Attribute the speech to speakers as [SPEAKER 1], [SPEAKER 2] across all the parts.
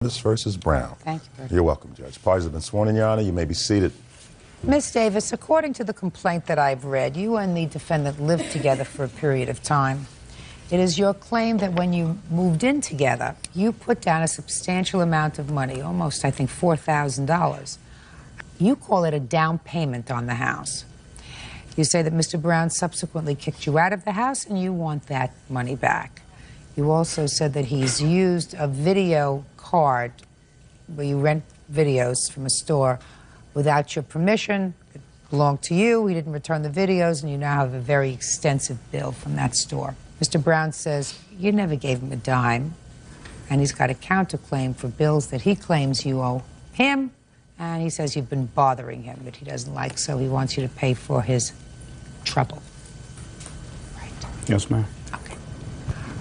[SPEAKER 1] Versus Brown.
[SPEAKER 2] Thank you.
[SPEAKER 1] You're welcome, Judge. Parties have been sworn in, Your Honor. You may be seated.
[SPEAKER 2] Ms. Davis, according to the complaint that I've read, you and the defendant lived together for a period of time. It is your claim that when you moved in together, you put down a substantial amount of money, almost, I think, $4,000. You call it a down payment on the house. You say that Mr. Brown subsequently kicked you out of the house and you want that money back. You also said that he's used a video card where you rent videos from a store without your permission. It belonged to you. He didn't return the videos, and you now have a very extensive bill from that store. Mr. Brown says you never gave him a dime, and he's got a counterclaim for bills that he claims you owe him, and he says you've been bothering him that he doesn't like, so he wants you to pay for his trouble. Right.
[SPEAKER 3] Yes, ma'am.
[SPEAKER 2] Okay.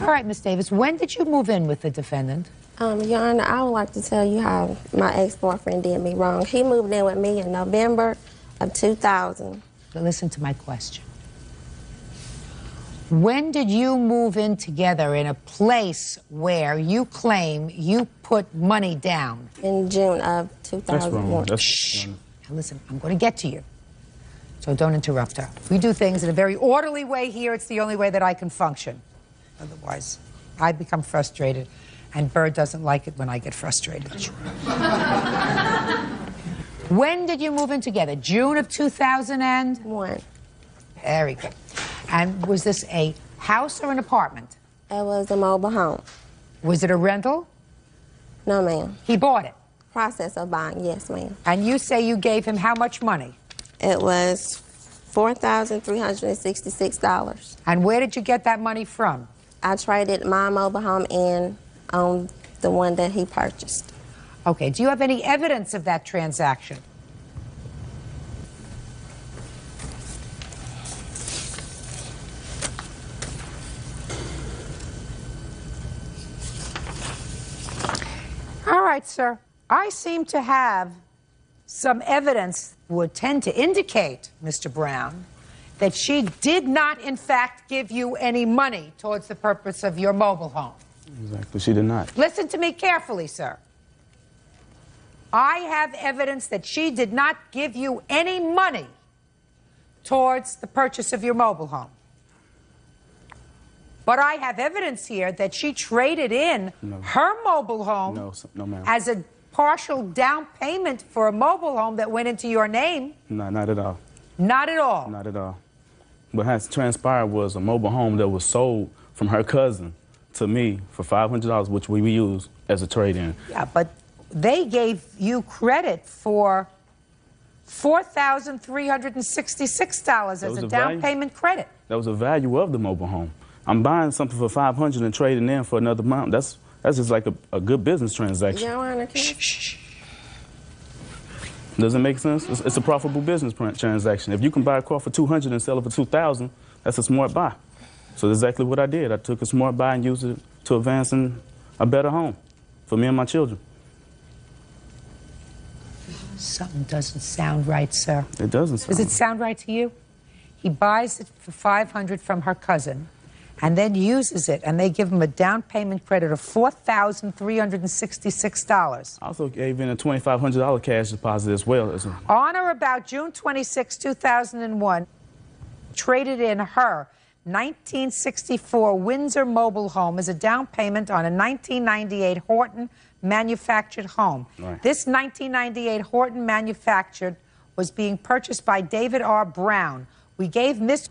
[SPEAKER 2] All right, Ms. Davis, when did you move in with the defendant?
[SPEAKER 4] Your Honor, I would like to tell you how my ex-boyfriend did me wrong. He moved in with me in November of 2000.
[SPEAKER 2] But listen to my question. When did you move in together in a place where you claim you put money down?
[SPEAKER 4] In June of 2001.
[SPEAKER 3] That's
[SPEAKER 2] Shh. Now listen, I'm going to get to you. So don't interrupt her. We do things in a very orderly way here. It's the only way that I can function. Otherwise, I become frustrated. And Bird doesn't like it when I get frustrated. When did you move in together? June of 2001? Very good. And was this a house or an apartment?
[SPEAKER 4] It was a mobile home.
[SPEAKER 2] Was it a rental?
[SPEAKER 4] No, ma'am.
[SPEAKER 2] He bought it?
[SPEAKER 4] Process of buying, yes, ma'am.
[SPEAKER 2] And you say you gave him how much money?
[SPEAKER 4] It was $4,366.
[SPEAKER 2] And where did you get that money from?
[SPEAKER 4] I traded my mobile home in on the one that he purchased.
[SPEAKER 2] Okay, do you have any evidence of that transaction? All right, sir. I seem to have some evidence would tend to indicate, Mr. Brown, that she did not, in fact, give you any money towards the purpose of your mobile home.
[SPEAKER 3] exactly. She did not.
[SPEAKER 2] Listen to me carefully, sir. I have evidence that she did not give you any money towards the purchase of your mobile home. But I have evidence here that she traded in her mobile home
[SPEAKER 3] No, ma'am.
[SPEAKER 2] as a partial down payment for a mobile home that went into your name.
[SPEAKER 3] No, not at all.
[SPEAKER 2] Not at all.
[SPEAKER 3] Not at all. What has transpired was a mobile home that was sold from her cousin to me for $500, which we used as a trade-in.
[SPEAKER 2] Yeah, but they gave you credit for $4,366 as a down payment credit.
[SPEAKER 3] That was the value of the mobile home. I'm buying something for $500 and trading in for another amount. That's just like a good business transaction.
[SPEAKER 4] Your Honor,
[SPEAKER 3] Does it make sense? It's a profitable business transaction. If you can buy a car for $200 and sell it for $2,000, that's a smart buy. So that's exactly what I did. I took a smart buy and used it to advance in a better home for me and my children.
[SPEAKER 2] Something doesn't sound right, sir.
[SPEAKER 3] It doesn't sound
[SPEAKER 2] Does it sound right to you? He buys it for $500 from her cousin and then uses it, and they give him a down payment credit of $4,366.
[SPEAKER 3] I also gave in a $2,500 cash deposit as well.
[SPEAKER 2] On or about June 26, 2001, traded in her 1964 Windsor mobile home as a down payment on a 1998 Horton manufactured home.
[SPEAKER 3] Right.
[SPEAKER 2] This 1998 Horton manufactured was being purchased by David R. Brown. We gave Miss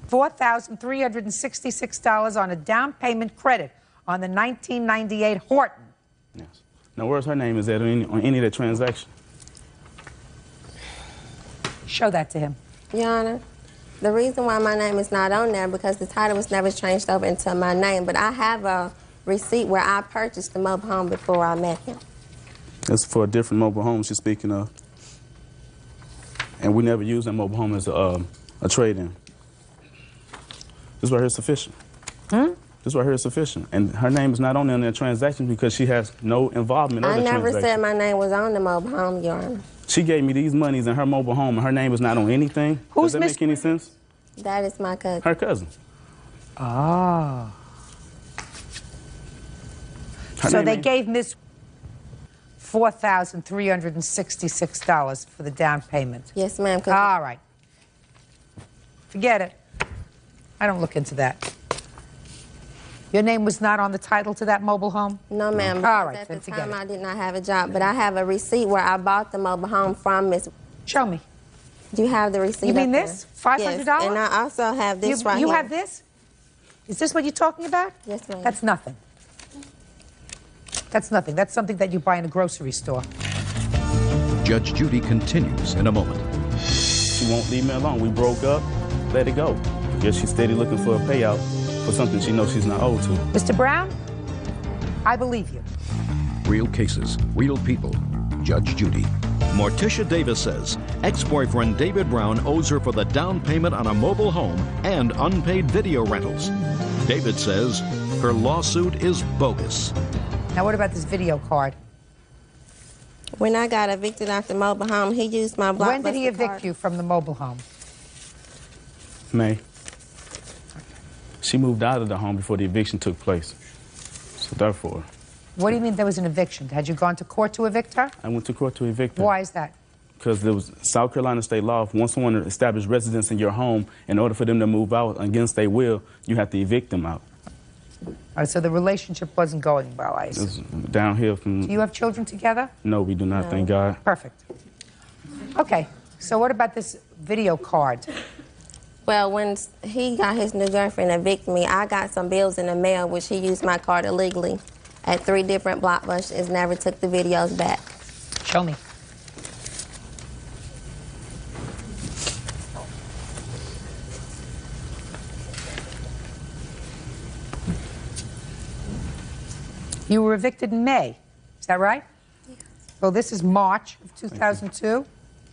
[SPEAKER 2] $4,366 on a down payment credit on the 1998 Horton.
[SPEAKER 3] Yes. Now, where's her name? Is that on any of that transaction?
[SPEAKER 2] Show that to him.
[SPEAKER 4] Your Honor, the reason why my name is not on there because the title was never changed over into my name, but I have a receipt where I purchased the mobile home before I met him.
[SPEAKER 3] That's for a different mobile home she's speaking of. And we never used that mobile home as a trade-in. This right here is sufficient. This right here is sufficient. And her name is not on there in that transaction because she has no involvement in the transaction.
[SPEAKER 4] I never said my name was on the mobile home, Your Honor.
[SPEAKER 3] She gave me these monies in her mobile home, and her name is not on anything. Does that make any sense?
[SPEAKER 4] That is my cousin.
[SPEAKER 3] Her cousin.
[SPEAKER 2] Ah. So they gave Miss $4,366 for the down payment.
[SPEAKER 4] Yes, ma'am.
[SPEAKER 2] All right. Forget it. I don't look into that. Your name was not on the title to that mobile home?
[SPEAKER 4] No, ma'am.
[SPEAKER 2] All right,
[SPEAKER 4] At
[SPEAKER 2] then
[SPEAKER 4] the
[SPEAKER 2] forget
[SPEAKER 4] time,
[SPEAKER 2] it.
[SPEAKER 4] I did not have a job, but I have a receipt where I bought the mobile home from Miss.
[SPEAKER 2] Show me.
[SPEAKER 4] Do you have the receipt?
[SPEAKER 2] You mean
[SPEAKER 4] up
[SPEAKER 2] this?
[SPEAKER 4] there?
[SPEAKER 2] $500?
[SPEAKER 4] Yes, and I also have this right
[SPEAKER 2] You
[SPEAKER 4] here.
[SPEAKER 2] have this? Is this what you're talking about?
[SPEAKER 4] Yes, ma'am.
[SPEAKER 2] That's nothing. That's nothing. That's something that you buy in a grocery store.
[SPEAKER 5] Judge Judy continues in a moment.
[SPEAKER 3] She won't leave me alone. We broke up, let it go. Yes, she's steady looking for a payout for something she knows she's not owed to.
[SPEAKER 2] Mr. Brown, I believe you.
[SPEAKER 5] Real cases, real people. Judge Judy.
[SPEAKER 6] Morticia Davis says ex-boyfriend David Brown owes her for the down payment on a mobile home and unpaid video rentals. David says her lawsuit is bogus.
[SPEAKER 2] Now, what about this video card?
[SPEAKER 4] When I got evicted out the mobile home, he used my Blockbuster
[SPEAKER 2] When did he evict
[SPEAKER 4] card.
[SPEAKER 2] you from the mobile home?
[SPEAKER 3] May. She moved out of the home before the eviction took place. So therefore,
[SPEAKER 2] What do you mean there was an eviction? Had you gone to court to evict her?
[SPEAKER 3] I went to court to evict her.
[SPEAKER 2] Why is that?
[SPEAKER 3] Because there was South Carolina state law. Once someone established residence in your home, in order for them to move out against their will, you have to evict them out.
[SPEAKER 2] All right, so the relationship wasn't going well, I
[SPEAKER 3] It
[SPEAKER 2] assume.
[SPEAKER 3] was downhill from...
[SPEAKER 2] Do you have children together?
[SPEAKER 3] No, we do not,
[SPEAKER 4] No.
[SPEAKER 3] thank God.
[SPEAKER 2] Perfect. Okay, so what about this video card?
[SPEAKER 4] Well, when he got his new girlfriend evict me, I got some bills in the mail, which he used my card illegally at 3 different Blockbusters, never took the videos back.
[SPEAKER 2] Show me. You were evicted in May, is that right? Yes. Well, this is March of 2002.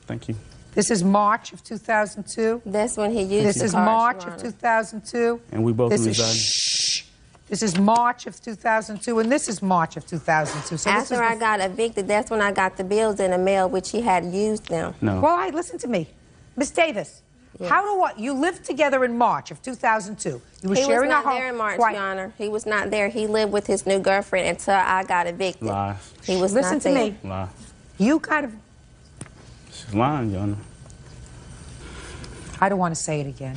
[SPEAKER 3] Thank you.
[SPEAKER 2] This is March of 2002.
[SPEAKER 4] That's when he used
[SPEAKER 2] This
[SPEAKER 4] the
[SPEAKER 2] is
[SPEAKER 4] card,
[SPEAKER 2] March
[SPEAKER 4] Your
[SPEAKER 2] of
[SPEAKER 4] Honor.
[SPEAKER 2] 2002.
[SPEAKER 3] And we both
[SPEAKER 2] This is
[SPEAKER 3] resided.
[SPEAKER 2] shh. This is March of 2002, and this is March of 2002. So this
[SPEAKER 4] After
[SPEAKER 2] was
[SPEAKER 4] I got evicted, that's when I got the bills in the mail, which he had used them.
[SPEAKER 3] No.
[SPEAKER 2] Well, listen to me, Miss Davis.
[SPEAKER 4] Yes.
[SPEAKER 2] How do what you lived together in March of 2002? You were
[SPEAKER 4] He
[SPEAKER 2] sharing
[SPEAKER 4] was
[SPEAKER 2] a
[SPEAKER 4] not
[SPEAKER 2] home.
[SPEAKER 4] there in March,
[SPEAKER 2] Quiet.
[SPEAKER 4] Your Honor. He was not there. He lived with his new girlfriend until I got evicted.
[SPEAKER 3] Lies.
[SPEAKER 4] He was
[SPEAKER 2] Listen
[SPEAKER 4] not
[SPEAKER 2] to
[SPEAKER 4] there.
[SPEAKER 2] me.
[SPEAKER 3] Lie.
[SPEAKER 2] You kind of.
[SPEAKER 3] She's lying, Your Honor.
[SPEAKER 2] I don't want to say it again.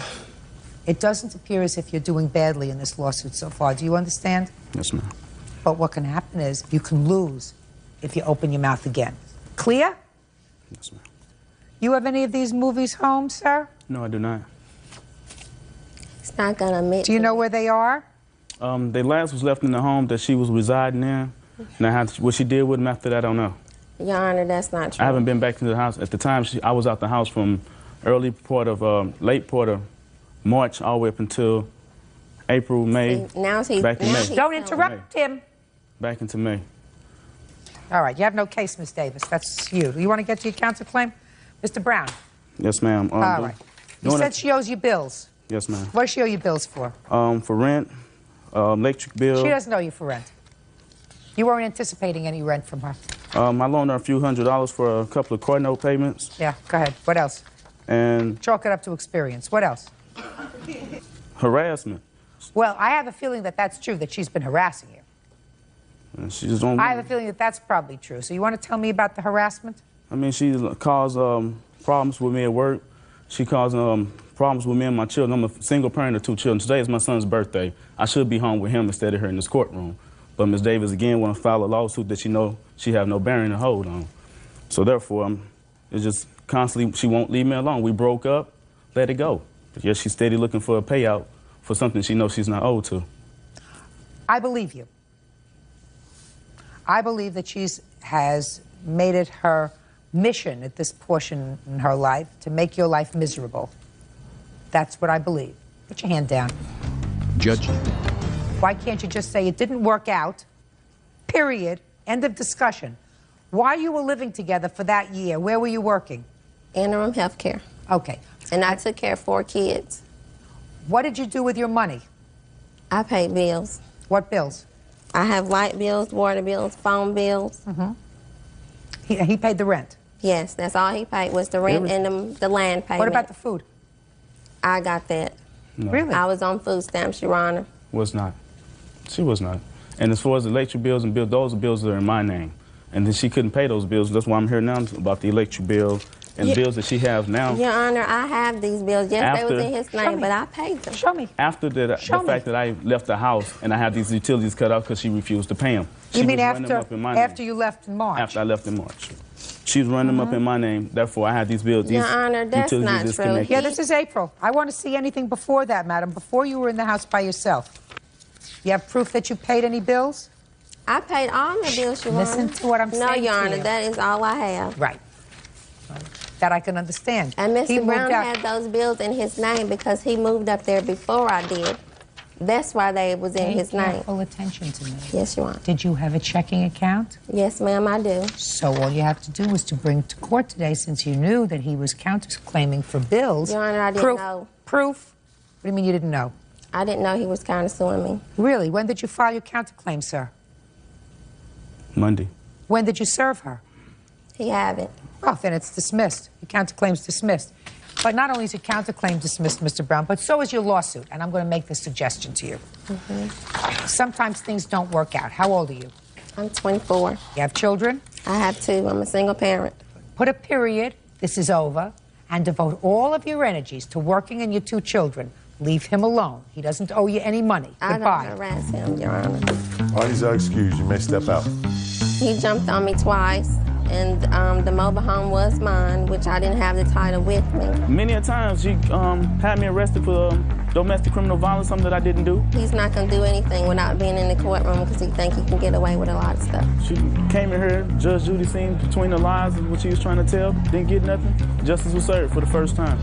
[SPEAKER 2] It doesn't appear as if you're doing badly in this lawsuit so far. Do you understand?
[SPEAKER 3] Yes, ma'am.
[SPEAKER 2] But what can happen is you can lose if you open your mouth again. Clear?
[SPEAKER 3] Yes, ma'am.
[SPEAKER 2] You have any of these movies home, sir?
[SPEAKER 3] No, I do not.
[SPEAKER 4] He's not going to admit
[SPEAKER 2] Do you
[SPEAKER 4] to
[SPEAKER 2] know
[SPEAKER 4] it.
[SPEAKER 2] where they are?
[SPEAKER 3] The last was left in the home that she was residing in. Now, what she did with him after that, I don't know.
[SPEAKER 4] Your Honor, that's not true.
[SPEAKER 3] I haven't been back to the house. At the time, I was out the house from late part of March all the way up until April, May.
[SPEAKER 4] See, now he's
[SPEAKER 3] back in
[SPEAKER 4] now
[SPEAKER 3] May.
[SPEAKER 4] he's
[SPEAKER 2] Don't
[SPEAKER 4] telling
[SPEAKER 2] interrupt him.
[SPEAKER 3] Back into May.
[SPEAKER 2] All right, you have no case, Miss Davis. That's you. You want to get to your counterclaim? Mr. Brown.
[SPEAKER 3] Yes, ma'am.
[SPEAKER 2] All right. You
[SPEAKER 3] doing
[SPEAKER 2] said
[SPEAKER 3] it-
[SPEAKER 2] she owes you bills.
[SPEAKER 3] Yes, ma'am.
[SPEAKER 2] What does she owe you bills for?
[SPEAKER 3] For rent, electric bill.
[SPEAKER 2] She doesn't owe you for rent. You weren't anticipating any rent from her.
[SPEAKER 3] I loaned her a few $100s for a couple of car note payments.
[SPEAKER 2] Yeah, go ahead. What else?
[SPEAKER 3] And
[SPEAKER 2] Chalk it up to experience. What else?
[SPEAKER 3] harassment.
[SPEAKER 2] Well, I have a feeling that that's true, that she's been harassing you.
[SPEAKER 3] And she just don't.
[SPEAKER 2] I have a feeling that that's probably true. So you want to tell me about the harassment?
[SPEAKER 3] I mean, she caused problems with me at work. She caused problems with me and my children. I'm a single parent of 2 children. Today is my son's birthday. I should be home with him instead of her in this courtroom. But Ms. Davis again want to file a lawsuit that she know she have no bearing to hold on. So therefore, it's just constantly she won't leave me alone. We broke up, let it go. But yes, she's steady looking for a payout for something she knows she's not owed to.
[SPEAKER 2] I believe you. I believe that she has made it her mission at this portion in her life to make your life miserable. That's what I believe. Put your hand down.
[SPEAKER 5] Judge
[SPEAKER 2] Why can't you just say it didn't work out, period, end of discussion? While you were living together for that year, where were you working?
[SPEAKER 4] Interim health care.
[SPEAKER 2] Okay.
[SPEAKER 4] And I took care of 4 kids.
[SPEAKER 2] What did you do with your money?
[SPEAKER 4] I paid bills.
[SPEAKER 2] What bills?
[SPEAKER 4] I have light bills, water bills, phone bills.
[SPEAKER 2] He paid the rent.
[SPEAKER 4] Yes, that's all he paid was the rent and the land payment.
[SPEAKER 2] What about the food?
[SPEAKER 4] I got that.
[SPEAKER 3] No,
[SPEAKER 2] Really?
[SPEAKER 4] I was on food stamps, Your Honor.
[SPEAKER 3] was not. She was not. And as far as the electric bills and bills, those bills are in my name. And then she couldn't pay those bills. That's why I'm here now about the electric bill and bills that she has now.
[SPEAKER 4] Your Honor, I have these bills. Yes, they was in his name, but I paid them.
[SPEAKER 2] Show me.
[SPEAKER 3] After the fact that I left the house and I had these utilities cut off because she refused to pay them.
[SPEAKER 2] You mean after you left in March?
[SPEAKER 3] After I left in March. She was running them up in my name. Therefore, I had these bills.
[SPEAKER 4] Your Honor, that's not true.
[SPEAKER 2] Yeah, this is April. I want to see anything before that, madam, before you were in the house by yourself. You have proof that you paid any bills?
[SPEAKER 4] I paid all my bills, Your Honor.
[SPEAKER 2] Listen to what I'm saying.
[SPEAKER 4] No, Your
[SPEAKER 2] to
[SPEAKER 4] Honor,
[SPEAKER 2] you.
[SPEAKER 4] that is all I have.
[SPEAKER 2] Right. That I can understand.
[SPEAKER 4] And Mr. Brown had those bills in his name because he moved up there before I did. That's why they was in his name.
[SPEAKER 2] Pay careful attention to me.
[SPEAKER 4] Yes, Your Honor.
[SPEAKER 2] Did you have a checking account?
[SPEAKER 4] Yes, ma'am, I do.
[SPEAKER 2] So all you have to do was to bring to court today, since you knew that he was counterclaiming for bills.
[SPEAKER 4] Your Honor, I didn't know.
[SPEAKER 2] Proof? What do you mean you didn't know?
[SPEAKER 4] I didn't know he was countersuing me.
[SPEAKER 2] Really? When did you file your counterclaim, sir?
[SPEAKER 3] Monday.
[SPEAKER 2] When did you serve her?
[SPEAKER 4] He haven't.
[SPEAKER 2] Oh, then it's dismissed. Your counterclaim's dismissed. But not only is your counterclaim dismissed, Mr. Brown, but so is your lawsuit. And I'm going to make this suggestion to you. Sometimes things don't work out. How old are you?
[SPEAKER 4] I'm 24.
[SPEAKER 2] You have children?
[SPEAKER 4] I have 2. I'm a single parent.
[SPEAKER 2] Put a period, this is over, and devote all of your energies to working and your 2 children. Leave him alone. He doesn't owe you any money. Goodbye.
[SPEAKER 4] I don't harass him, Your Honor.
[SPEAKER 1] Parties are excused. You may step out.
[SPEAKER 4] He jumped on me twice, and the mobile home was mine, which I didn't have the title with me.
[SPEAKER 3] Many a times she had me arrested for domestic criminal violence, something that I didn't do.
[SPEAKER 4] He's not going to do anything without being in the courtroom because he thinks he can get away with a lot of stuff.
[SPEAKER 3] She came in here, Judge Judy seen between the lies and what she was trying to tell, didn't get nothing. Justice was served for the first time.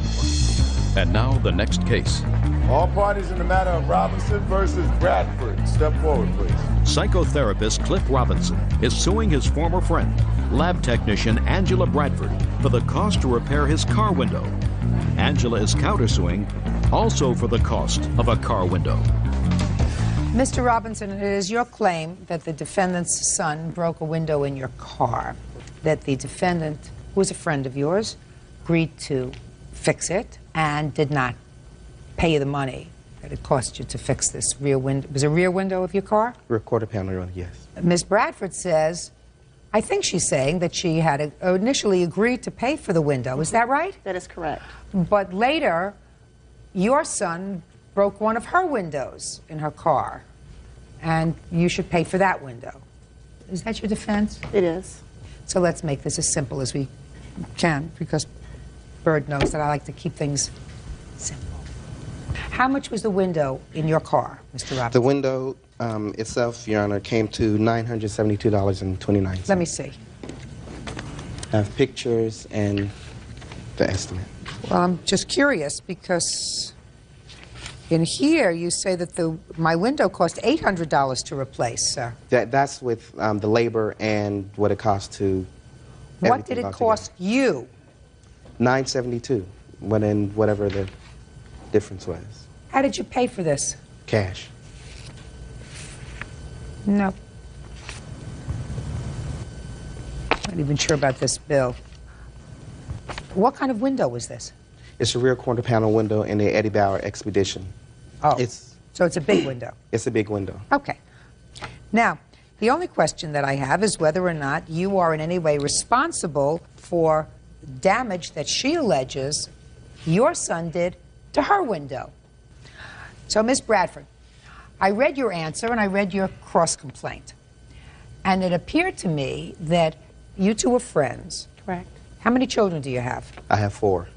[SPEAKER 5] And now the next case.
[SPEAKER 1] All parties in the matter of Robinson versus Bradford. Step forward, please.
[SPEAKER 6] Psychotherapist Cliff Robinson is suing his former friend, lab technician Angela Bradford, for the cost to repair his car window. Angela is countersuing also for the cost of a car window.
[SPEAKER 2] Mr. Robinson, it is your claim that the defendant's son broke a window in your car, that the defendant, who was a friend of yours, agreed to fix it and did not pay you the money that it cost you to fix this rear window. Was it a rear window of your car?
[SPEAKER 7] Rear quarter panel, yes.
[SPEAKER 2] Ms. Bradford says, I think she's saying that she had initially agreed to pay for the window. Is that right?
[SPEAKER 8] That is correct.
[SPEAKER 2] But later, your son broke one of her windows in her car, and you should pay for that window. Is that your defense?
[SPEAKER 8] It is.
[SPEAKER 2] So let's make this as simple as we can, because Bird knows that I like to keep things simple. How much was the window in your car, Mr. Robinson?
[SPEAKER 7] The window itself, Your Honor, came to $972.29.
[SPEAKER 2] Let me see.
[SPEAKER 7] I have pictures and the estimate.
[SPEAKER 2] Well, I'm just curious because in here you say that my window cost $800 to replace, sir.
[SPEAKER 7] That's with the labor and what it cost to.
[SPEAKER 2] What did it cost you?
[SPEAKER 7] $972, whatever the difference was.
[SPEAKER 2] How did you pay for this?
[SPEAKER 7] Cash.
[SPEAKER 2] No. Not even sure about this bill. What kind of window was this?
[SPEAKER 7] It's a rear quarter panel window in the Eddie Bauer Expedition.
[SPEAKER 2] Oh, so it's a big window.
[SPEAKER 7] It's a big window.
[SPEAKER 2] Okay. Now, the only question that I have is whether or not you are in any way responsible for damage that she alleges your son did to her window. So, Ms. Bradford, I read your answer and I read your cross-complaint. And it appeared to me that you two were friends.
[SPEAKER 8] Correct.
[SPEAKER 2] How many children do you have?
[SPEAKER 7] I have 4.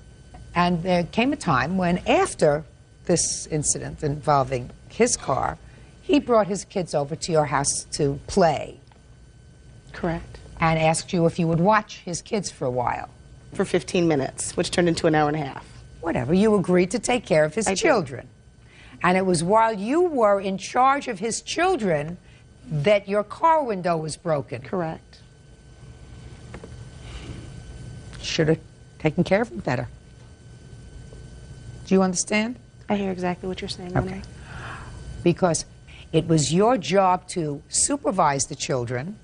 [SPEAKER 2] And there came a time when, after this incident involving his car, he brought his kids over to your house to play.
[SPEAKER 8] Correct.
[SPEAKER 2] And asked you if you would watch his kids for a while.
[SPEAKER 8] For 15 minutes, which turned into an hour and a half.
[SPEAKER 2] Whatever. You agreed to take care of his children. And it was while you were in charge of his children that your car window was broken.
[SPEAKER 8] Correct.
[SPEAKER 2] Should have taken care of him better. Do you understand?
[SPEAKER 8] I hear exactly what you're saying.
[SPEAKER 2] Okay. Because it was your job to supervise the children,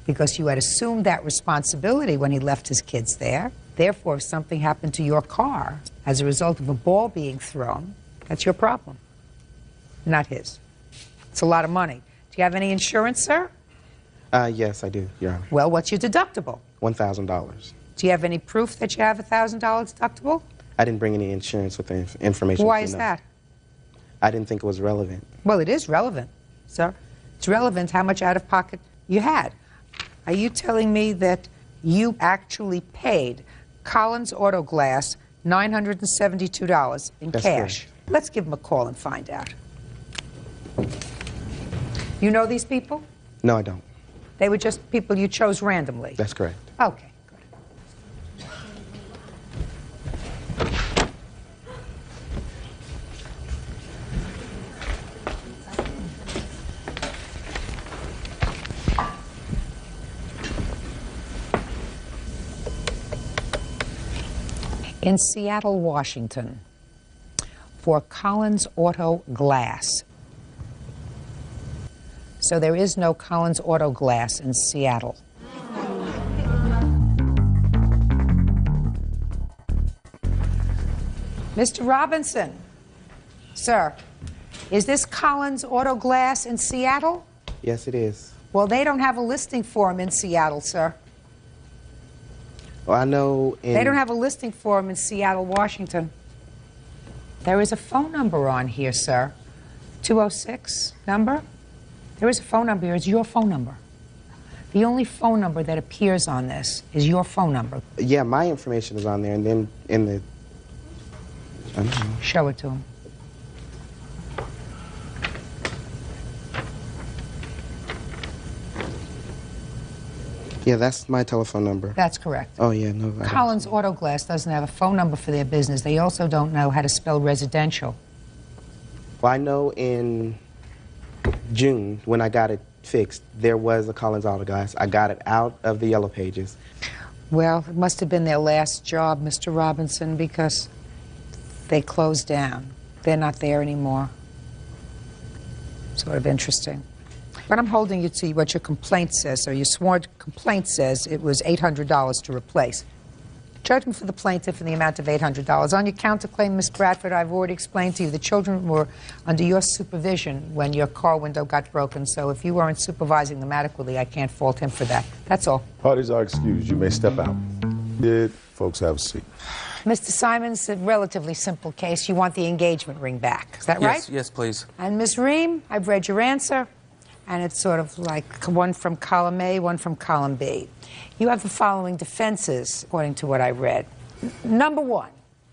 [SPEAKER 2] because you had assumed that responsibility when he left his kids there. Therefore, if something happened to your car as a result of a ball being thrown, that's your problem, not his. It's a lot of money. Do you have any insurance, sir?
[SPEAKER 7] Yes, I do, Your Honor.
[SPEAKER 2] Well, what's your deductible?
[SPEAKER 7] $1,000.
[SPEAKER 2] Do you have any proof that you have a $1,000 deductible?
[SPEAKER 7] I didn't bring any insurance with the information.
[SPEAKER 2] Why is that?
[SPEAKER 7] I didn't think it was relevant.
[SPEAKER 2] Well, it is relevant, sir. It's relevant how much out-of-pocket you had. Are you telling me that you actually paid Collins Auto Glass $972 in
[SPEAKER 7] That's
[SPEAKER 2] cash?
[SPEAKER 7] correct.
[SPEAKER 2] Let's give them a call and find out. You know these people?
[SPEAKER 7] No, I don't.
[SPEAKER 2] They were just people you chose randomly?
[SPEAKER 7] That's correct.
[SPEAKER 2] Okay, good. In Seattle, Washington, for Collins Auto Glass. So there is no Collins Auto Glass in Seattle. Mr. Robinson, sir, is this Collins Auto Glass in Seattle?
[SPEAKER 7] Yes, it is.
[SPEAKER 2] Well, they don't have a listing for them in Seattle, sir.
[SPEAKER 7] Well, I know in...
[SPEAKER 2] They don't have a listing for them in Seattle, Washington. There is a phone number on here, sir. 206 number? There is a phone number here. It's your phone number. The only phone number that appears on this is your phone number.
[SPEAKER 7] Yeah, my information is on there, and then in the... I don't know.
[SPEAKER 2] Show it to him.
[SPEAKER 7] Yeah, that's my telephone number.
[SPEAKER 2] That's correct.
[SPEAKER 7] Oh, yeah, no. I
[SPEAKER 2] Collins Auto Glass doesn't have a phone number for their business. They also don't know how to spell residential.
[SPEAKER 7] Well, I know in June, when I got it fixed, there was a Collins Auto Glass. I got it out of the Yellow Pages.
[SPEAKER 2] Well, it must have been their last job, Mr. Robinson, because they closed down. They're not there anymore. Sort of interesting. But I'm holding you to what your complaint says. So your sworn complaint says it was $800 to replace. Judgment for the plaintiff in the amount of $800. On your counterclaim, Ms. Bradford, I've already explained to you the children were under your supervision when your car window got broken. So if you weren't supervising them adequately, I can't fault him for that. That's all.
[SPEAKER 1] Parties are excused. You may step out. Did folks have a seat?
[SPEAKER 2] Mr. Simons, a relatively simple case. You want the engagement ring back. Is that right?
[SPEAKER 9] Yes, please.
[SPEAKER 2] And Ms. Ream, I've read your answer. And it's sort of like one from column A, one from column B. You have the following defenses, according to what I read. Number one,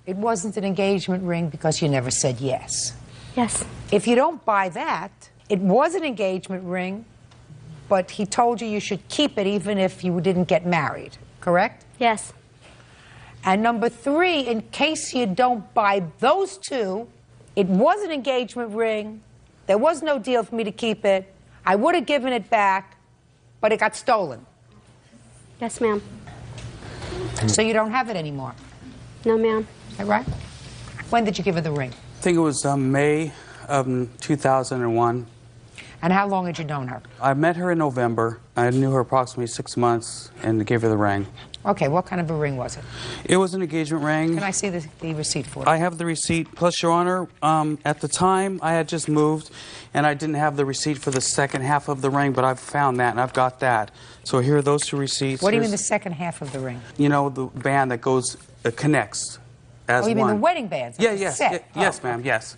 [SPEAKER 2] it wasn't an engagement ring because you never said yes.
[SPEAKER 4] Yes.
[SPEAKER 2] If you don't buy that, it was an engagement ring, but he told you you should keep it even if you didn't get married, correct?
[SPEAKER 4] Yes.
[SPEAKER 2] And number three, in case you don't buy those two, it was an engagement ring, there was no deal for me to keep it, I would have given it back, but it got stolen.
[SPEAKER 4] Yes, ma'am.
[SPEAKER 2] So you don't have it anymore.
[SPEAKER 4] No, ma'am.
[SPEAKER 2] Is that right? When did you give her the ring?
[SPEAKER 9] I think it was May of 2001.
[SPEAKER 2] And how long had you known her?
[SPEAKER 9] I met her in November. I knew her approximately 6 months and gave her the ring.
[SPEAKER 2] Okay, what kind of a ring was it?
[SPEAKER 9] It was an engagement ring.
[SPEAKER 2] Can I see the receipt for it?
[SPEAKER 9] I have the receipt. Plus, Your Honor, at the time, I had just moved, and I didn't have the receipt for the second half of the ring, but I've found that, and I've got that. So here are those two receipts.
[SPEAKER 2] What do you mean the second half of the ring?
[SPEAKER 9] You know, the band that goes, connects as one.
[SPEAKER 2] Oh, you mean the wedding band?
[SPEAKER 9] Yeah, yes. Yes, ma'am, yes.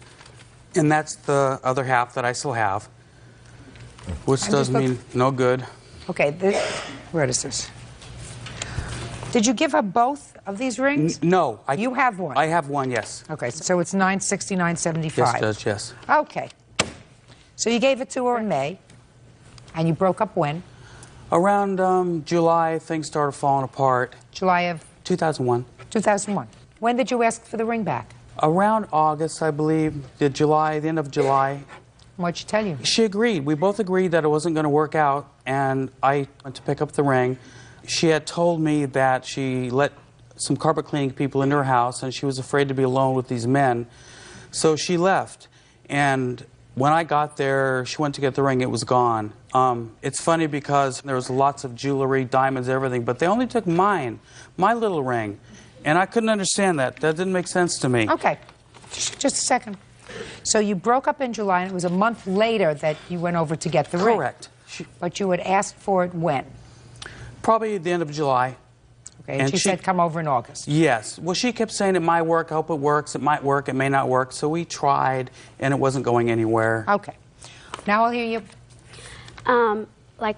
[SPEAKER 9] And that's the other half that I still have, which does mean no good.
[SPEAKER 2] Okay, where is this? Did you give her both of these rings?
[SPEAKER 9] No.
[SPEAKER 2] You have one?
[SPEAKER 9] I have one, yes.
[SPEAKER 2] Okay, so it's $969.75.
[SPEAKER 9] Yes, Judge, yes.
[SPEAKER 2] Okay. So you gave it to her in May, and you broke up when?
[SPEAKER 9] Around July, things started falling apart.
[SPEAKER 2] July of?
[SPEAKER 9] 2001.
[SPEAKER 2] 2001. When did you ask for the ring back?
[SPEAKER 9] Around August, I believe, the end of July.
[SPEAKER 2] What'd she tell you?
[SPEAKER 9] She agreed. We both agreed that it wasn't going to work out, and I went to pick up the ring. She had told me that she let some carpet cleaning people into her house, and she was afraid to be alone with these men. So she left. And when I got there, she went to get the ring. It was gone. It's funny because there was lots of jewelry, diamonds, everything, but they only took mine, my little ring. And I couldn't understand that. That didn't make sense to me.
[SPEAKER 2] Okay. Just a second. So you broke up in July, and it was a month later that you went over to get the ring.
[SPEAKER 9] Correct.
[SPEAKER 2] But you had asked for it when?
[SPEAKER 9] Probably the end of July.
[SPEAKER 2] Okay, and she said come over in August.
[SPEAKER 9] Yes. Well, she kept saying it might work, I hope it works, it might work, it may not work. So we tried, and it wasn't going anywhere.
[SPEAKER 2] Okay. Now I'll hear you.
[SPEAKER 10] Like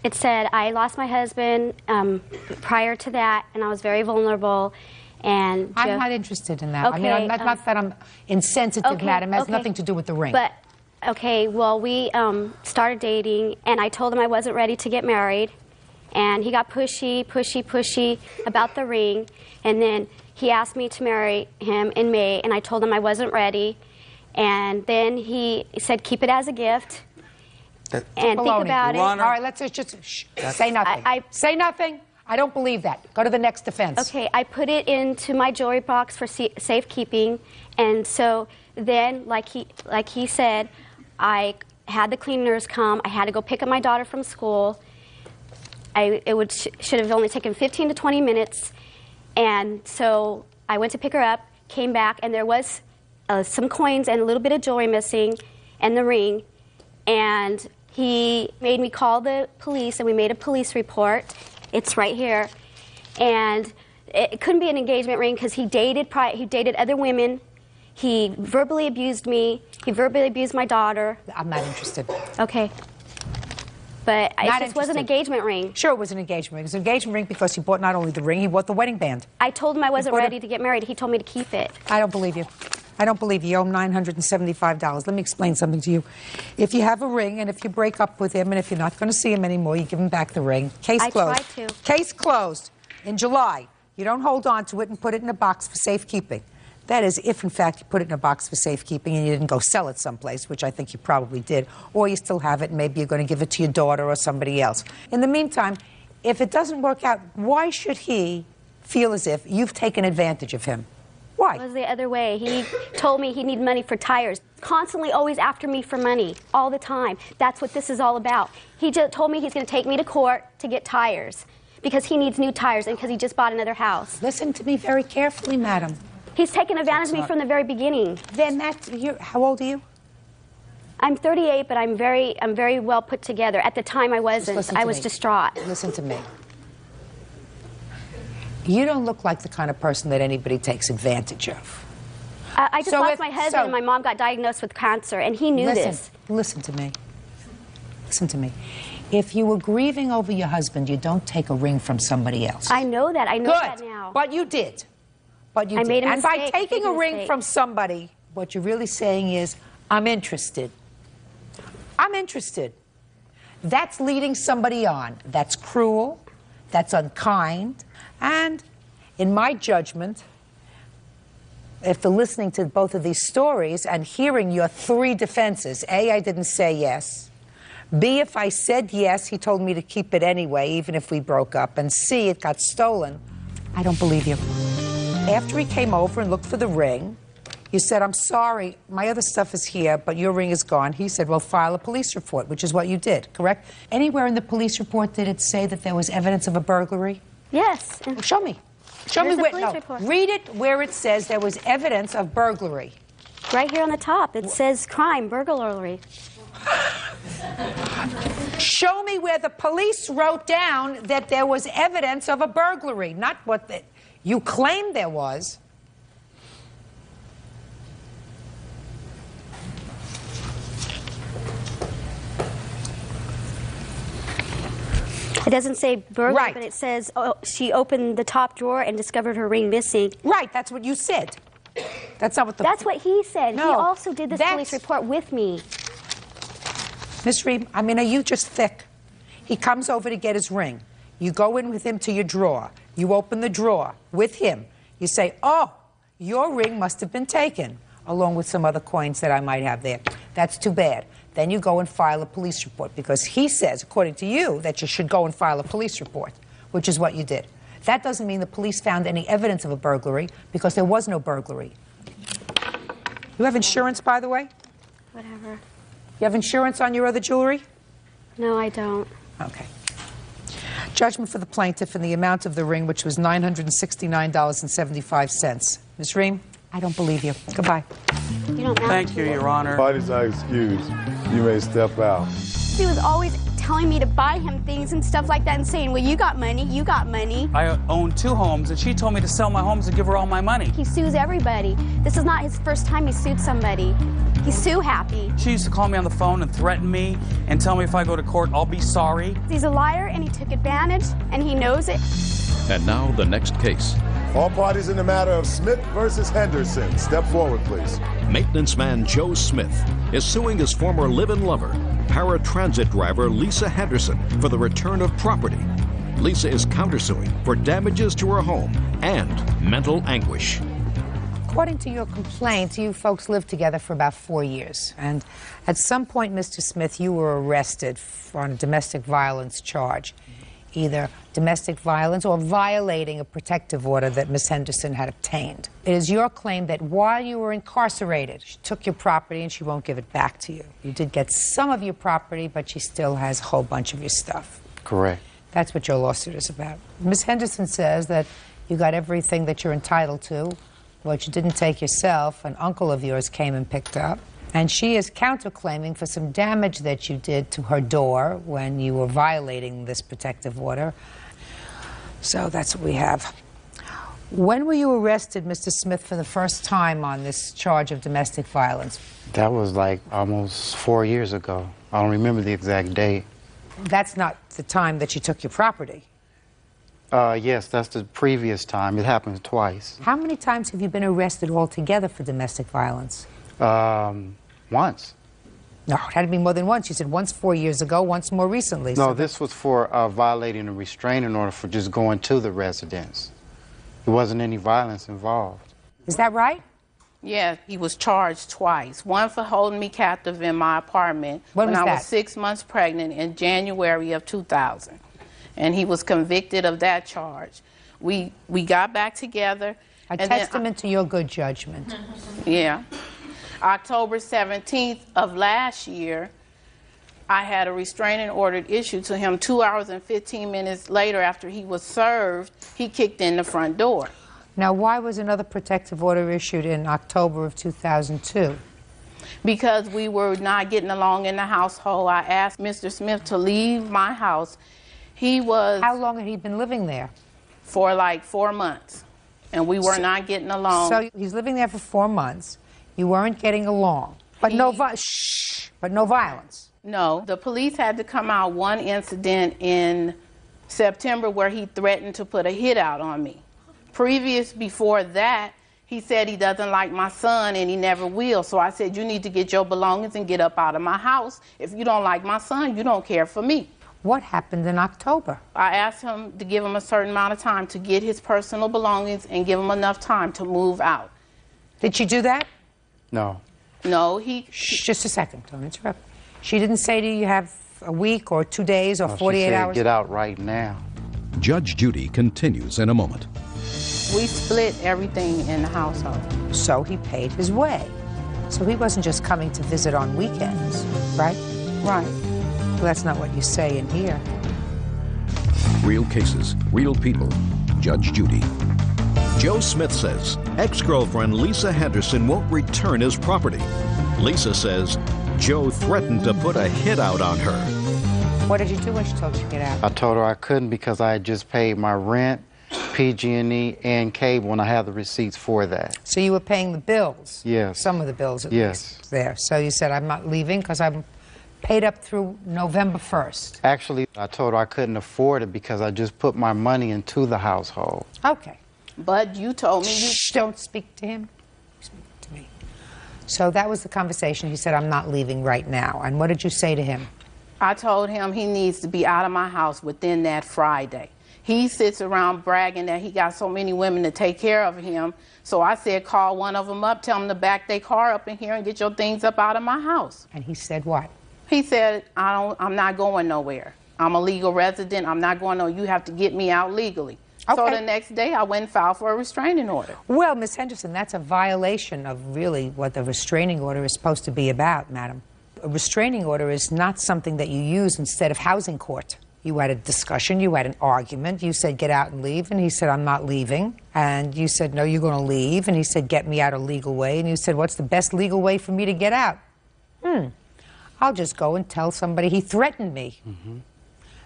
[SPEAKER 10] it said, I lost my husband prior to that, and I was very vulnerable. And
[SPEAKER 2] I'm not interested in that.
[SPEAKER 10] Okay,
[SPEAKER 2] I mean, not that I'm insensitive,
[SPEAKER 10] okay,
[SPEAKER 2] madam. It has
[SPEAKER 10] okay.
[SPEAKER 2] nothing to do with the ring.
[SPEAKER 10] But, okay, well, we started dating, and I told him I wasn't ready to get married. And he got pushy about the ring. And then he asked me to marry him in May, and I told him I wasn't ready. And then he said, keep it as a gift. And think about it.
[SPEAKER 2] All right, let's just say nothing. Say nothing. I don't believe that. Go to the next defense.
[SPEAKER 10] Okay, I put it into my jewelry box for safekeeping, and so then, like he said, I had the cleaners come. I had to go pick up my daughter from school. It should have only taken 15 to 20 minutes, and so I went to pick her up, came back, and there was some coins and a little bit of jewelry missing, and the ring, and he made me call the police, and we made a police report. It's right here, and it couldn't be an engagement ring because he dated other women. He verbally abused me. He verbally abused my daughter.
[SPEAKER 2] I'm not interested.
[SPEAKER 10] Okay. But it just was an engagement ring.
[SPEAKER 2] Sure, it was an engagement ring. It was an engagement ring because he bought not only the ring, he bought the wedding band.
[SPEAKER 10] I told him I wasn't ready to get married. He told me to keep it.
[SPEAKER 2] I don't believe you. I don't believe you. You owe him $975. Let me explain something to you. If you have a ring and if you break up with him and if you're not going to see him anymore, you give him back the ring. Case closed.
[SPEAKER 10] I tried to.
[SPEAKER 2] Case closed. In July, you don't hold on to it and put it in a box for safekeeping. That is, if in fact you put it in a box for safekeeping and you didn't go sell it someplace, which I think you probably did, or you still have it and maybe you're going to give it to your daughter or somebody else. In the meantime, if it doesn't work out, why should he feel as if you've taken advantage of him? Why?
[SPEAKER 10] It was the other way. He told me he needed money for tires. Constantly always after me for money, all the time. That's what this is all about. He just told me he's going to take me to court to get tires because he needs new tires and because he just bought another house.
[SPEAKER 2] Listen to me very carefully, madam.
[SPEAKER 10] He's taken advantage of me from the very beginning.
[SPEAKER 2] Then how old are you?
[SPEAKER 10] I'm 38, but I'm very well put together. At the time, I wasn't. I was distraught.
[SPEAKER 2] Listen to me. You don't look like the kind of person that anybody takes advantage of.
[SPEAKER 10] I just lost my husband, and my mom got diagnosed with cancer, and he knew this.
[SPEAKER 2] Listen to me. Listen to me. If you were grieving over your husband, you don't take a ring from somebody else.
[SPEAKER 10] I know that. I know that now.
[SPEAKER 2] But you did. But you did.
[SPEAKER 10] Made a mistake.
[SPEAKER 2] And by taking a ring from somebody, what you're really saying is, I'm interested. I'm interested. That's leading somebody on. That's cruel. That's unkind. And in my judgment, after listening to both of these stories and hearing your three defenses, A, I didn't say yes. B, if I said yes, he told me to keep it anyway, even if we broke up. And C, it got stolen. I don't believe you. After he came over and looked for the ring, you said, I'm sorry, my other stuff is here, but your ring is gone. He said, well, file a police report, which is what you did, correct? Anywhere in the police report did it say that there was evidence of a burglary?
[SPEAKER 10] Yes.
[SPEAKER 2] Well, show me. Show me where. No, read it where it says there was evidence of burglary.
[SPEAKER 10] Right here on the top, it says crime, burglary.
[SPEAKER 2] Show me where the police wrote down that there was evidence of a burglary, not what you claimed there was.
[SPEAKER 10] It doesn't say burglary, but it says she opened the top drawer and discovered her ring missing.
[SPEAKER 2] Right, that's what you said. That's not what
[SPEAKER 10] That's what he said.
[SPEAKER 2] No,
[SPEAKER 10] he also did this police report with me.
[SPEAKER 2] Miss Reed, I mean, are you just thick? He comes over to get his ring. You go in with him to your drawer. You open the drawer with him. You say, oh, your ring must have been taken, along with some other coins that I might have there. That's too bad. Then you go and file a police report because he says, according to you, that you should go and file a police report, which is what you did. That doesn't mean the police found any evidence of a burglary because there was no burglary. You have insurance, by the way?
[SPEAKER 10] Whatever.
[SPEAKER 2] You have insurance on your other jewelry?
[SPEAKER 10] No, I don't.
[SPEAKER 2] Okay. Judgment for the plaintiff in the amount of the ring, which was $969.75. Ms. Ream, I don't believe you. Goodbye.
[SPEAKER 10] You don't
[SPEAKER 9] Thank you, Your Honor.
[SPEAKER 1] Parties are excused. You may step out.
[SPEAKER 10] He was always telling me to buy him things and stuff like that and saying, well, you got money, you got money.
[SPEAKER 9] I own 2 homes, and she told me to sell my homes and give her all my money.
[SPEAKER 10] He sues everybody. This is not his first time he sued somebody. He's sue happy.
[SPEAKER 9] She used to call me on the phone and threaten me and tell me if I go to court, I'll be sorry.
[SPEAKER 10] He's a liar, and he took advantage, and he knows it.
[SPEAKER 6] And now the next case.
[SPEAKER 1] All parties in the matter of Smith versus Henderson. Step forward, please.
[SPEAKER 6] Maintenance man Joe Smith is suing his former live-in lover, paratransit driver Lisa Henderson, for the return of property. Lisa is countersuing for damages to her home and mental anguish.
[SPEAKER 2] According to your complaint, you folks lived together for about 4 years. And at some point, Mr. Smith, you were arrested on a domestic violence charge. Either domestic violence or violating a protective order that Ms. Henderson had obtained. It is your claim that while you were incarcerated, she took your property and she won't give it back to you. You did get some of your property, but she still has a whole bunch of your stuff.
[SPEAKER 11] Correct.
[SPEAKER 2] That's what your lawsuit is about. Ms. Henderson says that you got everything that you're entitled to. What you didn't take yourself, an uncle of yours came and picked up. And she is counterclaiming for some damage that you did to her door when you were violating this protective order. So that's what we have. When were you arrested, Mr. Smith, for the first time on this charge of domestic violence?
[SPEAKER 11] That was like almost 4 years ago. I don't remember the exact date.
[SPEAKER 2] That's not the time that you took your property.
[SPEAKER 11] Yes, that's the previous time. It happened twice.
[SPEAKER 2] How many times have you been arrested altogether for domestic violence?
[SPEAKER 11] Once.
[SPEAKER 2] No, it had to be more than once. You said once 4 years ago, once more recently.
[SPEAKER 11] No, this was for violating a restraining order for just going to the residence. There wasn't any violence involved.
[SPEAKER 2] Is that right?
[SPEAKER 12] Yeah, he was charged twice. One for holding me captive in my apartment when I was 6 months pregnant in January of 2000. And he was convicted of that charge. We got back together.
[SPEAKER 2] A testament to your good judgment.
[SPEAKER 12] Yeah. October 17th of last year, I had a restraining order issued to him. 2 hours and 15 minutes later, after he was served, he kicked in the front door.
[SPEAKER 2] Now, why was another protective order issued in October of 2002?
[SPEAKER 12] Because we were not getting along in the household. I asked Mr. Smith to leave my house. He was...
[SPEAKER 2] How long had he been living there?
[SPEAKER 12] For like 4 months. And we were not getting along.
[SPEAKER 2] So he's living there for 4 months. You weren't getting along. But no violence.
[SPEAKER 12] No. The police had to come out one incident in September where he threatened to put a hit out on me. Before that, he said he doesn't like my son and he never will. So I said, you need to get your belongings and get up out of my house. If you don't like my son, you don't care for me.
[SPEAKER 2] What happened in October?
[SPEAKER 12] I asked him to give him a certain amount of time to get his personal belongings and give him enough time to move out.
[SPEAKER 2] Did she do that?
[SPEAKER 11] No.
[SPEAKER 12] No,
[SPEAKER 2] Just a second, don't interrupt. She didn't say to you have a week or 2 days or 48
[SPEAKER 11] she said,
[SPEAKER 2] hours?
[SPEAKER 11] Get out right now.
[SPEAKER 6] Judge Judy continues in a moment.
[SPEAKER 12] We split everything in the household.
[SPEAKER 2] So he paid his way. So he wasn't just coming to visit on weekends, right?
[SPEAKER 12] Right.
[SPEAKER 2] Well, that's not what you say in here.
[SPEAKER 6] Real cases, real people. Judge Judy. Joe Smith says ex-girlfriend Lisa Henderson won't return his property. Lisa says Joe threatened to put a hit out on her.
[SPEAKER 2] What did you do when she told you to get out?
[SPEAKER 11] I told her I couldn't because I had just paid my rent, PG&E, and cable, and I have the receipts for that.
[SPEAKER 2] So you were paying the bills?
[SPEAKER 11] Yes.
[SPEAKER 2] Some of the bills at least there. So you said, I'm not leaving because I'm paid up through November 1st.
[SPEAKER 11] Actually, I told her I couldn't afford it because I just put my money into the household.
[SPEAKER 2] Okay.
[SPEAKER 12] But you told me you...
[SPEAKER 2] Shh, don't speak to him. Speak to me. So that was the conversation. He said, I'm not leaving right now. And what did you say to him?
[SPEAKER 12] I told him he needs to be out of my house within that Friday. He sits around bragging that he got so many women to take care of him. So I said, call one of them up, tell them to back their car up in here and get your things up out of my house.
[SPEAKER 2] And he said what?
[SPEAKER 12] He said, I'm not going nowhere. I'm a legal resident. I'm not going nowhere. You have to get me out legally.
[SPEAKER 2] Okay.
[SPEAKER 12] So the next day, I went and filed for a restraining order.
[SPEAKER 2] Well, Ms. Henderson, that's a violation of really what the restraining order is supposed to be about, madam. A restraining order is not something that you use instead of housing court. You had a discussion, you had an argument, you said get out and leave, and he said I'm not leaving. And you said no, you're going to leave, and he said get me out a legal way, and you said what's the best legal way for me to get out? I'll just go and tell somebody he threatened me.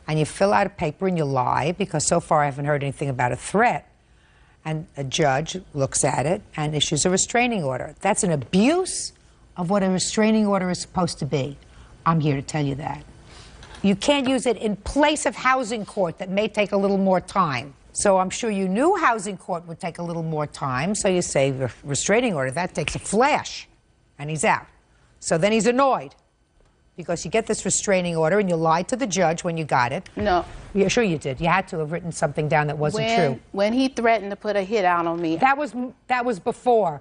[SPEAKER 2] And you fill out a paper and you lie, because so far I haven't heard anything about a threat. And a judge looks at it and issues a restraining order. That's an abuse of what a restraining order is supposed to be. I'm here to tell you that. You can't use it in place of housing court that may take a little more time. So I'm sure you knew housing court would take a little more time, so you say restraining order, that takes a flash, and he's out. So then he's annoyed, because you get this restraining order and you lied to the judge when you got it.
[SPEAKER 12] No.
[SPEAKER 2] Yeah, sure you did. You had to have written something down that wasn't true.
[SPEAKER 12] When he threatened to put a hit out on me.
[SPEAKER 2] That was before.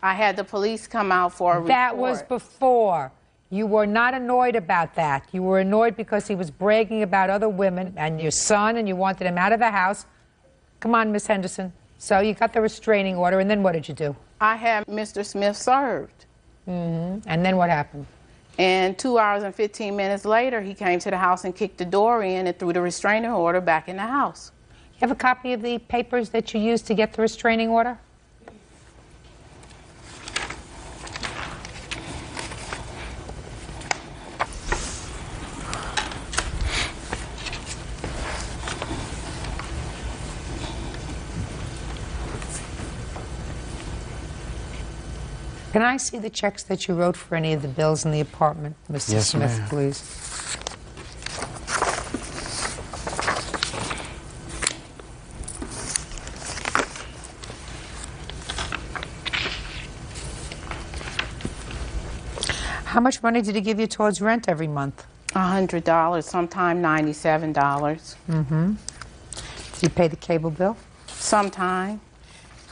[SPEAKER 12] I had the police come out for a report.
[SPEAKER 2] That was before. You were not annoyed about that. You were annoyed because he was bragging about other women and your son, and you wanted him out of the house. Come on, Miss Henderson. So you got the restraining order, and then what did you do?
[SPEAKER 12] I had Mr. Smith served.
[SPEAKER 2] And then what happened?
[SPEAKER 12] And 2 hours and 15 minutes later, he came to the house and kicked the door in and threw the restraining order back in the house.
[SPEAKER 2] You have a copy of the papers that you used to get the restraining order? Can I see the checks that you wrote for any of the bills in the apartment, Mr.
[SPEAKER 11] Yes,
[SPEAKER 2] Smith,
[SPEAKER 11] ma'am.
[SPEAKER 2] please? How much money did he give you towards rent every month?
[SPEAKER 12] $100, sometime $97.
[SPEAKER 2] Did he pay the cable bill?
[SPEAKER 12] Sometime.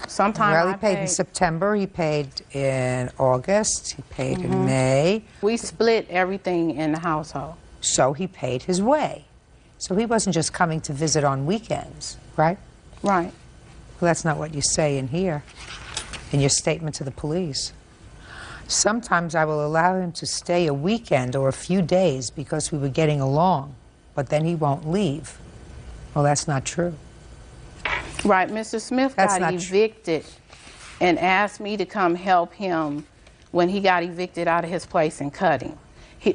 [SPEAKER 12] Sometime
[SPEAKER 2] Well, he
[SPEAKER 12] I
[SPEAKER 2] paid in September, he paid in August, he paid in May.
[SPEAKER 12] We split everything in the household.
[SPEAKER 2] So he paid his way. So he wasn't just coming to visit on weekends, right?
[SPEAKER 12] Right.
[SPEAKER 2] Well, that's not what you say in here, in your statement to the police. Sometimes I will allow him to stay a weekend or a few days because we were getting along, but then he won't leave. Well, that's not true.
[SPEAKER 12] Right. Mr. Smith got evicted and asked me to come help him when he got evicted out of his place in Cutting.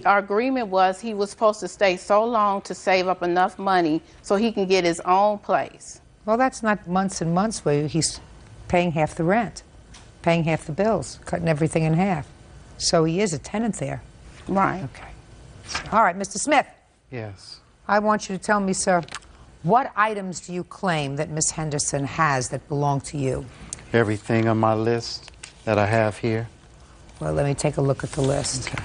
[SPEAKER 12] Our agreement was he was supposed to stay so long to save up enough money so he can get his own place.
[SPEAKER 2] Well, that's not months and months where he's paying half the rent, paying half the bills, cutting everything in half. So he is a tenant there.
[SPEAKER 12] Right.
[SPEAKER 2] Okay. All right, Mr. Smith.
[SPEAKER 11] Yes.
[SPEAKER 2] I want you to tell me, sir, what items do you claim that Miss Henderson has that belong to you?
[SPEAKER 11] Everything on my list that I have here.
[SPEAKER 2] Well, let me take a look at the list.
[SPEAKER 11] Okay.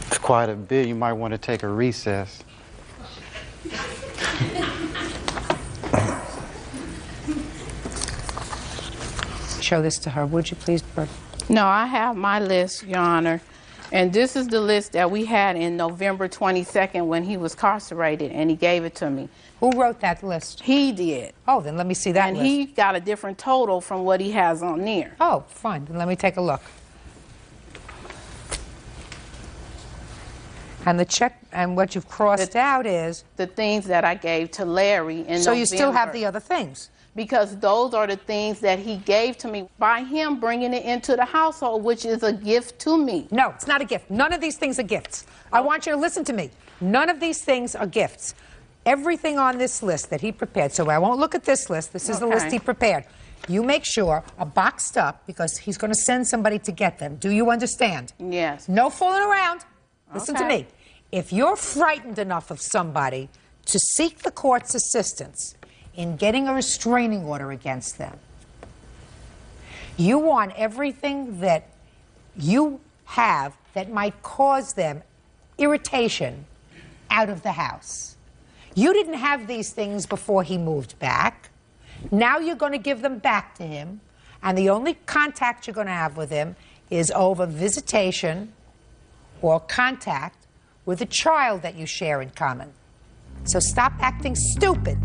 [SPEAKER 11] It's quite a bit. You might want to take a recess.
[SPEAKER 2] Show this to her, would you please, Bert?
[SPEAKER 12] No, I have my list, Your Honor. And this is the list that we had in November 22nd when he was incarcerated, and he gave it to me.
[SPEAKER 2] Who wrote that list?
[SPEAKER 12] He did.
[SPEAKER 2] Oh, then let me see that
[SPEAKER 12] and
[SPEAKER 2] list.
[SPEAKER 12] he got a different total from what he has on there.
[SPEAKER 2] Oh, fine. Then let me take a look. And the check, and what you've crossed out is...
[SPEAKER 12] The things that I gave to Larry in November.
[SPEAKER 2] So you still have the other things?
[SPEAKER 12] Because those are the things that he gave to me by him bringing it into the household, which is a gift to me.
[SPEAKER 2] No, it's not a gift. None of these things are gifts. I want you to listen to me. None of these things are gifts. Everything on this list that he prepared, so I won't look at this list. This is the list he prepared. You make sure are boxed up because he's going to send somebody to get them. Do you understand?
[SPEAKER 12] Yes.
[SPEAKER 2] No fooling around. Listen to me. If you're frightened enough of somebody to seek the court's assistance in getting a restraining order against them, you want everything that you have that might cause them irritation out of the house. You didn't have these things before he moved back. Now you're going to give them back to him, and the only contact you're going to have with him is over visitation or contact with a child that you share in common. So stop acting stupid.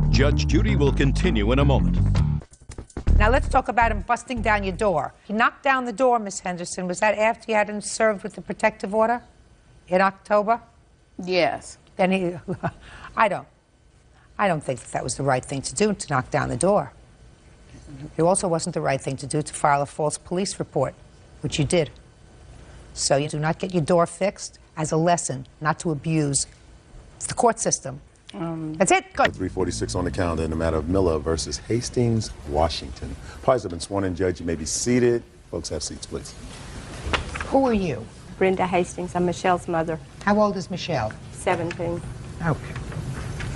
[SPEAKER 6] Judge Judy will continue in a moment.
[SPEAKER 2] Now let's talk about him busting down your door. He knocked down the door, Miss Henderson. Was that after you had him served with the protective order in October?
[SPEAKER 12] Yes.
[SPEAKER 2] Then he, I don't think that was the right thing to do, to knock down the door. It also wasn't the right thing to do to file a false police report, which you did. So you do not get your door fixed as a lesson not to abuse the court system. That's it. Go.
[SPEAKER 1] 346 on the calendar in the matter of Miller versus Hastings, Washington. Parties have been sworn in. Judge, you may be seated. Folks, have seats, please.
[SPEAKER 2] Who are you?
[SPEAKER 13] Brenda Hastings. I'm Michelle's mother.
[SPEAKER 2] How old is Michelle?
[SPEAKER 13] 17.
[SPEAKER 2] Okay.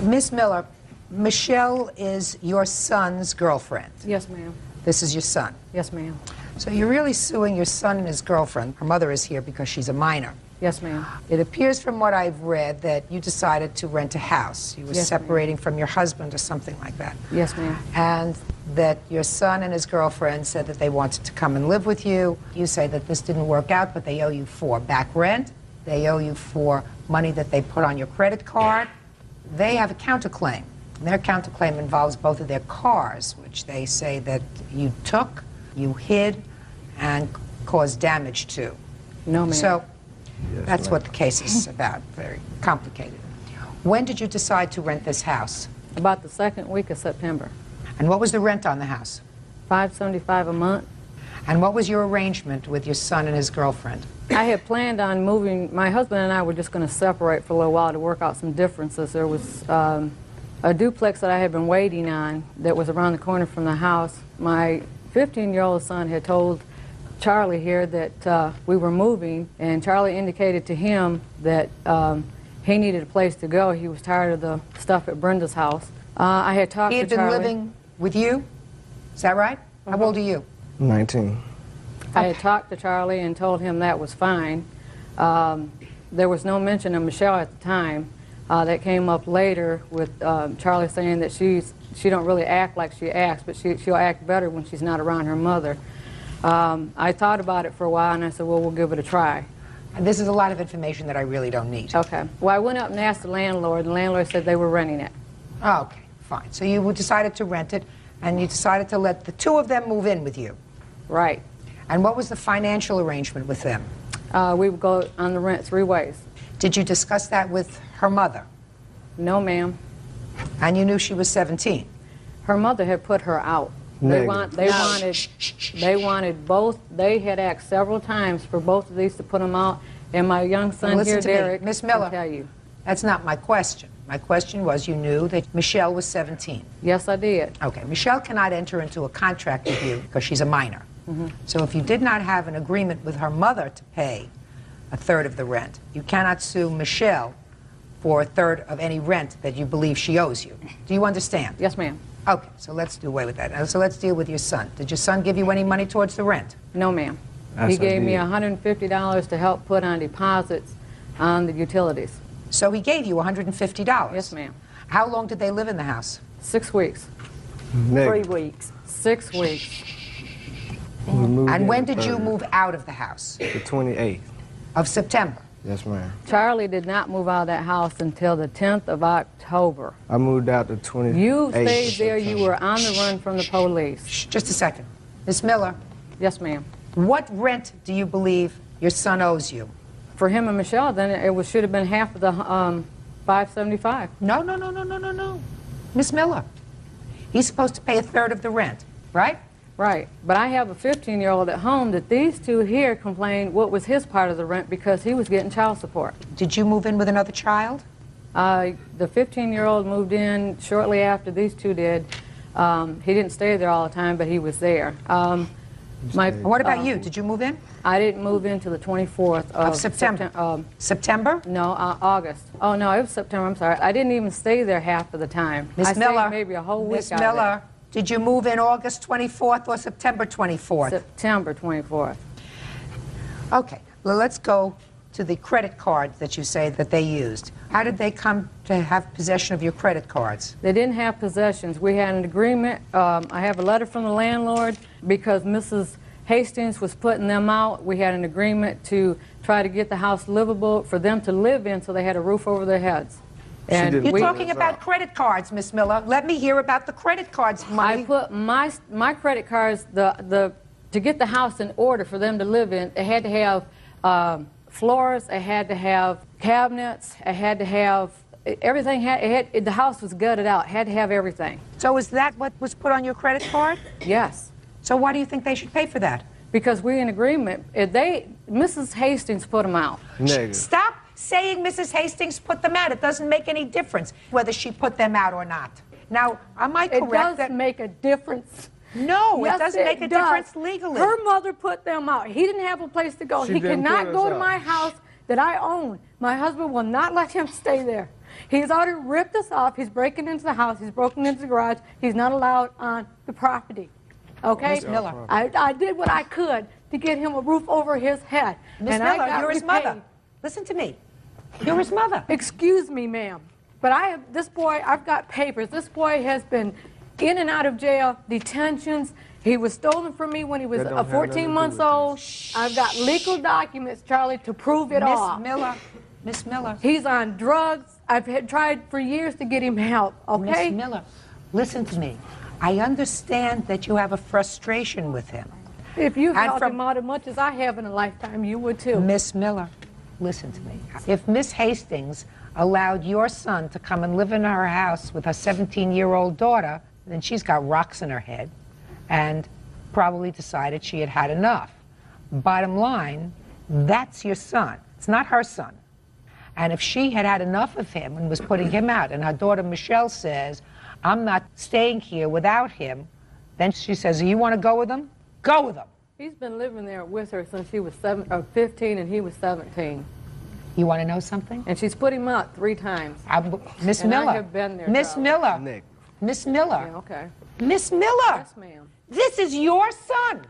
[SPEAKER 2] Miss Miller, Michelle is your son's girlfriend.
[SPEAKER 14] Yes, ma'am.
[SPEAKER 2] This is your son.
[SPEAKER 14] Yes, ma'am.
[SPEAKER 2] So you're really suing your son and his girlfriend. Her mother is here because she's a minor.
[SPEAKER 14] Yes, ma'am.
[SPEAKER 2] It appears from what I've read that you decided to rent a house. You were
[SPEAKER 14] Yes,
[SPEAKER 2] separating from your husband or something like that.
[SPEAKER 14] Yes, ma'am.
[SPEAKER 2] And that your son and his girlfriend said that they wanted to come and live with you. You say that this didn't work out, but they owe you for back rent. They owe you for money that they put on your credit card. They have a counterclaim. And their counterclaim involves both of their cars, which they say that you took, you hid, and caused damage to.
[SPEAKER 14] No, ma'am.
[SPEAKER 2] So
[SPEAKER 14] Yes,
[SPEAKER 2] that's
[SPEAKER 14] ma'am.
[SPEAKER 2] what the case is about. Very complicated. When did you decide to rent this house?
[SPEAKER 14] About the second week of September.
[SPEAKER 2] And what was the rent on the house?
[SPEAKER 14] $575 a month.
[SPEAKER 2] And what was your arrangement with your son and his girlfriend?
[SPEAKER 14] I had planned on moving. My husband and I were just going to separate for a little while to work out some differences. There was a duplex that I had been waiting on that was around the corner from the house. My 15-year-old son had told Charlie here that we were moving, and Charlie indicated to him that he needed a place to go. He was tired of the stuff at Brenda's house. I had talked to Charlie.
[SPEAKER 2] He had been living with you? Is that right? How old are you?
[SPEAKER 15] 19.
[SPEAKER 14] I had talked to Charlie and told him that was fine. There was no mention of Michelle at the time. That came up later with Charlie saying that she don't really act like she acts, but she'll act better when she's not around her mother. I thought about it for a while, and I said, well, we'll give it a try.
[SPEAKER 2] And this is a lot of information that I really don't need.
[SPEAKER 14] Okay. Well, I went up and asked the landlord, and the landlord said they were renting it.
[SPEAKER 2] Oh, okay, fine. So you decided to rent it, and you decided to let the two of them move in with you.
[SPEAKER 14] Right.
[SPEAKER 2] And what was the financial arrangement with them?
[SPEAKER 14] We would go on the rent 3 ways.
[SPEAKER 2] Did you discuss that with her mother?
[SPEAKER 14] No, ma'am.
[SPEAKER 2] And you knew she was 17?
[SPEAKER 14] Her mother had put her out. They wanted both. They had asked several times for both of these to put them out. And my young son here, Derek,
[SPEAKER 2] Miss Miller,
[SPEAKER 14] can tell you.
[SPEAKER 2] That's not my question. My question was, you knew that Michelle was 17.
[SPEAKER 14] Yes, I did.
[SPEAKER 2] Okay, Michelle cannot enter into a contract with you because she's a minor. So if you did not have an agreement with her mother to pay a third of the rent, you cannot sue Michelle for a third of any rent that you believe she owes you. Do you understand?
[SPEAKER 14] Yes, ma'am.
[SPEAKER 2] Okay, so let's do away with that. So let's deal with your son. Did your son give you any money towards the rent?
[SPEAKER 14] No, ma'am.
[SPEAKER 15] Yes,
[SPEAKER 14] He
[SPEAKER 15] I
[SPEAKER 14] gave me
[SPEAKER 15] did.
[SPEAKER 14] $150 to help put on deposits on the utilities.
[SPEAKER 2] So he gave you $150?
[SPEAKER 14] Yes, ma'am.
[SPEAKER 2] How long did they live in the house?
[SPEAKER 14] 6 weeks.
[SPEAKER 13] 3 weeks.
[SPEAKER 14] 6 weeks.
[SPEAKER 2] And when did you move out of the house?
[SPEAKER 15] The 28th.
[SPEAKER 2] Of September?
[SPEAKER 15] Yes, ma'am.
[SPEAKER 14] Charlie did not move out of that house until the 10th of October.
[SPEAKER 15] I moved out the 28th.
[SPEAKER 14] You stayed there. You were on the run from the police.
[SPEAKER 2] Just a second. Miss Miller.
[SPEAKER 14] Yes, ma'am.
[SPEAKER 2] What rent do you believe your son owes you?
[SPEAKER 14] For him and Michelle, then it should have been half of the $575.
[SPEAKER 2] No. Miss Miller. He's supposed to pay a third of the rent, right?
[SPEAKER 14] Right. But I have a 15-year-old at home that these two here complained what was his part of the rent because he was getting child support.
[SPEAKER 2] Did you move in with another child?
[SPEAKER 14] The 15-year-old moved in shortly after these two did. He didn't stay there all the time, but he was there.
[SPEAKER 2] What about you? Did you move in?
[SPEAKER 14] I didn't move in until the 24th
[SPEAKER 2] Of September? September?
[SPEAKER 14] No, August. Oh, no, it was September. I'm sorry. I didn't even stay there half of the time.
[SPEAKER 2] Miss
[SPEAKER 14] I
[SPEAKER 2] Miller.
[SPEAKER 14] stayed maybe a whole week
[SPEAKER 2] Miss
[SPEAKER 14] out of
[SPEAKER 2] Miller, did you move in August 24th or September 24th?
[SPEAKER 14] September 24th.
[SPEAKER 2] Okay, well, let's go to the credit cards that you say that they used. How did they come to have possession of your credit cards?
[SPEAKER 14] They didn't have possessions. We had an agreement. I have a letter from the landlord because Mrs. Hastings was putting them out. We had an agreement to try to get the house livable for them to live in so they had a roof over their heads. And
[SPEAKER 2] You're talking about credit cards, Miss Miller. Let me hear about the credit cards money.
[SPEAKER 14] I put my credit cards, to get the house in order for them to live in, it had to have floors, it had to have cabinets, it had to have everything. The house was gutted out. It had to have everything.
[SPEAKER 2] So is that what was put on your credit card?
[SPEAKER 14] Yes.
[SPEAKER 2] So why do you think they should pay for that?
[SPEAKER 14] because we're in agreement. If Mrs. Hastings put them out.
[SPEAKER 15] Negative.
[SPEAKER 2] Stop saying Mrs. Hastings put them out. It doesn't make any difference whether she put them out or not. Now, am I correct?
[SPEAKER 14] It does
[SPEAKER 2] that
[SPEAKER 14] make a difference.
[SPEAKER 2] No,
[SPEAKER 14] Yes,
[SPEAKER 2] it doesn't make a
[SPEAKER 14] does.
[SPEAKER 2] difference legally.
[SPEAKER 14] Her mother put them out. He didn't have a place to go.
[SPEAKER 15] She
[SPEAKER 14] He
[SPEAKER 15] didn't
[SPEAKER 14] cannot
[SPEAKER 15] put
[SPEAKER 14] go
[SPEAKER 15] us
[SPEAKER 14] to
[SPEAKER 15] out.
[SPEAKER 14] my house that I own. My husband will not let him stay there. He's already ripped us off. He's breaking into the house. He's broken into the garage. He's not allowed on the property. Okay?
[SPEAKER 2] Miss Miller.
[SPEAKER 14] I did what I could to get him a roof over his head.
[SPEAKER 2] Miss
[SPEAKER 14] and I
[SPEAKER 2] Miller,
[SPEAKER 14] got
[SPEAKER 2] you're his
[SPEAKER 14] repaid.
[SPEAKER 2] mother. Listen to me. You're his mother.
[SPEAKER 14] Excuse me, ma'am. But this boy, I've got papers. This boy has been in and out of jail, detentions. He was stolen from me when he was
[SPEAKER 15] That don't have
[SPEAKER 14] 14
[SPEAKER 15] nothing to
[SPEAKER 14] months
[SPEAKER 15] do with
[SPEAKER 14] old. I've got legal documents, Charlie, to prove it all.
[SPEAKER 2] Miss Miller.
[SPEAKER 14] He's on drugs. I've tried for years to get him help, okay?
[SPEAKER 2] Miss Miller, listen to me. I understand that you have a frustration with him.
[SPEAKER 14] If you
[SPEAKER 2] And
[SPEAKER 14] helped
[SPEAKER 2] from-
[SPEAKER 14] him out as much as I have in a lifetime, you would too.
[SPEAKER 2] Miss Miller, listen to me. If Miss Hastings allowed your son to come and live in her house with her 17-year-old daughter, then she's got rocks in her head and probably decided she had had enough. Bottom line, that's your son. It's not her son. And if she had had enough of him and was putting him out, and her daughter Michelle says, I'm not staying here without him, then she says, you want to go with him? Go with him.
[SPEAKER 14] He's been living there with her since she was 15 and he was 17.
[SPEAKER 2] You want to know something?
[SPEAKER 14] And she's put him out 3 times.
[SPEAKER 2] Miss
[SPEAKER 14] And
[SPEAKER 2] Miller.
[SPEAKER 14] I have been there,
[SPEAKER 2] Miss
[SPEAKER 14] Charlie.
[SPEAKER 2] Miller. Miss Miller.
[SPEAKER 14] Yeah, okay.
[SPEAKER 2] Miss Miller.
[SPEAKER 14] Yes, ma'am.
[SPEAKER 2] This is your son.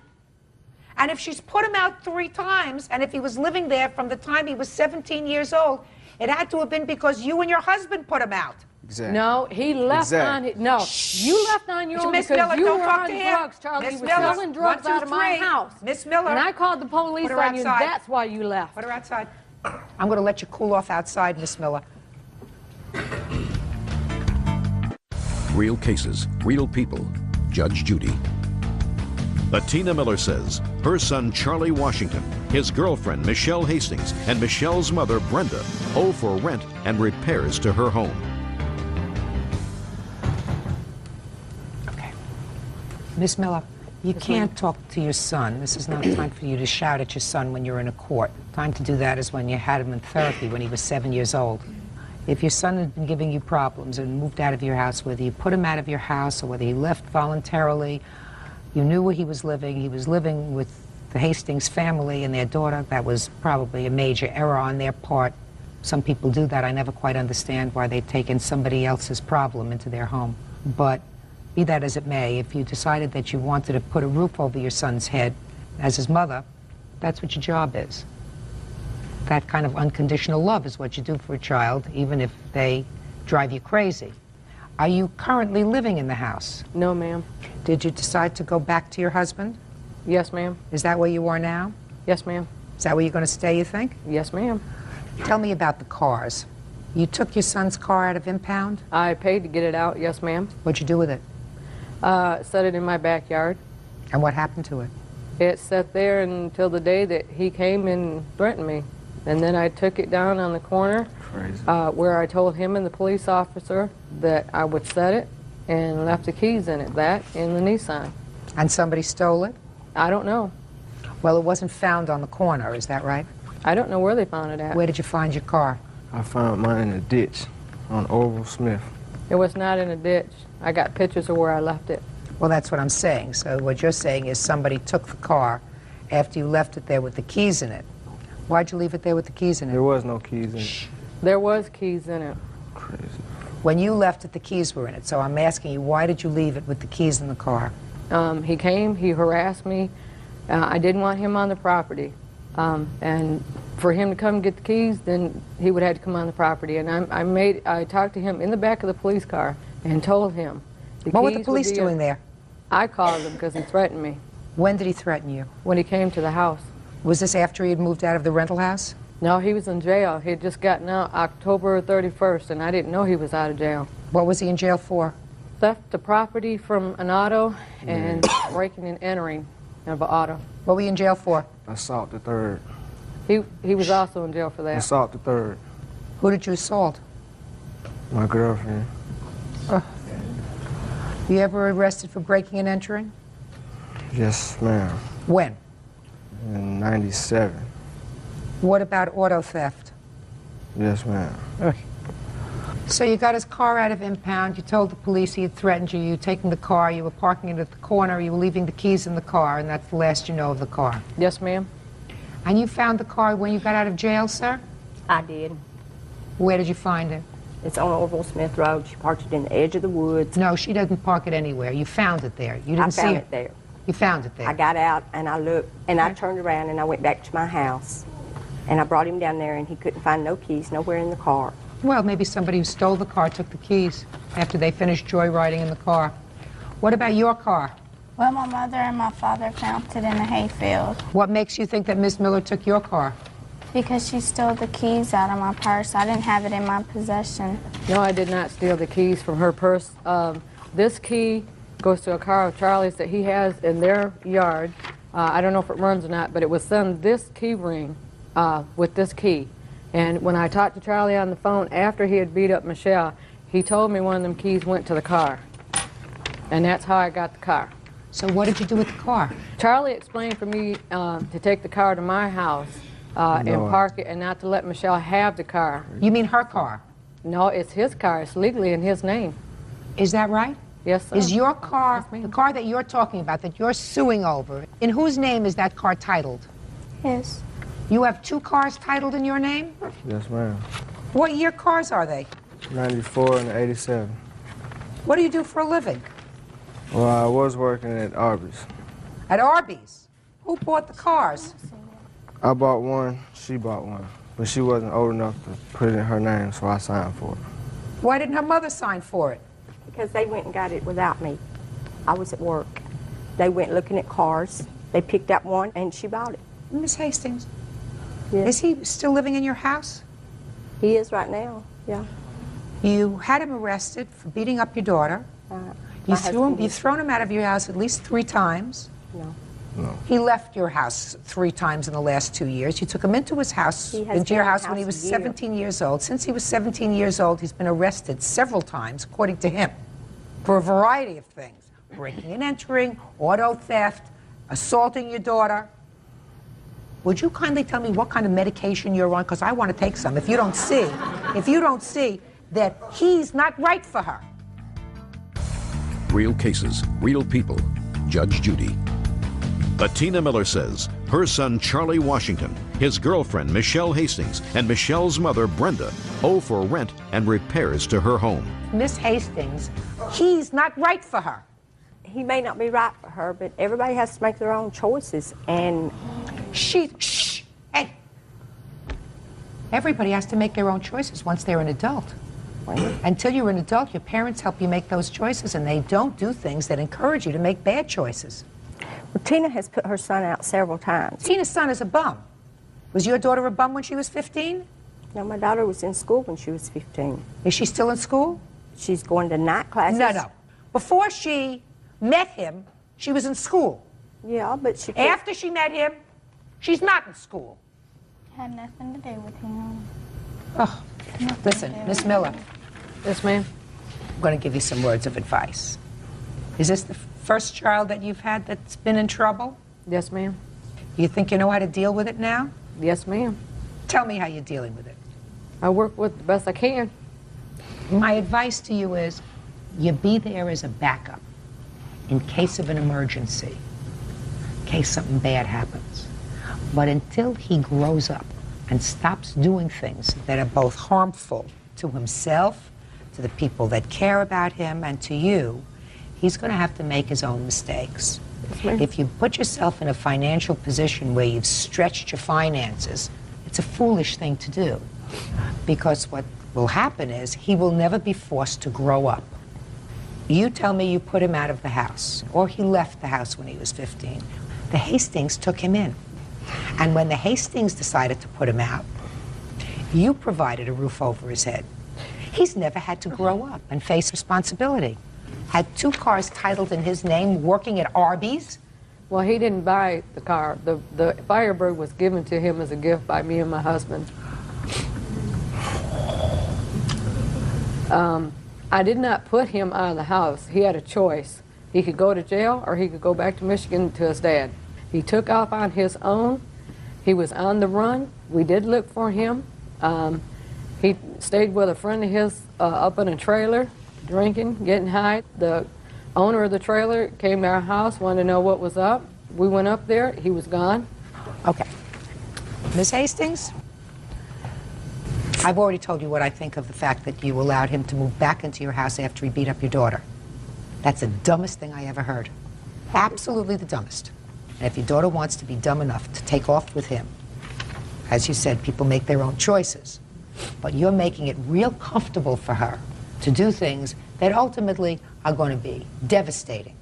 [SPEAKER 2] And if she's put him out 3 times, and if he was living there from the time he was 17 years old, it had to have been because you and your husband put him out.
[SPEAKER 15] Exactly.
[SPEAKER 14] No, he left on
[SPEAKER 15] Exactly.
[SPEAKER 14] it. No, you left on your own
[SPEAKER 2] Miss
[SPEAKER 14] because
[SPEAKER 2] Miller,
[SPEAKER 14] you
[SPEAKER 2] don't
[SPEAKER 14] were
[SPEAKER 2] talk
[SPEAKER 14] on
[SPEAKER 2] to him.
[SPEAKER 14] drugs, Charlie.
[SPEAKER 2] Miss
[SPEAKER 14] You were
[SPEAKER 2] Miller,
[SPEAKER 14] selling drugs
[SPEAKER 2] 1, 2,
[SPEAKER 14] out of my
[SPEAKER 2] 3.
[SPEAKER 14] house.
[SPEAKER 2] Miss Miller.
[SPEAKER 14] And I called the police
[SPEAKER 2] Put her
[SPEAKER 14] on you.
[SPEAKER 2] outside.
[SPEAKER 14] That's why you left.
[SPEAKER 2] Put her outside. I'm going to let you cool off outside, Miss Miller.
[SPEAKER 5] Real cases, real people. Judge Judy.
[SPEAKER 6] Atina Miller says her son Charlie Washington, his girlfriend Michelle Hastings, and Michelle's mother Brenda owe for rent and repairs to her home.
[SPEAKER 2] Okay. Miss Miller, you can't talk to your son. This is not time for you to shout at your son when you're in a court. Time to do that is when you had him in therapy when he was 7 years old. If your son has been giving you problems and moved out of your house, whether you put him out of your house or whether he left voluntarily, you knew where he was living with the Hastings family and their daughter. That was probably a major error on their part. Some people do that. I never quite understand why they take in somebody else's problem into their home. But be that as it may, if you decided that you wanted to put a roof over your son's head as his mother, that's what your job is. That kind of unconditional love is what you do for a child, even if they drive you crazy. Are you currently living in the house?
[SPEAKER 14] No, ma'am.
[SPEAKER 2] Did you decide to go back to your husband?
[SPEAKER 14] Yes, ma'am.
[SPEAKER 2] Is that where you are now?
[SPEAKER 14] Yes, ma'am.
[SPEAKER 2] Is that where you're going to stay, you think?
[SPEAKER 14] Yes, ma'am.
[SPEAKER 2] Tell me about the cars. You took your son's car out of impound?
[SPEAKER 14] I paid to get it out, yes, ma'am.
[SPEAKER 2] What'd you do with it?
[SPEAKER 14] Set it in my backyard.
[SPEAKER 2] And what happened to it?
[SPEAKER 14] It sat there until the day that he came and threatened me. And then I took it down on the corner where I told him and the police officer that I would set it and left the keys in it, that in the Nissan.
[SPEAKER 2] And somebody stole it?
[SPEAKER 14] I don't know.
[SPEAKER 2] Well, it wasn't found on the corner, is that right?
[SPEAKER 14] I don't know where they found it at.
[SPEAKER 2] Where did you find your car?
[SPEAKER 15] I found mine in a ditch on Orville Smith.
[SPEAKER 14] It was not in a ditch. I got pictures of where I left it.
[SPEAKER 2] Well, that's what I'm saying. So what you're saying is somebody took the car after you left it there with the keys in it. Why'd you leave it there with the keys in it?
[SPEAKER 15] There was no keys in it.
[SPEAKER 14] There was keys in it.
[SPEAKER 15] Crazy.
[SPEAKER 2] When you left it, the keys were in it. So I'm asking you, why did you leave it with the keys in the car?
[SPEAKER 14] He came, he harassed me. I didn't want him on the property. And for him to come and get the keys, then he would have to come on the property. And I talked to him in the back of the police car and told him.
[SPEAKER 2] What were the police doing there?
[SPEAKER 14] I called him because he threatened me.
[SPEAKER 2] When did he threaten you?
[SPEAKER 14] When he came to the house.
[SPEAKER 2] Was this after he had moved out of the rental house?
[SPEAKER 14] No, he was in jail. He had just gotten out October 31st, and I didn't know he was out of jail.
[SPEAKER 2] What was he in jail for?
[SPEAKER 14] Theft of property from an auto and breaking and entering of an auto.
[SPEAKER 2] What were you in jail for?
[SPEAKER 15] Assault the third.
[SPEAKER 14] He was also in jail for that.
[SPEAKER 15] Assault the third.
[SPEAKER 2] Who did you assault?
[SPEAKER 15] My girlfriend.
[SPEAKER 2] You ever arrested for breaking and entering?
[SPEAKER 15] Yes, ma'am.
[SPEAKER 2] When?
[SPEAKER 15] 97.
[SPEAKER 2] What about auto theft?
[SPEAKER 15] Yes, ma'am.
[SPEAKER 2] So you got his car out of impound, you told the police he had threatened you, you were taking the car, you were parking it at the corner, you were leaving the keys in the car, and that's the last you know of the car.
[SPEAKER 14] Yes, ma'am.
[SPEAKER 2] And you found the car when you got out of jail, sir?
[SPEAKER 13] I did.
[SPEAKER 2] Where did you find it?
[SPEAKER 13] It's on Orville Smith Road. She parked it in the edge of the woods.
[SPEAKER 2] No, she doesn't park it anywhere. You found it there. You didn't see
[SPEAKER 13] found it there.
[SPEAKER 2] You found it there.
[SPEAKER 13] I got out and I looked and I turned around and I went back to my house. And I brought him down there and he couldn't find no keys nowhere in the car.
[SPEAKER 2] Well, maybe somebody who stole the car took the keys after they finished joyriding in the car. What about your car?
[SPEAKER 16] Well, my mother and my father found it in a hayfield.
[SPEAKER 2] What makes you think that Miss Miller took your car?
[SPEAKER 16] Because she stole the keys out of my purse. I didn't have it in my possession.
[SPEAKER 14] No, I did not steal the keys from her purse. This key goes to a car of Charlie's that he has in their yard. I don't know if it runs or not, but it was on this key ring with this key. And when I talked to Charlie on the phone after he had beat up Michelle, he told me one of them keys went to the car. And that's how I got the car.
[SPEAKER 2] So what did you do with the car?
[SPEAKER 14] Charlie explained for me to take the car to my house and park it and not to let Michelle have the car.
[SPEAKER 2] You mean her car?
[SPEAKER 14] No, it's his car. It's legally in his name.
[SPEAKER 2] Is that right?
[SPEAKER 14] Yes, sir.
[SPEAKER 2] Is your car, the car that you're talking about, that you're suing over, in whose name is that car titled?
[SPEAKER 16] Yes.
[SPEAKER 2] You have two cars titled in your name?
[SPEAKER 15] Yes, ma'am.
[SPEAKER 2] What year cars are they?
[SPEAKER 15] 94 and 87.
[SPEAKER 2] What do you do for a living?
[SPEAKER 15] Well, I was working at Arby's.
[SPEAKER 2] At Arby's? Who bought the cars?
[SPEAKER 15] I bought one, she bought one. But she wasn't old enough to put it in her name, so I signed for it.
[SPEAKER 2] Why didn't her mother sign for it?
[SPEAKER 13] Because they went and got it without me. I was at work. They went looking at cars. They picked out one and she bought it.
[SPEAKER 2] Miss Hastings,
[SPEAKER 13] yes.
[SPEAKER 2] Is he still living in your house?
[SPEAKER 13] He is right now, yeah.
[SPEAKER 2] You had him arrested for beating up your daughter. You've thrown him out of your house at least 3 times.
[SPEAKER 13] No.
[SPEAKER 15] No.
[SPEAKER 2] He left your house 3 times in the last 2 years. You took him into his house, into your house when he was 17 years old. Since he was 17 years old, he's been arrested several times, according to him, for a variety of things. Breaking and entering, auto theft, assaulting your daughter. Would you kindly tell me what kind of medication you're on? Because I want to take some. If you don't see that he's not right for her.
[SPEAKER 5] Real cases, real people. Judge Judy.
[SPEAKER 6] Bettina Miller says her son Charlie Washington, his girlfriend Michelle Hastings, and Michelle's mother Brenda owe for rent and repairs to her home.
[SPEAKER 2] Miss Hastings, he's not right for her.
[SPEAKER 13] He may not be right for her, but everybody has to make their own choices. And
[SPEAKER 2] hey. Everybody has to make their own choices once they're an adult. Until you're an adult, your parents help you make those choices, and they don't do things that encourage you to make bad choices.
[SPEAKER 13] Well, Tina has put her son out several times.
[SPEAKER 2] Tina's son is a bum. Was your daughter a bum when she was 15?
[SPEAKER 13] No, my daughter was in school when she was 15.
[SPEAKER 2] Is she still in school?
[SPEAKER 13] She's going to night classes.
[SPEAKER 2] No. Before she met him, she was in school.
[SPEAKER 13] Yeah, but she...
[SPEAKER 2] After she met him, she's not in school.
[SPEAKER 16] Had nothing to do with him.
[SPEAKER 2] Oh, listen, Miss Miller.
[SPEAKER 14] Yes, ma'am.
[SPEAKER 2] I'm going to give you some words of advice. Is this the first child that you've had that's been in trouble?
[SPEAKER 14] Yes, ma'am.
[SPEAKER 2] You think you know how to deal with it now?
[SPEAKER 14] Yes, ma'am.
[SPEAKER 2] Tell me how you're dealing with it.
[SPEAKER 14] I work with it the best I can.
[SPEAKER 2] My advice to you is you be there as a backup in case of an emergency, in case something bad happens. But until he grows up and stops doing things that are both harmful to himself, to the people that care about him, and to you, he's going to have to make his own mistakes. If you put yourself in a financial position where you've stretched your finances, it's a foolish thing to do. Because what will happen is he will never be forced to grow up. You tell me you put him out of the house, or he left the house when he was 15. The Hastings took him in. And when the Hastings decided to put him out, you provided a roof over his head. He's never had to grow up and face responsibility. Had 2 cars titled in his name, working at Arby's.
[SPEAKER 14] Well, he didn't buy the car. The Firebird was given to him as a gift by me and my husband. I did not put him out of the house. He had a choice. He could go to jail or he could go back to Michigan to his dad. He took off on his own, He was on the run. We did look for him. He stayed with a friend of his up in a trailer, drinking, getting high. The owner of the trailer came to our house, wanted to know what was up. We went up there. He was gone.
[SPEAKER 2] Okay. Ms. Hastings, I've already told you what I think of the fact that you allowed him to move back into your house after he beat up your daughter. That's the dumbest thing I ever heard. Absolutely the dumbest. And if your daughter wants to be dumb enough to take off with him, as you said, people make their own choices, but you're making it real comfortable for her to do things that ultimately are going to be devastating.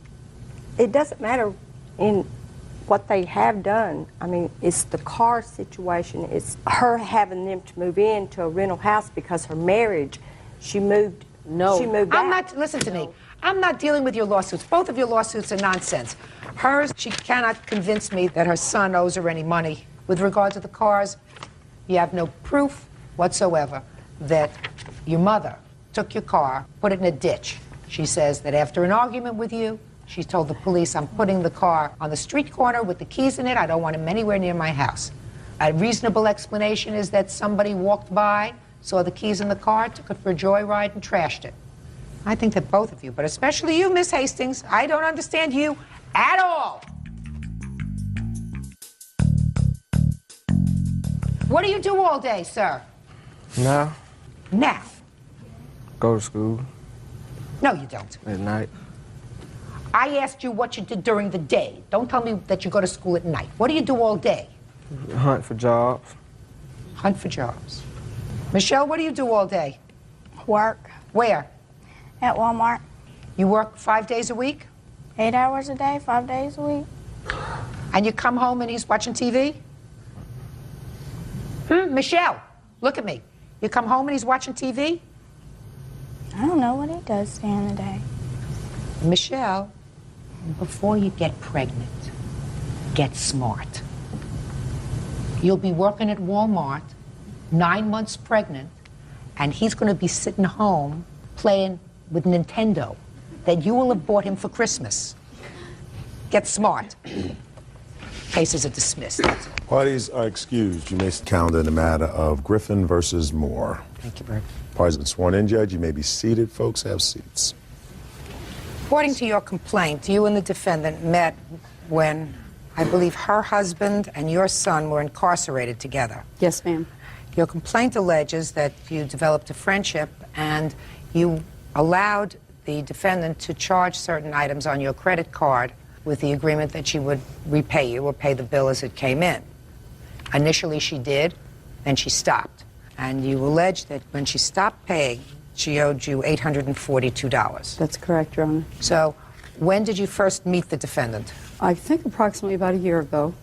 [SPEAKER 13] It doesn't matter in what they have done. I mean, it's the car situation. It's her having them to move into a rental house because her marriage, she moved out.
[SPEAKER 2] Listen to me. I'm not dealing with your lawsuits. Both of your lawsuits are nonsense. Hers, she cannot convince me that her son owes her any money. With regard to the cars, you have no proof whatsoever that your mother took your car, put it in a ditch. She says that after an argument with you, she told the police, I'm putting the car on the street corner with the keys in it. I don't want him anywhere near my house. A reasonable explanation is that somebody walked by, saw the keys in the car, took it for a joyride, and trashed it. I think that both of you, but especially you, Miss Hastings, I don't understand you at all. What do you do all day, sir?
[SPEAKER 15] Now,
[SPEAKER 2] Now.
[SPEAKER 15] go to school
[SPEAKER 2] No, you don't.
[SPEAKER 15] at night.
[SPEAKER 2] I asked you what you did during the day. Don't tell me that you go to school at night. What do you do all day?
[SPEAKER 15] Hunt for jobs.
[SPEAKER 2] Hunt for jobs. Michelle, what do you do all day?
[SPEAKER 16] Work.
[SPEAKER 2] Where?
[SPEAKER 16] At Walmart.
[SPEAKER 2] You work 5 days a week?
[SPEAKER 16] 8 hours a day, 5 days a week.
[SPEAKER 2] And you come home and he's watching TV? Michelle, look at me. You come home and he's watching TV?
[SPEAKER 16] I don't know what he does during the day.
[SPEAKER 2] Michelle, before you get pregnant, get smart. You'll be working at Walmart, 9 months pregnant, and he's going to be sitting home playing with Nintendo that you will have bought him for Christmas. Get smart. Cases are dismissed. That's all.
[SPEAKER 1] Parties are excused. You may count in the matter of Griffin versus Moore.
[SPEAKER 2] Thank you, Bert.
[SPEAKER 1] Parties have been sworn in, Judge. You may be seated. Folks, have seats.
[SPEAKER 2] According to your complaint, you and the defendant met when I believe her husband and your son were incarcerated together.
[SPEAKER 17] Yes, ma'am.
[SPEAKER 2] Your complaint alleges that you developed a friendship and you allowed the defendant to charge certain items on your credit card with the agreement that she would repay you or pay the bill as it came in. Initially she did, then she stopped. And you allege that when she stopped paying, she owed you $842.
[SPEAKER 17] That's correct, Your Honor.
[SPEAKER 2] So when did you first meet the defendant?
[SPEAKER 17] I think approximately about a year ago.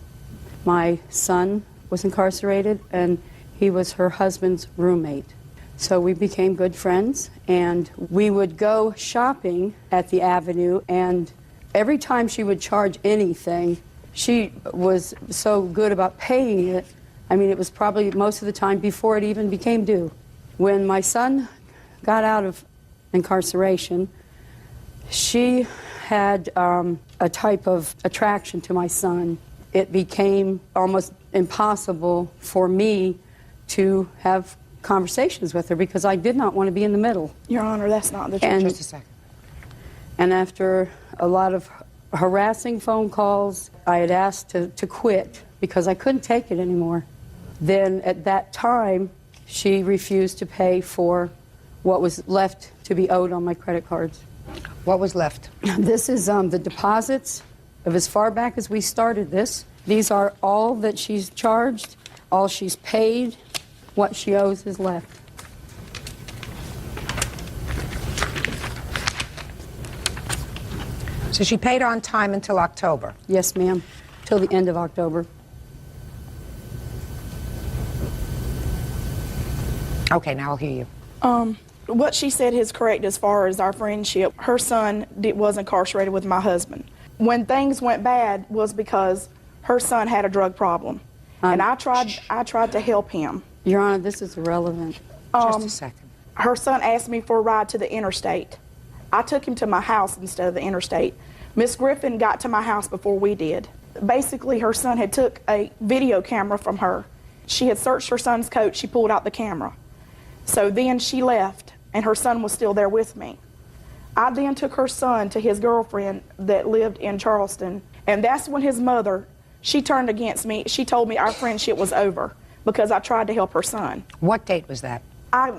[SPEAKER 17] My son was incarcerated, and he was her husband's roommate. So we became good friends, and we would go shopping at the Avenue, and every time she would charge anything, she was so good about paying it. I mean, it was probably most of the time before it even became due. When my son got out of incarceration, she had a type of attraction to my son. It became almost impossible for me to have conversations with her because I did not want to be in the middle.
[SPEAKER 16] Your Honor, that's not the truth.
[SPEAKER 2] Just a second.
[SPEAKER 17] And after a lot of harassing phone calls, I had asked to quit because I couldn't take it anymore. Then at that time, she refused to pay for what was left to be owed on my credit cards.
[SPEAKER 2] What was left?
[SPEAKER 17] This is the deposits of as far back as we started this. These are all that she's charged, all she's paid, what she owes is left.
[SPEAKER 2] So she paid on time until October?
[SPEAKER 17] Yes, ma'am, till the end of October.
[SPEAKER 2] Okay, now I'll hear you.
[SPEAKER 16] What she said is correct as far as our friendship. Her son was incarcerated with my husband. When things went bad was because her son had a drug problem. And I tried to help him.
[SPEAKER 17] Your Honor, this is irrelevant.
[SPEAKER 2] Just a second.
[SPEAKER 16] Her son asked me for a ride to the interstate. I took him to my house instead of the interstate. Miss Griffin got to my house before we did. Basically, her son had took a video camera from her. She had searched her son's coat. She pulled out the camera. So then she left, and her son was still there with me. I then took her son to his girlfriend that lived in Charleston, and that's when his mother, she turned against me. She told me our friendship was over because I tried to help her son.
[SPEAKER 2] What date was that?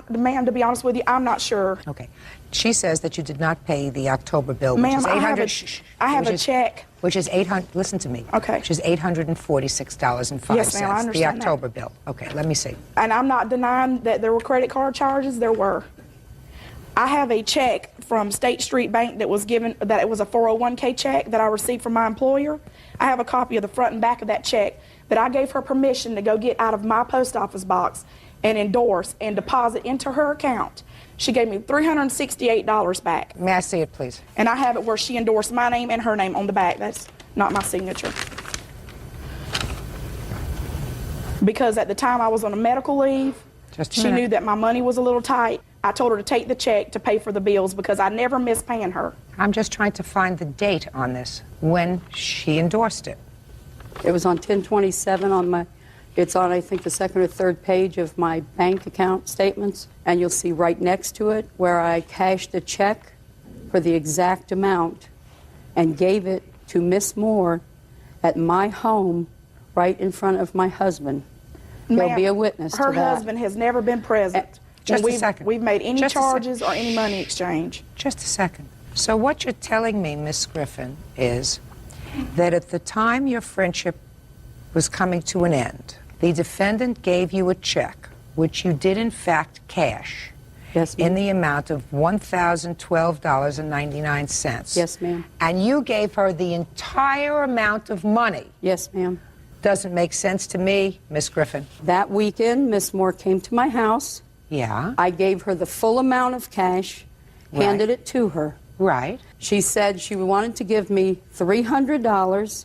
[SPEAKER 16] Ma'am, to be honest with you, I'm not sure.
[SPEAKER 2] Okay. She says that you did not pay the October bill, which
[SPEAKER 16] Ma'am,
[SPEAKER 2] is
[SPEAKER 16] I have
[SPEAKER 2] 800.
[SPEAKER 16] I have a check.
[SPEAKER 2] Which is 800. Listen to me.
[SPEAKER 16] Okay.
[SPEAKER 2] Which is $846.05.
[SPEAKER 16] Yes, ma'am, I understand
[SPEAKER 2] the
[SPEAKER 16] that.
[SPEAKER 2] October bill. Okay, let me see.
[SPEAKER 16] And I'm not denying that there were credit card charges. There were. I have a check from State Street Bank that was given, that it was a 401k check that I received from my employer. I have a copy of the front and back of that check that I gave her permission to go get out of my post office box and endorse and deposit into her account. She gave me $368 back.
[SPEAKER 2] May I see it, please?
[SPEAKER 16] And I have it where she endorsed my name and her name on the back. That's not my signature. Because at the time I was on a medical leave, she knew that my money was a little tight. I told her to take the check to pay for the bills because I never missed paying her.
[SPEAKER 2] I'm just trying to find the date on this, when she endorsed it.
[SPEAKER 17] It was on 10/27 on my, it's on, I think, the second or third page of my bank account statements. And you'll see right next to it where I cashed a check for the exact amount and gave it to Miss Moore at my home right in front of my husband. He'll be a witness to that.
[SPEAKER 16] Her husband has never been present.
[SPEAKER 2] Just a second.
[SPEAKER 16] We've made any charges or any money exchange.
[SPEAKER 2] Just a second. So what you're telling me, Miss Griffin, is that at the time your friendship was coming to an end, the defendant gave you a check, which you did in fact cash, in the amount of $1,012.99.
[SPEAKER 17] Yes, ma'am.
[SPEAKER 2] And you gave her the entire amount of money.
[SPEAKER 17] Yes, ma'am.
[SPEAKER 2] Doesn't make sense to me, Miss Griffin.
[SPEAKER 17] That weekend, Miss Moore came to my house.
[SPEAKER 2] Yeah.
[SPEAKER 17] I gave her the full amount of cash, handed it to her.
[SPEAKER 2] Right.
[SPEAKER 17] She said she wanted to give me $300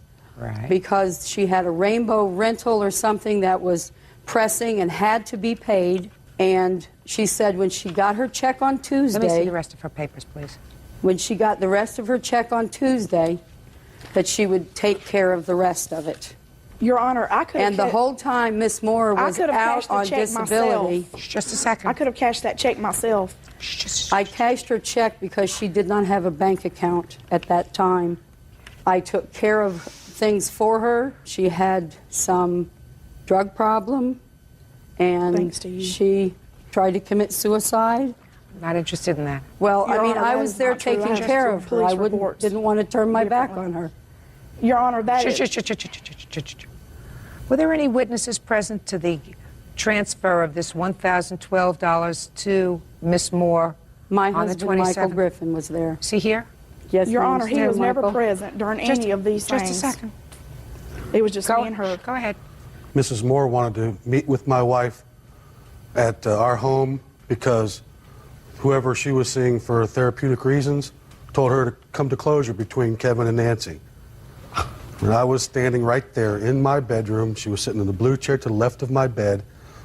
[SPEAKER 17] because she had a rainbow rental or something that was pressing and had to be paid. And she said when she got her check on Tuesday...
[SPEAKER 2] Let me see the rest of her papers, please.
[SPEAKER 17] When she got the rest of her check on Tuesday, that she would take care of the rest of it.
[SPEAKER 16] Your Honor, I could have...
[SPEAKER 17] And the whole time Miss Moore was out on disability...
[SPEAKER 2] Just a second.
[SPEAKER 16] I could have cashed that check myself.
[SPEAKER 17] I cashed her check because she did not have a bank account at that time. I took care of things for her. She had some drug problem, and she tried to commit suicide.
[SPEAKER 2] Not interested in that.
[SPEAKER 17] Well,
[SPEAKER 16] Your
[SPEAKER 17] I mean,
[SPEAKER 16] Honor,
[SPEAKER 17] I
[SPEAKER 16] that
[SPEAKER 17] was
[SPEAKER 16] is
[SPEAKER 17] there
[SPEAKER 16] not true.
[SPEAKER 17] taking
[SPEAKER 16] I
[SPEAKER 17] care
[SPEAKER 16] have
[SPEAKER 17] of her. I didn't want to turn my back on her.
[SPEAKER 16] Your Honor, that is...
[SPEAKER 2] Were there any witnesses present to the transfer of this $1,012 to Miss Moore
[SPEAKER 17] My
[SPEAKER 2] on the
[SPEAKER 17] husband,
[SPEAKER 2] 27th?
[SPEAKER 17] Michael Griffin, was there.
[SPEAKER 2] See here?
[SPEAKER 17] Yes,
[SPEAKER 16] Your
[SPEAKER 17] ma'am.
[SPEAKER 16] Honor, he was never present during any of these things.
[SPEAKER 2] Just a second.
[SPEAKER 16] It was just me and her.
[SPEAKER 2] Go ahead.
[SPEAKER 18] Mrs. Moore wanted to meet with my wife at our home because whoever she was seeing for therapeutic reasons told her to come to closure between Kevin and Nancy. And I was standing right there in my bedroom. She was sitting in the blue chair to the left of my bed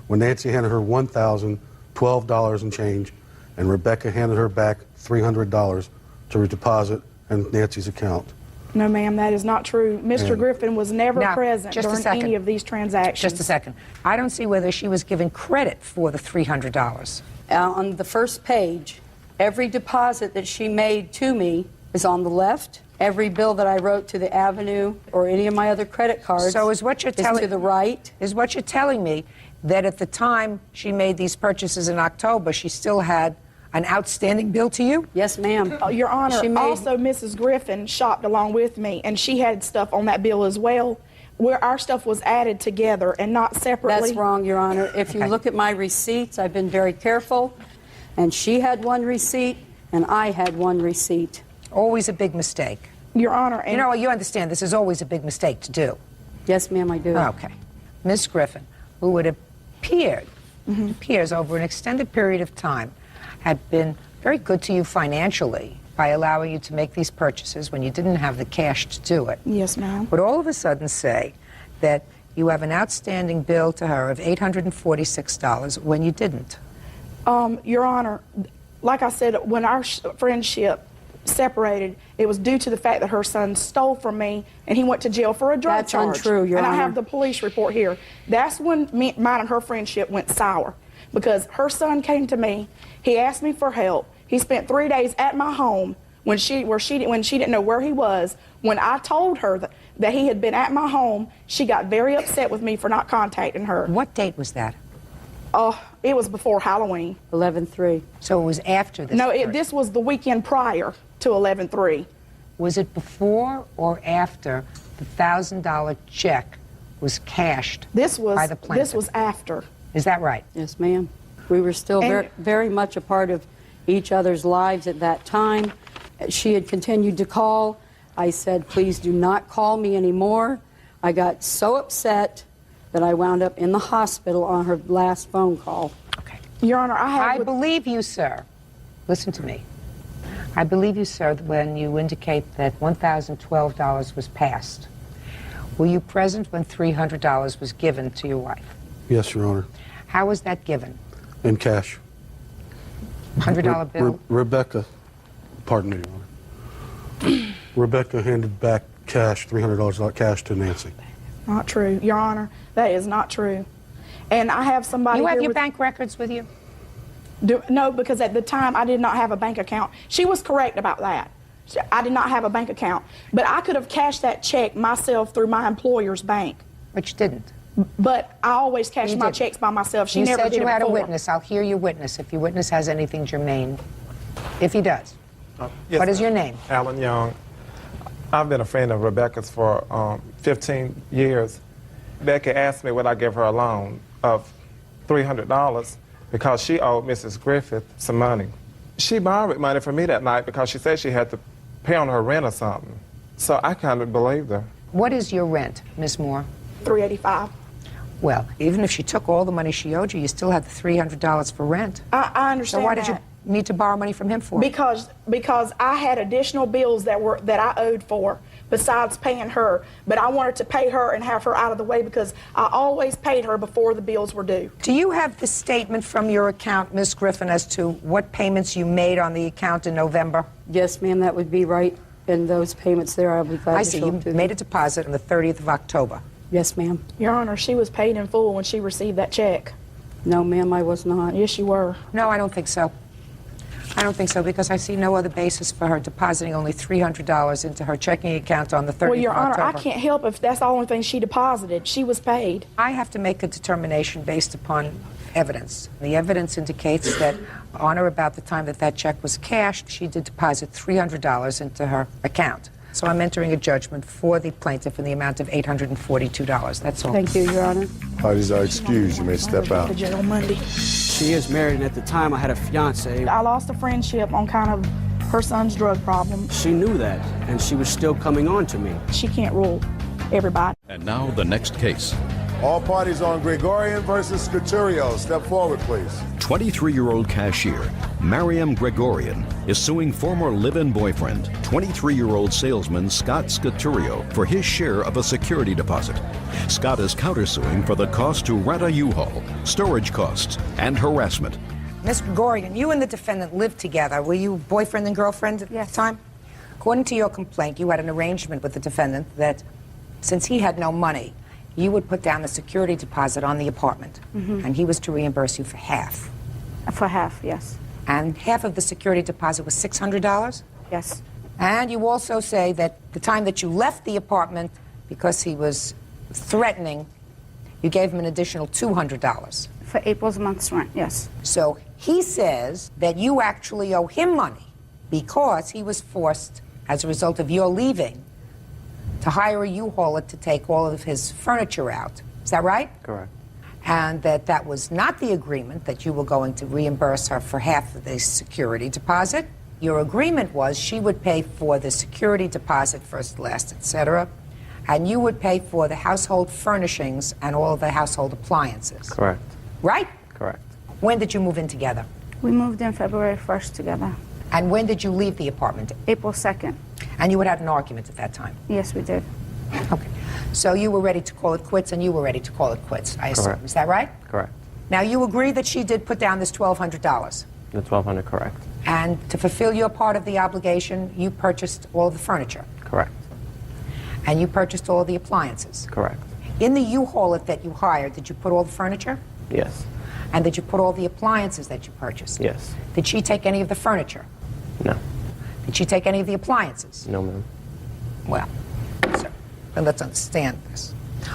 [SPEAKER 18] when Nancy handed her $1,012 and change, and Rebecca handed her back $300 to redeposit in Nancy's account.
[SPEAKER 16] No, ma'am, that is not true. Mr.
[SPEAKER 18] And-
[SPEAKER 16] Griffin was never
[SPEAKER 2] Now,
[SPEAKER 16] present
[SPEAKER 2] just a
[SPEAKER 16] during
[SPEAKER 2] second.
[SPEAKER 16] any of these transactions.
[SPEAKER 2] Just a second. I don't see whether she was given credit for the $300.
[SPEAKER 17] On the first page, every deposit that she made to me is on the left. Every bill that I wrote to the Avenue or any of my other credit cards
[SPEAKER 2] So is what you're telling
[SPEAKER 17] to the right.
[SPEAKER 2] Is what you're telling me that at the time she made these purchases in October, she still had an outstanding bill to you?
[SPEAKER 17] Yes, ma'am.
[SPEAKER 16] Your Honor,
[SPEAKER 17] She made-
[SPEAKER 16] also Mrs. Griffin shopped along with me, and she had stuff on that bill as well, where our stuff was added together and not separately.
[SPEAKER 17] That's wrong, Your Honor. If you look at my receipts, I've been very careful, and she had one receipt, and I had one receipt.
[SPEAKER 2] Always a big mistake.
[SPEAKER 16] Your Honor, and
[SPEAKER 2] You know, you understand this is always a big mistake to do.
[SPEAKER 17] Yes, ma'am, I do.
[SPEAKER 2] Okay. Miss Griffin, who it appears over an extended period of time, had been very good to you financially by allowing you to make these purchases when you didn't have the cash to do it.
[SPEAKER 16] Yes, ma'am.
[SPEAKER 2] But all of a sudden say that you have an outstanding bill to her of $846 when you didn't.
[SPEAKER 16] Your Honor, like I said, when our friendship separated, it was due to the fact that her son stole from me and he went to jail for a drug
[SPEAKER 17] That's
[SPEAKER 16] charge.
[SPEAKER 17] untrue, Your
[SPEAKER 16] And
[SPEAKER 17] Honor.
[SPEAKER 16] I have the police report here. That's when mine and her friendship went sour, because her son came to me. He asked me for help. He spent 3 days at my home when she didn't know where he was. When I told her that he had been at my home, she got very upset with me for not contacting her.
[SPEAKER 2] What date was that?
[SPEAKER 16] Oh, it was before Halloween.
[SPEAKER 17] 11/3.
[SPEAKER 2] So it was after this?
[SPEAKER 16] No, this was the weekend prior to 11/3.
[SPEAKER 2] Was it before or after the $1,000 check was cashed by the plaintiff?
[SPEAKER 16] This was after.
[SPEAKER 2] Is that right?
[SPEAKER 17] Yes, ma'am. We were still very much a part of each other's lives at that time. She had continued to call. I said, please do not call me anymore. I got so upset that I wound up in the hospital on her last phone call.
[SPEAKER 2] Okay.
[SPEAKER 16] Your Honor,
[SPEAKER 2] I believe you, sir. Listen to me. I believe you, sir, when you indicate that $1,012 was passed. Were you present when $300 was given to your wife?
[SPEAKER 18] Yes, Your Honor.
[SPEAKER 2] How was that given?
[SPEAKER 18] In cash.
[SPEAKER 2] $100 bill?
[SPEAKER 18] Rebecca, pardon me, Your Honor. Rebecca handed back cash, $300 cash to Nancy.
[SPEAKER 16] Not true, Your Honor. That is not true. And I have somebody
[SPEAKER 2] You have
[SPEAKER 16] here
[SPEAKER 2] your
[SPEAKER 16] with-
[SPEAKER 2] bank records with you?
[SPEAKER 16] No, because at the time I did not have a bank account. She was correct about that. I did not have a bank account. But I could have cashed that check myself through my employer's bank.
[SPEAKER 2] But you didn't.
[SPEAKER 16] But I always cash
[SPEAKER 2] You
[SPEAKER 16] my
[SPEAKER 2] didn't.
[SPEAKER 16] checks by myself. She
[SPEAKER 2] You
[SPEAKER 16] never
[SPEAKER 2] said
[SPEAKER 16] did
[SPEAKER 2] you
[SPEAKER 16] it
[SPEAKER 2] had a
[SPEAKER 16] before.
[SPEAKER 2] witness. I'll hear your witness if your witness has anything germane. If he does.
[SPEAKER 19] Yes,
[SPEAKER 2] What is
[SPEAKER 19] ma'am.
[SPEAKER 2] your name?
[SPEAKER 19] Alan Young. I've been a friend of Rebecca's for 15 years. Becca asked me would I give her a loan of $300 because she owed Mrs. Griffith some money. She borrowed money from me that night because she said she had to pay on her rent or something. So I kind of believed her.
[SPEAKER 2] What is your rent, Ms. Moore?
[SPEAKER 16] $385.
[SPEAKER 2] Well, even if she took all the money she owed you, you still have the $300 for rent.
[SPEAKER 16] I understand
[SPEAKER 2] So why did
[SPEAKER 16] that.
[SPEAKER 2] you need to borrow money from him for?
[SPEAKER 16] Because I had additional bills that I owed for besides paying her, but I wanted to pay her and have her out of the way because I always paid her before the bills were due.
[SPEAKER 2] Do you have the statement from your account, Ms. Griffin, as to what payments you made on the account in November?
[SPEAKER 17] Yes, ma'am, that would be right. And those payments there, I'll be glad
[SPEAKER 2] I
[SPEAKER 17] to
[SPEAKER 2] see.
[SPEAKER 17] show
[SPEAKER 2] You
[SPEAKER 17] them to
[SPEAKER 2] made a deposit on the 30th of October.
[SPEAKER 17] Yes, ma'am.
[SPEAKER 16] Your Honor, she was paid in full when she received that check.
[SPEAKER 17] No, ma'am, I was not.
[SPEAKER 16] Yes, you were.
[SPEAKER 2] No, I don't think so. I don't think so because I see no other basis for her depositing only $300 into her checking account on the 30th
[SPEAKER 16] Well, Your
[SPEAKER 2] of
[SPEAKER 16] Honor,
[SPEAKER 2] October.
[SPEAKER 16] I can't help if that's the only thing she deposited. She was paid.
[SPEAKER 2] I have to make a determination based upon evidence. The evidence indicates that on or about the time that that check was cashed, she did deposit $300 into her account. So I'm entering a judgment for the plaintiff in the amount of $842. That's all.
[SPEAKER 17] Thank you, Your Honor.
[SPEAKER 1] Parties are excused. You may step out.
[SPEAKER 16] The jail Monday.
[SPEAKER 20] She is married, and at the time I had a fiance.
[SPEAKER 16] I lost a friendship on kind of her son's drug problem.
[SPEAKER 20] She knew that, and she was still coming on to me.
[SPEAKER 16] She can't rule everybody.
[SPEAKER 6] And now the next case.
[SPEAKER 1] All parties on Gregorian versus Scaturio. Step forward, please.
[SPEAKER 6] 23-year-old cashier Mariam Gregorian is suing former live-in boyfriend, 23-year-old salesman Scott Scaturio, for his share of a security deposit. Scott is countersuing for the cost to rent a U-Haul, storage costs, and harassment.
[SPEAKER 2] Ms. Gregorian, you and the defendant lived together. Were you boyfriend and girlfriend at the time? According to your complaint, you had an arrangement with the defendant that since he had no money, you would put down a security deposit on the apartment, and he was to reimburse you for half.
[SPEAKER 21] For half, yes.
[SPEAKER 2] And half of the security deposit was $600?
[SPEAKER 21] Yes.
[SPEAKER 2] And you also say that the time that you left the apartment, because he was threatening, you gave him an additional $200.
[SPEAKER 21] For April's month's rent, yes.
[SPEAKER 2] So he says that you actually owe him money because he was forced, as a result of your leaving, to hire a U-Hauler to take all of his furniture out. Is that right?
[SPEAKER 22] Correct.
[SPEAKER 2] And that was not the agreement, that you were going to reimburse her for half of the security deposit. Your agreement was she would pay for the security deposit, first, last, etc., and you would pay for the household furnishings and all of the household appliances.
[SPEAKER 22] Correct.
[SPEAKER 2] Right?
[SPEAKER 22] Correct.
[SPEAKER 2] When did you move in together?
[SPEAKER 21] We moved in February 1st together.
[SPEAKER 2] And when did you leave the apartment?
[SPEAKER 21] April 2nd.
[SPEAKER 2] And you would have an argument at that time?
[SPEAKER 21] Yes, we did.
[SPEAKER 2] Okay. So you were ready to call it quits, and you were ready to call it quits, I assume.
[SPEAKER 22] Correct.
[SPEAKER 2] Is that right?
[SPEAKER 22] Correct.
[SPEAKER 2] Now, you agree that she did put down this $1,200.
[SPEAKER 22] The $1,200, correct.
[SPEAKER 2] And to fulfill your part of the obligation, you purchased all of the furniture.
[SPEAKER 3] Correct.
[SPEAKER 2] And you purchased all of the appliances.
[SPEAKER 3] Correct.
[SPEAKER 2] In the U-Haul that you hired, did you put all the furniture?
[SPEAKER 3] Yes.
[SPEAKER 2] And did you put all the appliances that you purchased?
[SPEAKER 3] Yes.
[SPEAKER 2] Did she take any of the furniture?
[SPEAKER 3] No.
[SPEAKER 2] Did she take any of the appliances?
[SPEAKER 3] No, ma'am.
[SPEAKER 2] Well, so, then let's understand this.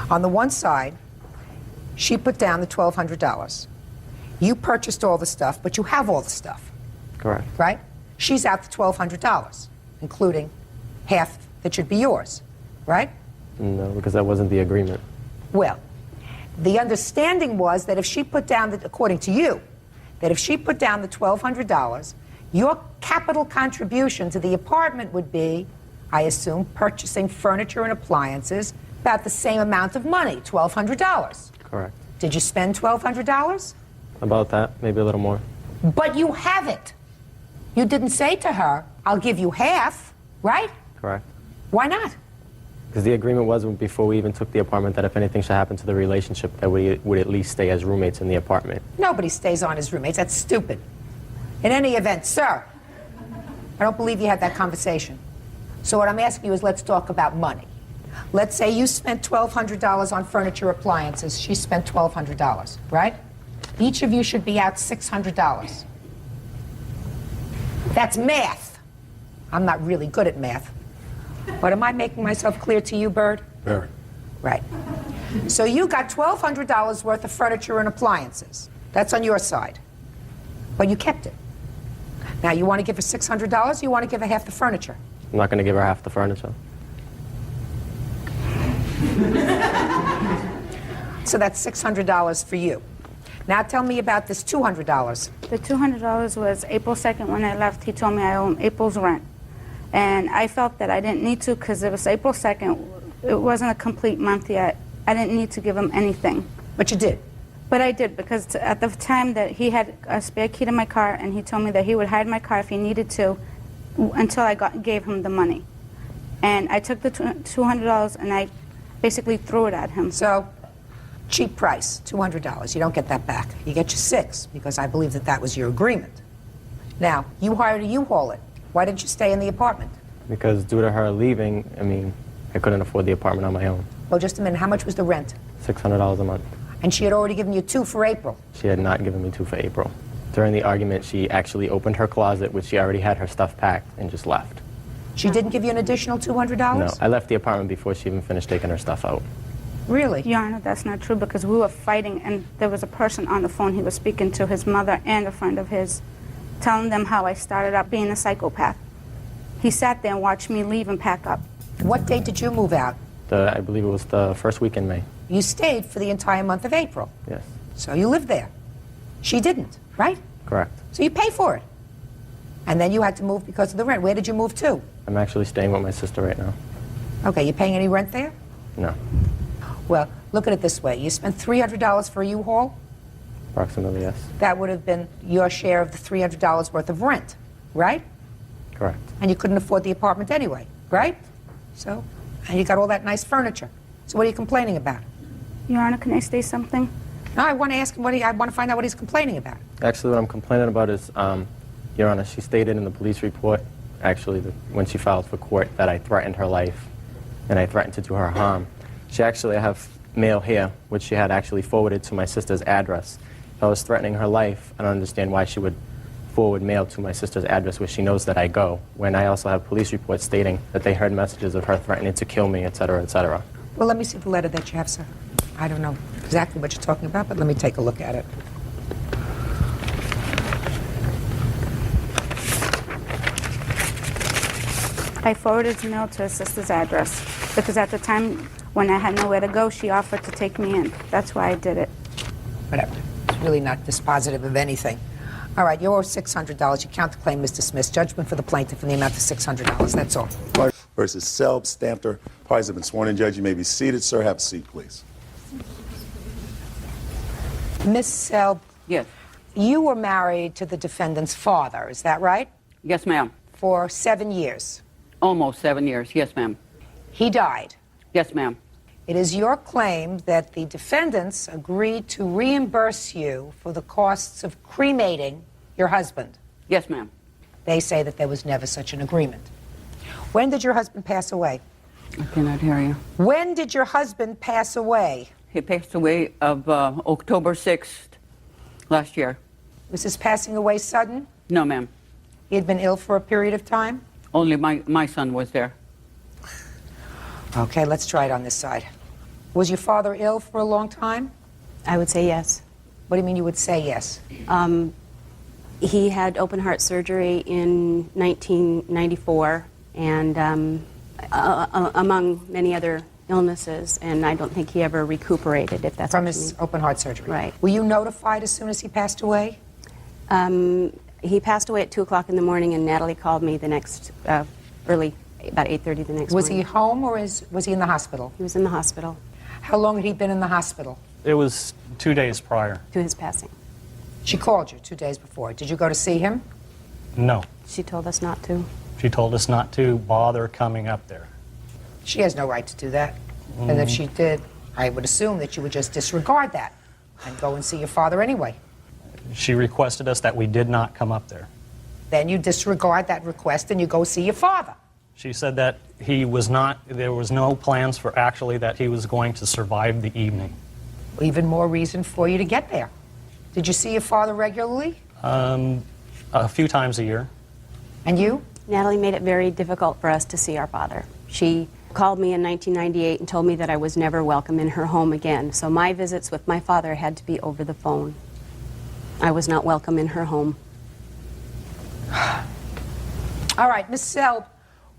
[SPEAKER 2] On the one side, she put down the $1,200. You purchased all the stuff, but you have all the stuff,
[SPEAKER 3] Correct.
[SPEAKER 2] right? She's out the $1,200, including half that should be yours, right?
[SPEAKER 3] No, because that wasn't the agreement.
[SPEAKER 2] Well, the understanding was that if she put down, according to you, that if she put down the $1,200, your capital contribution to the apartment would be, I assume, purchasing furniture and appliances about the same amount of money, $1,200.
[SPEAKER 3] Correct.
[SPEAKER 2] Did you spend $1,200?
[SPEAKER 3] About that, maybe a little more.
[SPEAKER 2] But you have it. You didn't say to her, I'll give you half, right?
[SPEAKER 3] Correct.
[SPEAKER 2] Why not?
[SPEAKER 3] Because the agreement was before we even took the apartment that if anything should happen to the relationship, that we would at least stay as roommates in the apartment.
[SPEAKER 2] Nobody stays on as roommates. That's stupid. In any event, sir, I don't believe you had that conversation. So what I'm asking you is let's talk about money. Let's say you spent $1,200 on furniture, appliances. She spent $1,200, right? Each of you should be out $600. That's math. I'm not really good at math. But am I making myself clear to you, Bird?
[SPEAKER 1] Very.
[SPEAKER 2] Right. So you got $1,200 worth of furniture and appliances. That's on your side. But you kept it. Now, you want to give her $600, or you want to give her half the furniture?
[SPEAKER 3] I'm not going to give her half the furniture.
[SPEAKER 2] So that's $600 for you. Now tell me about this $200.
[SPEAKER 21] The $200 was April 2nd when I left. He told me I owe him April's rent. And I felt that I didn't need to because it was April 2nd. It wasn't a complete month yet. I didn't need to give him anything.
[SPEAKER 2] But you did?
[SPEAKER 21] But I did because at the time that he had a spare key to my car and he told me that he would hide my car if he needed to until I gave him the money. And I took the $200 and I basically threw it at him.
[SPEAKER 2] So, cheap price, $200. You don't get that back. You get your $6 because I believe that that was your agreement. Now, you hired a U-Haul it. Why didn't you stay in the apartment?
[SPEAKER 3] Because due to her leaving, I mean, I couldn't afford the apartment on my own.
[SPEAKER 2] Well, just a minute. How much was the rent?
[SPEAKER 3] $600 a month.
[SPEAKER 2] And she had already given you $2 for April.
[SPEAKER 3] She had not given me $2 for April. During the argument, she actually opened her closet, which she already had her stuff packed, and just left.
[SPEAKER 2] She didn't give you an additional $200?
[SPEAKER 3] No, I left the apartment before she even finished taking her stuff out.
[SPEAKER 2] Really?
[SPEAKER 21] Your Honor, that's not true because we were fighting and there was a person on the phone. He was speaking to his mother and a friend of his, telling them how I started up being a psychopath. He sat there and watched me leave and pack up.
[SPEAKER 2] What date did you move out?
[SPEAKER 3] I believe it was the first week in May.
[SPEAKER 2] You stayed for the entire month of April.
[SPEAKER 3] Yes.
[SPEAKER 2] So you lived there. She didn't, right?
[SPEAKER 3] Correct.
[SPEAKER 2] So you pay for it. And then you had to move because of the rent. Where did you move to?
[SPEAKER 3] I'm actually staying with my sister right now.
[SPEAKER 2] Okay, you paying any rent there?
[SPEAKER 3] No.
[SPEAKER 2] Well, look at it this way. You spent $300 for a U-Haul?
[SPEAKER 3] Approximately, yes.
[SPEAKER 2] That would have been your share of the $300 worth of rent, right?
[SPEAKER 3] Correct.
[SPEAKER 2] And you couldn't afford the apartment anyway, right? So, and you got all that nice furniture. So what are you complaining about?
[SPEAKER 21] Your Honor, can I say something?
[SPEAKER 2] No, I want to ask him I want to find out what he's complaining about.
[SPEAKER 3] Actually, what I'm complaining about is, Your Honor, she stated in the police report, actually, when she filed for court, that I threatened her life and I threatened to do her harm. She actually, I have mail here, which she had actually forwarded to my sister's address. If I was threatening her life, I don't understand why she would forward mail to my sister's address where she knows that I go, when I also have police reports stating that they heard messages of her threatening to kill me, etc., etc.
[SPEAKER 2] Well, let me see the letter that you have, sir. I don't know exactly what you're talking about, but let me take a look at it.
[SPEAKER 21] I forwarded the mail to her sister's address because at the time when I had nowhere to go, she offered to take me in. That's why I did it.
[SPEAKER 2] Whatever. It's really not dispositive of anything. All right, you owe $600. You count the claim is dismissed. Judgment for the plaintiff in the amount of $600. That's all.
[SPEAKER 1] Versus Selb, Stamper. Parties have been sworn in. Judge, you may be seated. Sir, have a seat, please.
[SPEAKER 2] Miss Selb.
[SPEAKER 22] Yes.
[SPEAKER 2] You were married to the defendant's father, is that right?
[SPEAKER 22] Yes, ma'am.
[SPEAKER 2] For 7 years.
[SPEAKER 22] Almost 7 years. Yes, ma'am.
[SPEAKER 2] He died.
[SPEAKER 22] Yes, ma'am.
[SPEAKER 2] It is your claim that the defendants agreed to reimburse you for the costs of cremating your husband.
[SPEAKER 22] Yes, ma'am.
[SPEAKER 2] They say that there was never such an agreement. When did your husband pass away?
[SPEAKER 22] I cannot hear you.
[SPEAKER 2] When did your husband pass away?
[SPEAKER 22] He passed away of October 6th last year.
[SPEAKER 2] Was his passing away sudden?
[SPEAKER 22] No, ma'am.
[SPEAKER 2] He had been ill for a period of time?
[SPEAKER 22] Only my son was there.
[SPEAKER 2] Okay, let's try it on this side. Was your father ill for a long time?
[SPEAKER 7] I would say yes.
[SPEAKER 2] What do you mean you would say yes?
[SPEAKER 7] He had open heart surgery in 1994, and among many other illnesses, and I don't think he ever recuperated, if that's
[SPEAKER 2] From
[SPEAKER 7] what you
[SPEAKER 2] his
[SPEAKER 7] mean.
[SPEAKER 2] open heart surgery?
[SPEAKER 7] Right.
[SPEAKER 2] Were you notified as soon as he passed away?
[SPEAKER 7] He passed away at 2 o'clock in the morning, and Natalie called me the next, early, about 8:30 the next
[SPEAKER 2] Was
[SPEAKER 7] morning.
[SPEAKER 2] he home or was he in the hospital?
[SPEAKER 7] He was in the hospital.
[SPEAKER 2] How long had he been in the hospital?
[SPEAKER 8] It was 2 days prior.
[SPEAKER 7] To his passing.
[SPEAKER 2] She called you 2 days before. Did you go to see him?
[SPEAKER 8] No.
[SPEAKER 7] She told us not to.
[SPEAKER 8] She told us not to bother coming up there.
[SPEAKER 2] She has no right to do that. And if she did, I would assume that you would just disregard that and go and see your father anyway.
[SPEAKER 8] She requested us that we did not come up there.
[SPEAKER 2] Then you disregard that request and you go see your father.
[SPEAKER 8] She said that he was not, there was no plans for actually that he was going to survive the evening.
[SPEAKER 2] Even more reason for you to get there. Did you see your father regularly?
[SPEAKER 8] A few times a year.
[SPEAKER 2] And you?
[SPEAKER 7] Natalie made it very difficult for us to see our father. She called me in 1998 and told me that I was never welcome in her home again. So my visits with my father had to be over the phone. I was not welcome in her home.
[SPEAKER 2] All right, Miss Selb,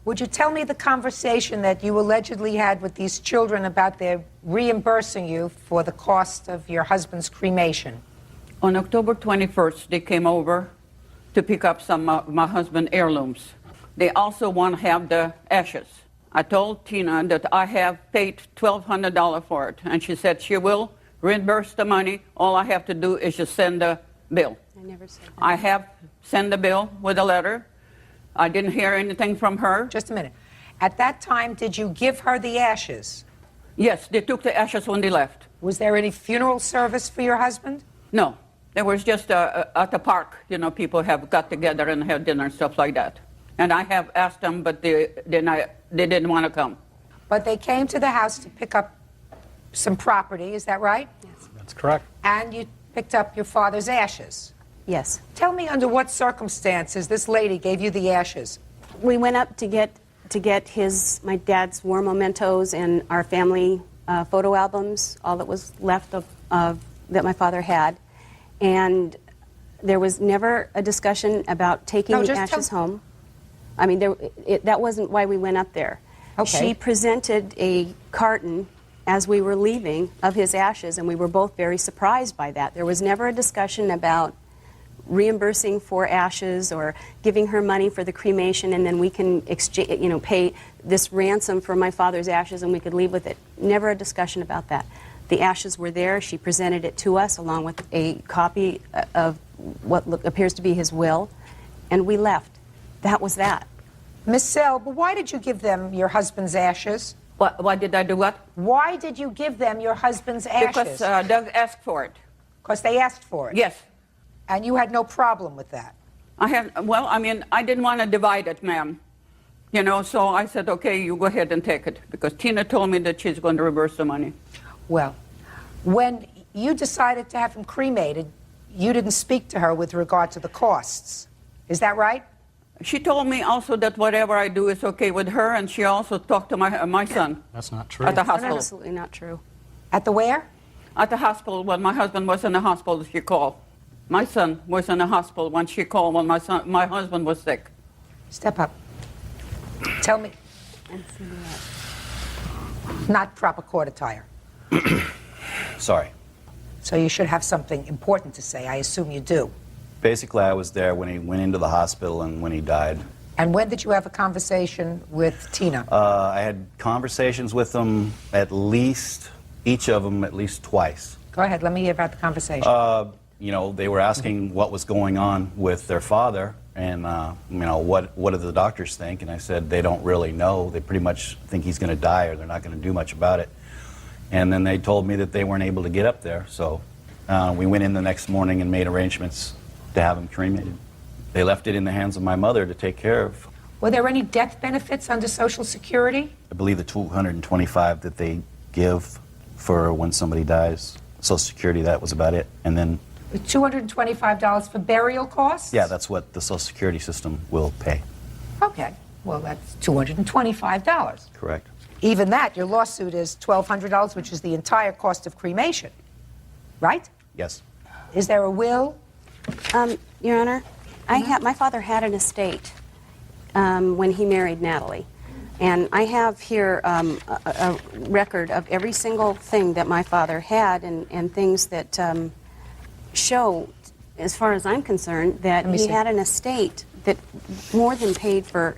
[SPEAKER 2] would you tell me the conversation that you allegedly had with these children about their reimbursing you for the cost of your husband's cremation?
[SPEAKER 22] On October 21st, they came over to pick up some of my husband's heirlooms. They also want to have the ashes. I told Tina that I have paid $1,200 for it, and she said she will reimburse the money. All I have to do is just send the bill.
[SPEAKER 7] I never said that.
[SPEAKER 22] I have sent the bill with a letter. I didn't hear anything from her.
[SPEAKER 2] Just a minute. At that time, did you give her the ashes?
[SPEAKER 22] Yes, they took the ashes when they left.
[SPEAKER 2] Was there any funeral service for your husband?
[SPEAKER 22] No, there was just at the park, you know, people have got together and had dinner and stuff like that. And I have asked them, but they didn't want to come.
[SPEAKER 2] But they came to the house to pick up some property, is that right?
[SPEAKER 7] Yes.
[SPEAKER 8] That's correct.
[SPEAKER 2] And you picked up your father's ashes?
[SPEAKER 7] Yes.
[SPEAKER 2] Tell me under what circumstances this lady gave you the ashes.
[SPEAKER 7] We went up to get my dad's war mementos and our family photo albums, all that was left of that my father had, and there was never a discussion about taking the ashes home. I mean, that wasn't why we went up there.
[SPEAKER 2] Okay.
[SPEAKER 7] She presented a carton as we were leaving of his ashes, and we were both very surprised by that. There was never a discussion about reimbursing for ashes or giving her money for the cremation, and then we can exchange, you know, pay this ransom for my father's ashes and we could leave with it. Never a discussion about that. The ashes were there. She presented it to us along with a copy of what appears to be his will, and we left. That was that.
[SPEAKER 2] Miss Selb, why did you give them your husband's ashes?
[SPEAKER 22] Why did I do what?
[SPEAKER 2] Why did you give them your husband's ashes?
[SPEAKER 22] Because Doug asked for it.
[SPEAKER 2] Because they asked for it?
[SPEAKER 22] Yes.
[SPEAKER 2] And you had no problem with that?
[SPEAKER 22] Well, I mean, I didn't want to divide it, ma'am. You know, so I said, okay, you go ahead and take it. Because Tina told me that she's going to reverse the money.
[SPEAKER 2] Well, when you decided to have him cremated, you didn't speak to her with regard to the costs. Is that right?
[SPEAKER 22] She told me also that whatever I do is okay with her, and she also talked to my son.
[SPEAKER 8] That's not true.
[SPEAKER 22] At the
[SPEAKER 7] That's
[SPEAKER 22] hospital.
[SPEAKER 7] absolutely not true.
[SPEAKER 2] At the where?
[SPEAKER 22] At the hospital. When my husband was in the hospital, she called. My son was in the hospital when she called when my husband was sick.
[SPEAKER 2] Step up. Tell me. Not proper court attire.
[SPEAKER 23] Sorry.
[SPEAKER 2] So you should have something important to say. I assume you do.
[SPEAKER 23] Basically, I was there when he went into the hospital and when he died.
[SPEAKER 2] And when did you have a conversation with Tina?
[SPEAKER 23] I had conversations with them each of them at least twice.
[SPEAKER 2] Go ahead, let me hear about the conversation.
[SPEAKER 23] You know, they were asking what was going on with their father and, you know, what do the doctors think? And I said they don't really know. They pretty much think he's going to die or they're not going to do much about it. And then they told me that they weren't able to get up there. So we went in the next morning and made arrangements to have him cremated. They left it in the hands of my mother to take care of.
[SPEAKER 2] Were there any death benefits under Social Security?
[SPEAKER 23] I believe the $225 that they give for when somebody dies, Social Security, that was about it. And then,
[SPEAKER 2] The $225 for burial costs?
[SPEAKER 23] yeah, that's what the Social Security system will pay.
[SPEAKER 2] Okay, well, that's $225.
[SPEAKER 23] Correct.
[SPEAKER 2] Even that, your lawsuit is $1,200, which is the entire cost of cremation, right?
[SPEAKER 23] Yes.
[SPEAKER 2] Is there a will?
[SPEAKER 7] Your Honor, my father had an estate when he married Natalie. And I have here a record of every single thing that my father had and things that show, as far as I'm concerned, that he had an estate that more than paid for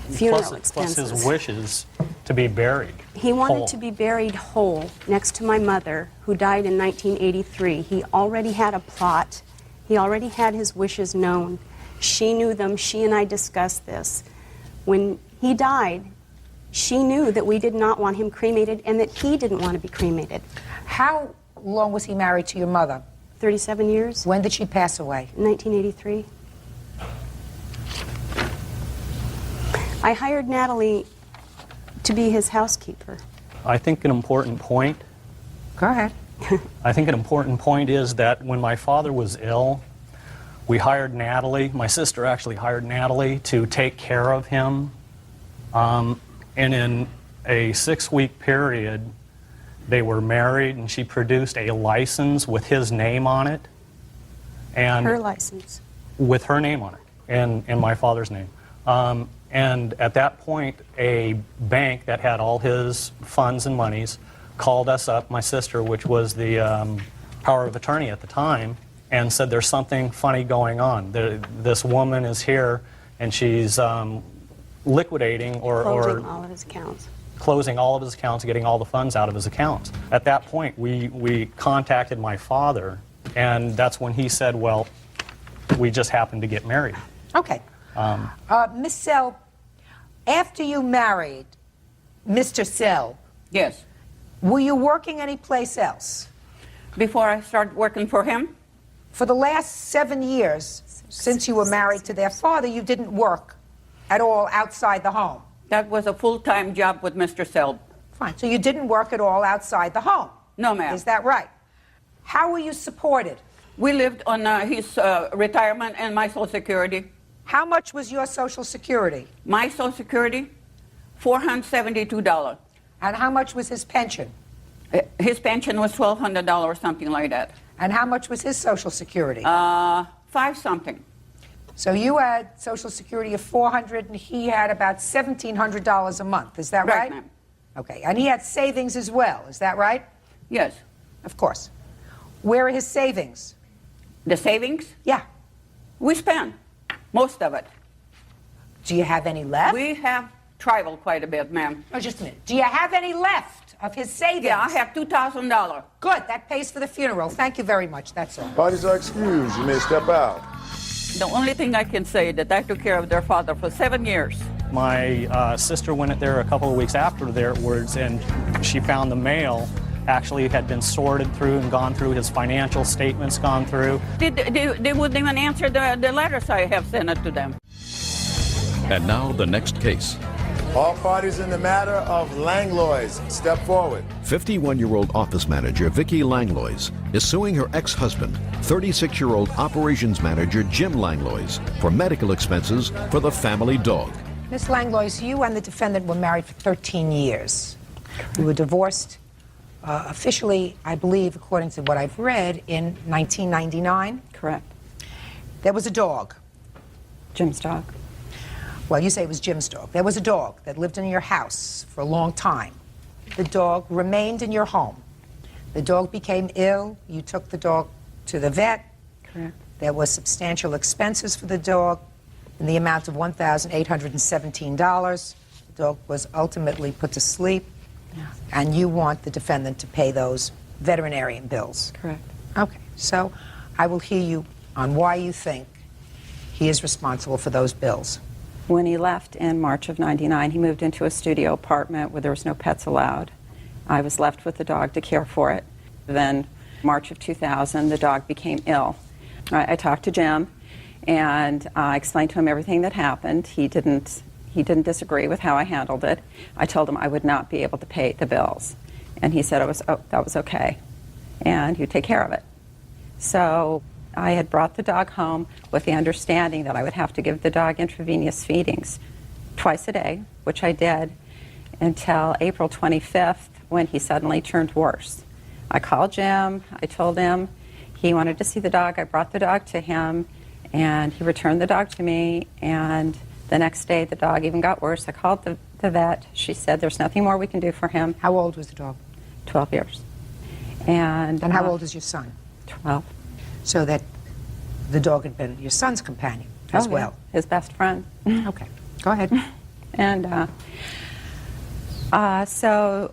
[SPEAKER 7] funeral expenses.
[SPEAKER 8] Plus his wishes to be buried.
[SPEAKER 7] He wanted
[SPEAKER 8] whole.
[SPEAKER 7] to be buried whole next to my mother, who died in 1983. He already had a plot. He already had his wishes known. She knew them. She and I discussed this. When he died, she knew that we did not want him cremated and that he didn't want to be cremated.
[SPEAKER 2] How long was he married to your mother?
[SPEAKER 7] 37 years.
[SPEAKER 2] When did she pass away?
[SPEAKER 7] 1983. I hired Natalie to be his housekeeper.
[SPEAKER 8] I think an important point.
[SPEAKER 2] Go ahead.
[SPEAKER 8] I think an important point is that when my father was ill, we hired Natalie, my sister actually hired Natalie to take care of him. And in a 6-week period, they were married, and she produced a license with his name on it. And
[SPEAKER 7] Her license.
[SPEAKER 8] with her name on it, and my father's name. And at that point, a bank that had all his funds and monies called us up, my sister, which was the power of attorney at the time, and said, there's something funny going on. This woman is here, and she's liquidating
[SPEAKER 7] Closing all of his accounts.
[SPEAKER 8] Closing all of his accounts, getting all the funds out of his accounts. At that point, we contacted my father, and that's when he said, well, we just happened to get married.
[SPEAKER 2] Okay. Miss Sell, after you married Mr. Sell,
[SPEAKER 22] Yes.
[SPEAKER 2] were you working anyplace else?
[SPEAKER 22] Before I started working for him?
[SPEAKER 2] For the last 7 years, since you were married to their father, you didn't work at all outside the home?
[SPEAKER 22] That was a full-time job with Mr. Selb.
[SPEAKER 2] Fine. So you didn't work at all outside the home?
[SPEAKER 22] No, ma'am.
[SPEAKER 2] Is that right? How were you supported?
[SPEAKER 22] We lived on his retirement and my Social Security.
[SPEAKER 2] How much was your Social Security?
[SPEAKER 22] My Social Security, $472.
[SPEAKER 2] And how much was his pension?
[SPEAKER 22] His pension was $1,200, something like that.
[SPEAKER 2] And how much was his Social Security?
[SPEAKER 22] 5 something.
[SPEAKER 2] So you had Social Security of $400, and he had about $1,700 a month. Is that right?
[SPEAKER 22] Right, ma'am.
[SPEAKER 2] Okay. And he had savings as well. Is that right?
[SPEAKER 22] Yes.
[SPEAKER 2] Of course. Where are his savings?
[SPEAKER 22] The savings?
[SPEAKER 2] Yeah.
[SPEAKER 22] We spent most of it.
[SPEAKER 2] Do you have any left?
[SPEAKER 22] We have traveled quite a bit, ma'am.
[SPEAKER 2] Oh, just a minute. Do you have any left of his savings?
[SPEAKER 22] Yeah, I have $2,000.
[SPEAKER 2] Good. That pays for the funeral. Thank you very much. That's all.
[SPEAKER 1] Parties are excused. You may step out.
[SPEAKER 22] The only thing I can say that I took care of their father for 7 years.
[SPEAKER 8] My sister went there a couple of weeks afterwards, and she found the mail actually had been sorted through and gone through, his financial statements gone through.
[SPEAKER 22] They wouldn't even answer the letters I have sent it to them.
[SPEAKER 5] And now the next case.
[SPEAKER 1] All parties in the matter of Langlois, step forward.
[SPEAKER 5] 51-year-old office manager Vicki Langlois is suing her ex-husband, 36-year-old operations manager Jim Langlois, for medical expenses for the family dog.
[SPEAKER 2] Miss Langlois, you and the defendant were married for 13 years. You were divorced officially, I believe, according to what I've read, in 1999.
[SPEAKER 17] Correct.
[SPEAKER 2] There was a dog.
[SPEAKER 17] Jim's dog.
[SPEAKER 2] Well, you say it was Jim's dog. There was a dog that lived in your house for a long time. The dog remained in your home. The dog became ill. You took the dog to the vet.
[SPEAKER 17] Correct.
[SPEAKER 2] There was substantial expenses for the dog in the amount of $1,817. The dog was ultimately put to sleep, and you want the defendant to pay those veterinarian bills.
[SPEAKER 17] Correct.
[SPEAKER 2] Okay, so I will hear you on why you think he is responsible for those bills.
[SPEAKER 17] When he left in March of '99, he moved into a studio apartment where there was no pets allowed. I was left with the dog to care for it. Then, March of 2000, the dog became ill. I talked to Jim,
[SPEAKER 4] and I explained to him everything that happened. He didn't disagree with how I handled it. I told him I would not be able to pay the bills, and he said that was okay, and he'd take care of it. So I had brought the dog home with the understanding that I would have to give the dog intravenous feedings twice a day, which I did until April 25th, when he suddenly turned worse. I called Jim. I told him he wanted to see the dog. I brought the dog to him, and he returned the dog to me, and the next day the dog even got worse. I called the vet. She said there's nothing more we can do for him.
[SPEAKER 2] How old was the dog?
[SPEAKER 4] 12 years. And
[SPEAKER 2] how old is your son?
[SPEAKER 4] 12.
[SPEAKER 2] So that the dog had been your son's companion as well.
[SPEAKER 4] His best friend.
[SPEAKER 2] Okay, go ahead.
[SPEAKER 4] And so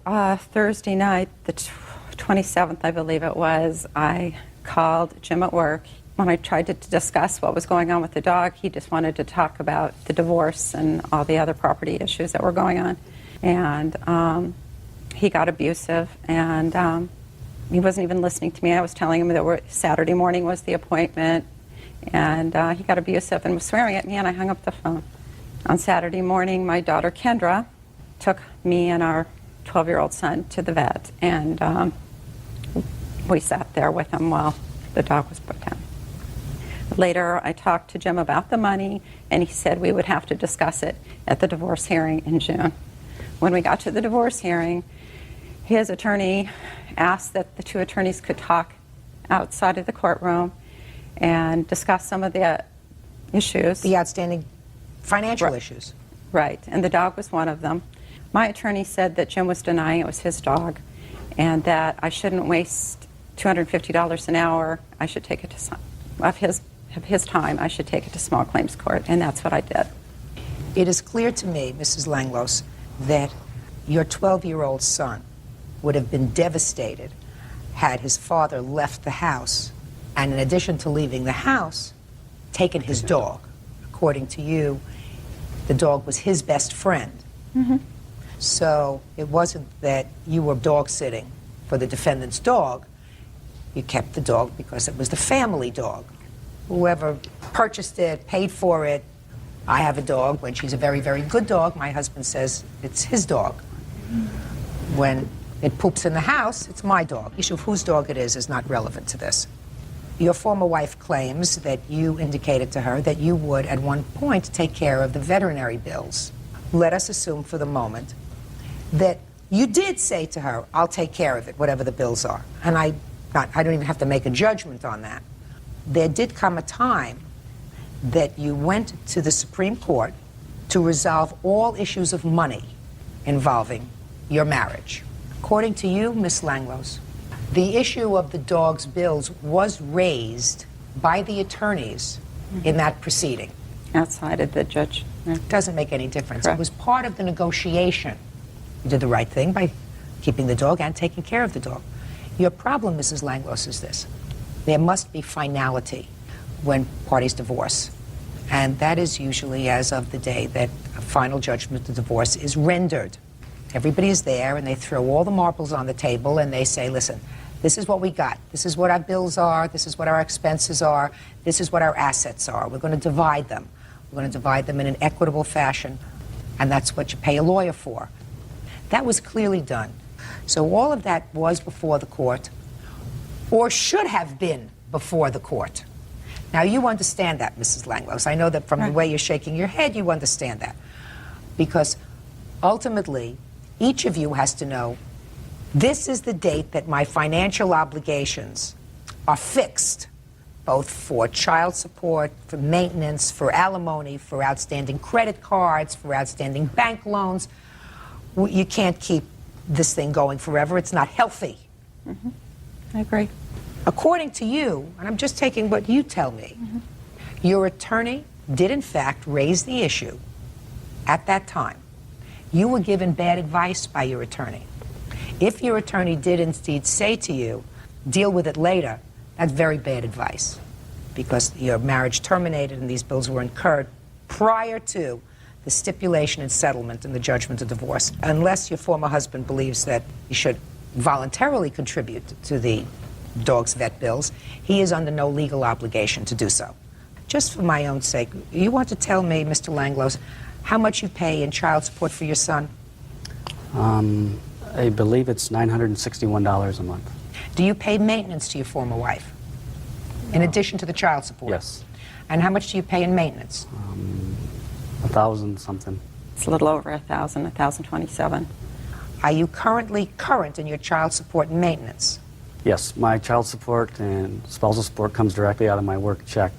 [SPEAKER 4] Thursday night, the 27th, I believe it was, I called Jim at work. When I tried to discuss what was going on with the dog, he just wanted to talk about the divorce and all the other property issues that were going on. And he got abusive, and he wasn't even listening to me. I was telling him that Saturday morning was the appointment, and he got abusive and was swearing at me, and I hung up the phone. On Saturday morning, my daughter Kendra took me and our 12-year-old son to the vet, and we sat there with him while the dog was put down. Later, I talked to Jim about the money, and he said we would have to discuss it at the divorce hearing in June. When we got to the divorce hearing, his attorney asked that the two attorneys could talk outside of the courtroom and discuss some of the issues.
[SPEAKER 2] The outstanding financial issues.
[SPEAKER 4] Right, and the dog was one of them. My attorney said that Jim was denying it was his dog, and that I shouldn't waste $250 an hour. I should take it to of his time. I should take it to small claims court, and that's what I did.
[SPEAKER 2] It is clear to me, Mrs. Langlos, that your 12-year-old son would have been devastated had his father left the house, and in addition to leaving the house, taken his dog. According to you, the dog was his best friend.
[SPEAKER 4] Mm-hmm.
[SPEAKER 2] So it wasn't that you were dog sitting for the defendant's dog. You kept the dog because it was the family dog. Whoever purchased it, paid for it. I have a dog. When she's a very, very good dog, my husband says it's his dog. When it poops in the house, it's my dog. The issue of whose dog it is not relevant to this. Your former wife claims that you indicated to her that you would, at one point, take care of the veterinary bills. Let us assume for the moment that you did say to her, I'll take care of it, whatever the bills are. And I don't even have to make a judgment on that. There did come a time that you went to the Supreme Court to resolve all issues of money involving your marriage. According to you, Ms. Langlos, the issue of the dog's bills was raised by the attorneys in that proceeding.
[SPEAKER 4] Outside of the judge.
[SPEAKER 2] It doesn't make any difference.
[SPEAKER 4] Correct.
[SPEAKER 2] It was part of the negotiation. You did the right thing by keeping the dog and taking care of the dog. Your problem, Mrs. Langlos, is this. There must be finality when parties divorce. And that is usually as of the day that a final judgment of divorce is rendered. Everybody is there, and they throw all the marbles on the table, and they say, listen, this is what we got. This is what our bills are. This is what our expenses are. This is what our assets are. We're going to divide them. We're going to divide them in an equitable fashion, and that's what you pay a lawyer for. That was clearly done. So all of that was before the court, or should have been before the court. Now, you understand that, Mrs. Langlos. I know that from the way you're shaking your head, you understand that. Because ultimately, each of you has to know, this is the date that my financial obligations are fixed, both for child support, for maintenance, for alimony, for outstanding credit cards, for outstanding bank loans. You can't keep this thing going forever. It's not healthy.
[SPEAKER 4] Mm-hmm. I agree.
[SPEAKER 2] According to you, and I'm just taking what you tell me, your attorney did in fact raise the issue at that time. You were given bad advice by your attorney. If your attorney did indeed say to you, deal with it later, that's very bad advice, because your marriage terminated and these bills were incurred prior to the stipulation and settlement and the judgment of divorce, unless your former husband believes that you should voluntarily contribute to the dog's vet bills. He is under no legal obligation to do so. Just for my own sake, you want to tell me, Mr. Langlois, how much you pay in child support for your son?
[SPEAKER 20] I believe it's $961 a month.
[SPEAKER 2] Do you pay maintenance to your former wife, in addition to the child support?
[SPEAKER 20] Yes.
[SPEAKER 2] And how much do you pay in maintenance?
[SPEAKER 20] 1,000 something.
[SPEAKER 4] It's a little over 1,000, 1,027.
[SPEAKER 2] Are you currently current in your child support and maintenance?
[SPEAKER 20] Yes, my child support and spousal support comes directly out of my work check.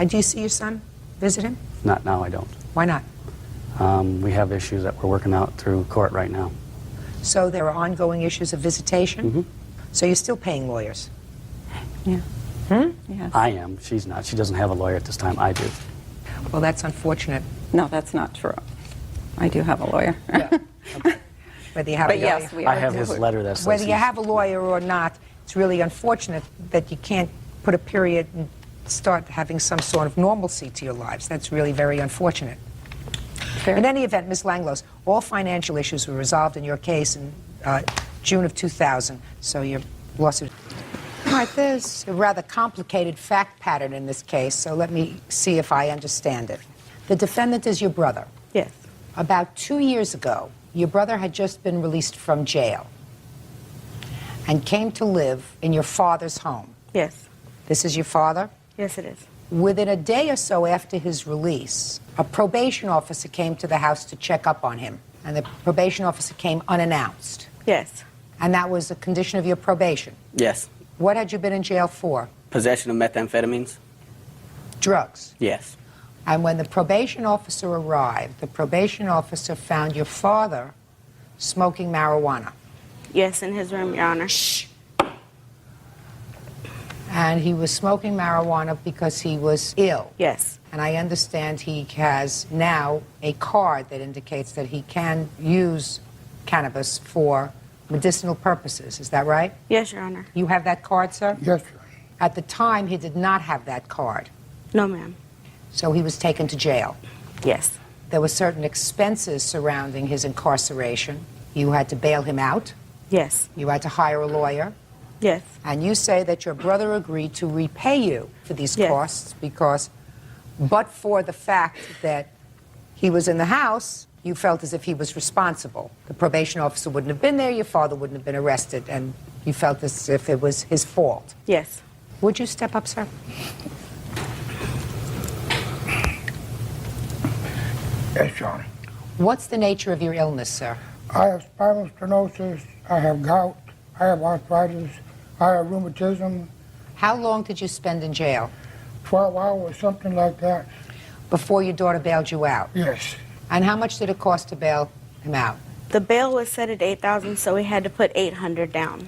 [SPEAKER 2] Do you see your son? Visit him?
[SPEAKER 20] Not now, I don't.
[SPEAKER 2] Why not?
[SPEAKER 20] We have issues that we're working out through court right now.
[SPEAKER 2] So there are ongoing issues of visitation? So you're still paying lawyers?
[SPEAKER 4] Yeah.
[SPEAKER 2] Yes.
[SPEAKER 20] I am. She's not. She doesn't have a lawyer at this time. I do.
[SPEAKER 2] Well, that's unfortunate.
[SPEAKER 4] No, that's not true. I do have a lawyer.
[SPEAKER 2] Whether you have
[SPEAKER 4] But
[SPEAKER 2] a
[SPEAKER 4] yes,
[SPEAKER 2] lawyer,
[SPEAKER 4] we are.
[SPEAKER 20] I have his letter that says
[SPEAKER 2] whether you
[SPEAKER 20] he's-
[SPEAKER 2] have a lawyer or not, it's really unfortunate that you can't put a period and start having some sort of normalcy to your lives. That's really very unfortunate. In any event, Ms. Langlois, all financial issues were resolved in your case in June of 2000, so your lawsuit... All right, there's a rather complicated fact pattern in this case, so let me see if I understand it. The defendant is your brother.
[SPEAKER 7] Yes.
[SPEAKER 2] About 2 years ago, your brother had just been released from jail and came to live in your father's home.
[SPEAKER 7] Yes.
[SPEAKER 2] This is your father?
[SPEAKER 7] Yes, it is.
[SPEAKER 2] Within a day or so after his release, a probation officer came to the house to check up on him, and the probation officer came unannounced.
[SPEAKER 7] Yes.
[SPEAKER 2] And that was a condition of your probation.
[SPEAKER 9] Yes.
[SPEAKER 2] What had you been in jail for?
[SPEAKER 9] Possession of methamphetamines?
[SPEAKER 2] Drugs.
[SPEAKER 9] Yes.
[SPEAKER 2] And when the probation officer arrived, the probation officer found your father smoking marijuana.
[SPEAKER 7] Yes, in his room, Your Honor.
[SPEAKER 2] Shh. And he was smoking marijuana because he was ill.
[SPEAKER 7] Yes.
[SPEAKER 2] And I understand he has now a card that indicates that he can use cannabis for medicinal purposes. Is that right?
[SPEAKER 7] Yes, Your Honor.
[SPEAKER 2] You have that card, sir?
[SPEAKER 10] Yes, sir.
[SPEAKER 2] At the time, he did not have that card.
[SPEAKER 7] No, ma'am.
[SPEAKER 2] So he was taken to jail.
[SPEAKER 7] Yes.
[SPEAKER 2] There were certain expenses surrounding his incarceration. You had to bail him out.
[SPEAKER 7] Yes.
[SPEAKER 2] You had to hire a lawyer.
[SPEAKER 7] Yes.
[SPEAKER 2] And you say that your brother agreed to repay you for these
[SPEAKER 7] Yes.
[SPEAKER 2] costs because, but for the fact that he was in the house, you felt as if he was responsible. The probation officer wouldn't have been there, your father wouldn't have been arrested, and you felt as if it was his fault.
[SPEAKER 7] Yes.
[SPEAKER 2] Would you step up, sir?
[SPEAKER 10] Yes, Your Honor.
[SPEAKER 2] What's the nature of your illness, sir?
[SPEAKER 10] I have spinal stenosis, I have gout, I have arthritis, I have rheumatism.
[SPEAKER 2] How long did you spend in jail?
[SPEAKER 10] 12 hours, something like that.
[SPEAKER 2] Before your daughter bailed you out?
[SPEAKER 10] Yes.
[SPEAKER 2] And how much did it cost to bail him out?
[SPEAKER 7] The bail was set at $8,000, so we had to put $800 down.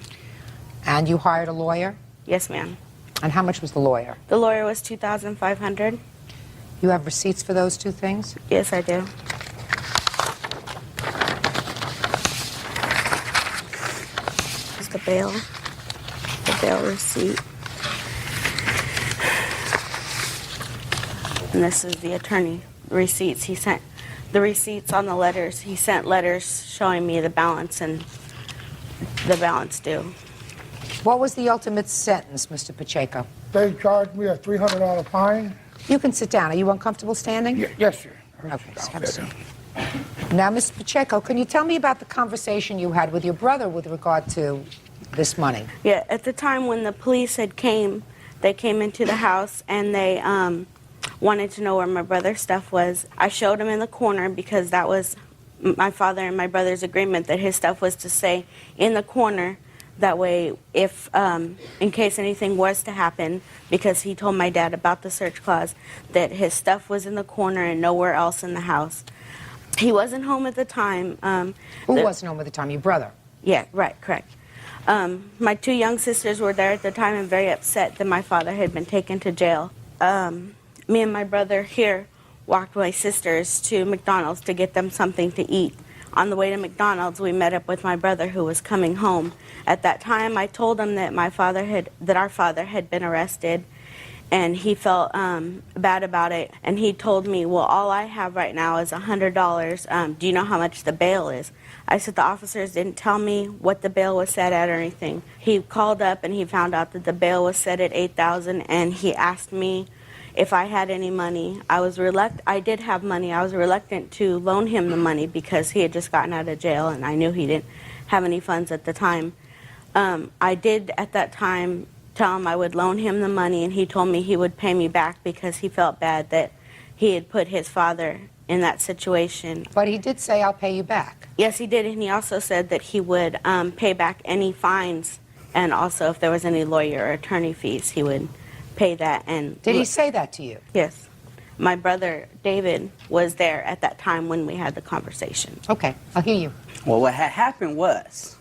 [SPEAKER 2] And you hired a lawyer?
[SPEAKER 7] Yes, ma'am.
[SPEAKER 2] And how much was the lawyer?
[SPEAKER 7] The lawyer was $2,500.
[SPEAKER 2] You have receipts for those two things?
[SPEAKER 7] Yes, I do. Here's the bail receipt. And this is the attorney receipts. He sent the receipts on the letters. He sent letters showing me the balance and the balance due.
[SPEAKER 2] What was the ultimate sentence, Mr. Pacheco?
[SPEAKER 10] They charged me a $300 fine.
[SPEAKER 2] You can sit down. Are you uncomfortable standing?
[SPEAKER 10] Yes, sir.
[SPEAKER 2] Okay, have a seat. Now, Mr. Pacheco, can you tell me about the conversation you had with your brother with regard to this money?
[SPEAKER 7] Yeah, at the time when the police they came into the house and they wanted to know where my brother's stuff was. I showed him in the corner because that was my father and my brother's agreement that his stuff was to stay in the corner. That way, if in case anything was to happen, because he told my dad about the search clause, that his stuff was in the corner and nowhere else in the house. He wasn't home at the time.
[SPEAKER 2] Who wasn't home at the time? Your brother?
[SPEAKER 7] Yeah, right, correct. My two young sisters were there at the time and very upset that my father had been taken to jail. Me and my brother here walked my sisters to McDonald's to get them something to eat. On the way to McDonald's, we met up with my brother who was coming home. At that time, I told him that our father had been arrested, and he felt bad about it. And he told me, well, all I have right now is $100. Do you know how much the bail is? I said, the officers didn't tell me what the bail was set at or anything. He called up and he found out that the bail was set at $8,000, and he asked me
[SPEAKER 11] if I had any money. I did have money. I was reluctant to loan him the money because he had just gotten out of jail and I knew he didn't have any funds at the time. I did at that time tell him I would loan him the money, and he told me he would pay me back because he felt bad that he had put his father in that situation.
[SPEAKER 2] But he did say, I'll pay you back.
[SPEAKER 11] Yes, he did, and he also said that he would pay back any fines, and also if there was any lawyer or attorney fees, he would pay that. And
[SPEAKER 2] did he say that to you?
[SPEAKER 11] Yes. My brother, David, was there at that time when we had the conversation.
[SPEAKER 2] Okay, I'll hear you.
[SPEAKER 9] Well, what had happened was,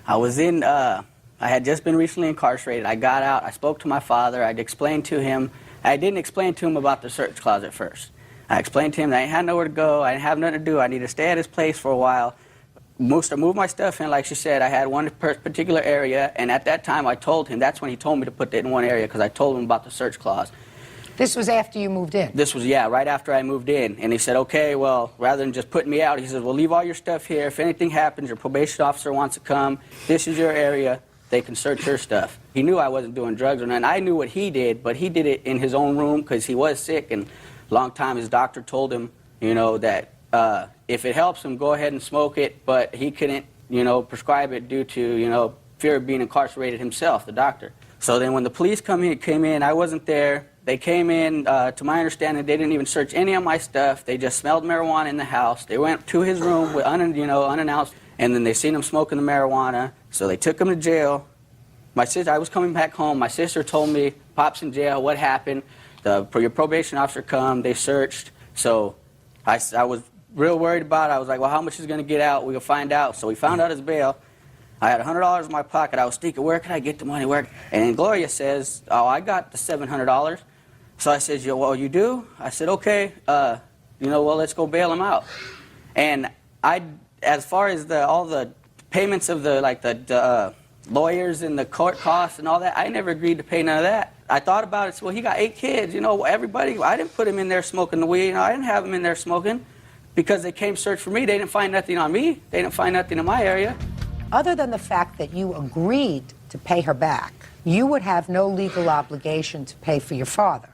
[SPEAKER 9] I was in, I had just been recently incarcerated. I got out, I spoke to my father, I'd explained to him, I didn't explain to him about the search closet first. I explained to him that I had nowhere to go, I didn't have nothing to do, I needed to stay at his place for a while. Moved my stuff in, like she said. I had one particular area, and at that time I told him, that's when he told me to put it in one area, because I told him about the search clause.
[SPEAKER 2] This was after you moved in?
[SPEAKER 9] This was, yeah, right after I moved in. And he said, okay, well, rather than just putting me out, he says, well, leave all your stuff here. If anything happens, your probation officer wants to come, this is your area, they can search your stuff. He knew I wasn't doing drugs or nothing. I knew what he did, but he did it in his own room because he was sick, and a long time his doctor told him, you know, that if it helps him, go ahead and smoke it, but he couldn't, you know, prescribe it due to, you know, fear of being incarcerated himself, the doctor. So then when the police came in, I wasn't there. They came in, to my understanding, they didn't even search any of my stuff. They just smelled marijuana in the house. They went to his room with unannounced, and then they seen him smoking the marijuana, so they took him to jail. My sister, I was coming back home. My sister told me, Pop's in jail, what happened? Your probation officer come, they searched. So I was real worried about it. I was like, well, how much is going to get out? We'll find out. So we found out his bail. I had $100 in my pocket. I was thinking, where can I get the money? And Gloria says, oh, I got the $700. So I said, well, you do? I said, okay, well, let's go bail him out. And as far as all the payments of the lawyers and the court costs and all that, I never agreed to pay none of that. I thought about it, so, well, he got 8 kids, everybody, I didn't put him in there smoking the weed, I didn't have him in there smoking because they came search for me. They didn't find nothing on me. They didn't find nothing in my area.
[SPEAKER 2] Other than the fact that you agreed to pay her back, you would have no legal obligation to pay for your father,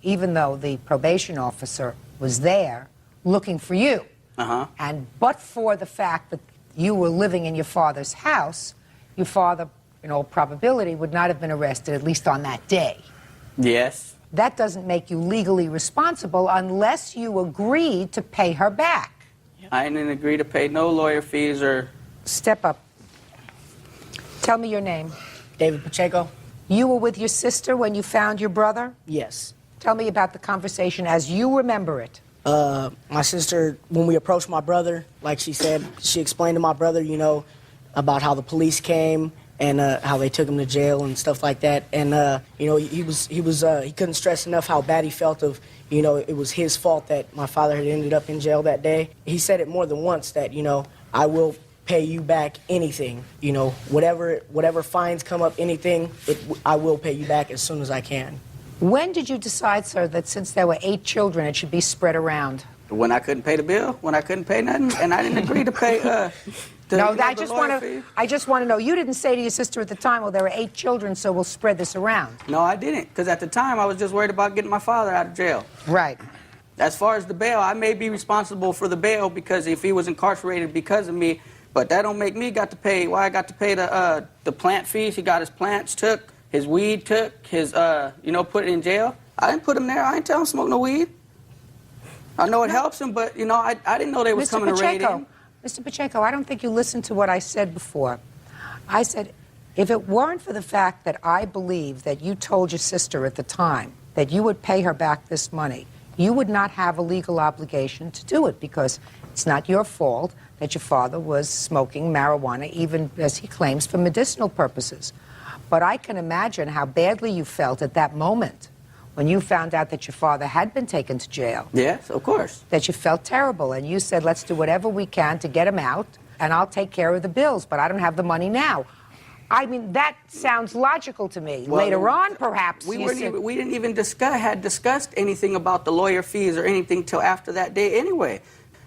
[SPEAKER 2] even though the probation officer was there looking for you. And but for the fact that you were living in your father's house, your father, in all probability, would not have been arrested, at least on that day.
[SPEAKER 9] Yes.
[SPEAKER 2] That doesn't make you legally responsible unless you agreed to pay her back.
[SPEAKER 9] I didn't agree to pay no lawyer fees or...
[SPEAKER 2] Step up. Tell me your name.
[SPEAKER 12] David Pacheco.
[SPEAKER 2] You were with your sister when you found your brother?
[SPEAKER 12] Yes.
[SPEAKER 2] Tell me about the conversation as you remember it.
[SPEAKER 12] My sister, when we approached my brother, like she said, she explained to my brother, about how the police came and how they took him to jail and stuff like that. And he couldn't stress enough how bad he felt of, it was his fault that my father had ended up in jail that day. He said it more than once that, I will pay you back anything, whatever fines come up, anything, I will pay you back as soon as I can.
[SPEAKER 2] When did you decide, sir, that since there were 8 children, it should be spread around?
[SPEAKER 9] When I couldn't pay the bill, when I couldn't pay nothing, and I didn't agree to pay
[SPEAKER 2] I just want to know, you didn't say to your sister at the time, well, there are 8 children, so we'll spread this around.
[SPEAKER 9] No, I didn't, because at the time I was just worried about getting my father out of jail.
[SPEAKER 2] Right.
[SPEAKER 9] As far as the bail, I may be responsible for the bail because if he was incarcerated because of me, but that don't make me got to pay. Why I got to pay the plant fees? He got his plants took, his weed took, his put it in jail. I didn't put him there. I didn't tell him to smoke no weed. I know it helps him, but I didn't know they was coming to raid him.
[SPEAKER 2] Mr. Pacheco, I don't think you listened to what I said before. I said, if it weren't for the fact that I believe that you told your sister at the time that you would pay her back this money, you would not have a legal obligation to do it because it's not your fault that your father was smoking marijuana, even as he claims, for medicinal purposes. But I can imagine how badly you felt at that moment when you found out that your father had been taken to jail.
[SPEAKER 9] Yes, of course.
[SPEAKER 2] That you felt terrible, and you said, let's do whatever we can to get him out, and I'll take care of the bills, but I don't have the money now. I mean, that sounds logical to me.
[SPEAKER 9] Well,
[SPEAKER 2] later on, perhaps,
[SPEAKER 9] we didn't even discussed anything about the lawyer fees or anything till after that day anyway.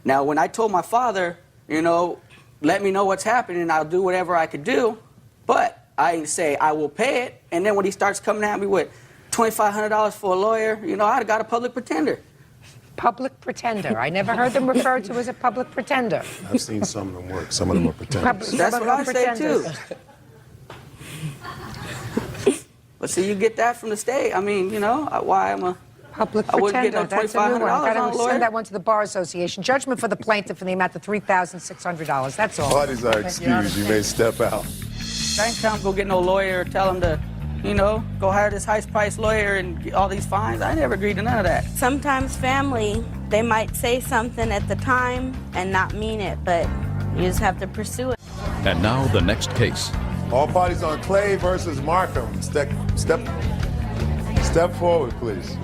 [SPEAKER 9] Now, when I told my father, let me know what's happening, and I'll do whatever I could do, but I say I will pay it, and then when he starts coming at me with $2,500 for a lawyer, you know, I'd have got a public pretender.
[SPEAKER 2] Public pretender. I never heard them referred to as a public pretender.
[SPEAKER 1] I've seen some of them work. Some of them are pretenders.
[SPEAKER 9] That's what I say too. But see, you get that from the state. I mean, you know, why I'm a
[SPEAKER 2] public
[SPEAKER 9] I wouldn't
[SPEAKER 2] pretender.
[SPEAKER 9] get no
[SPEAKER 2] That's a new one.
[SPEAKER 9] $2,500 on a
[SPEAKER 2] Gotta
[SPEAKER 9] lawyer.
[SPEAKER 2] send that one to the Bar Association. Judgment for the plaintiff in the amount of $3,600. That's all.
[SPEAKER 1] Parties are excused. You may step out.
[SPEAKER 9] I ain't tell him go get no lawyer or tell him to, you know, go hire this high-priced lawyer and get all these fines. I never agreed to none of that.
[SPEAKER 11] Sometimes family, they might say something at the time and not mean it, but you just have to pursue it.
[SPEAKER 5] And now the next case.
[SPEAKER 1] All parties on Clay versus Markham. Step forward, please.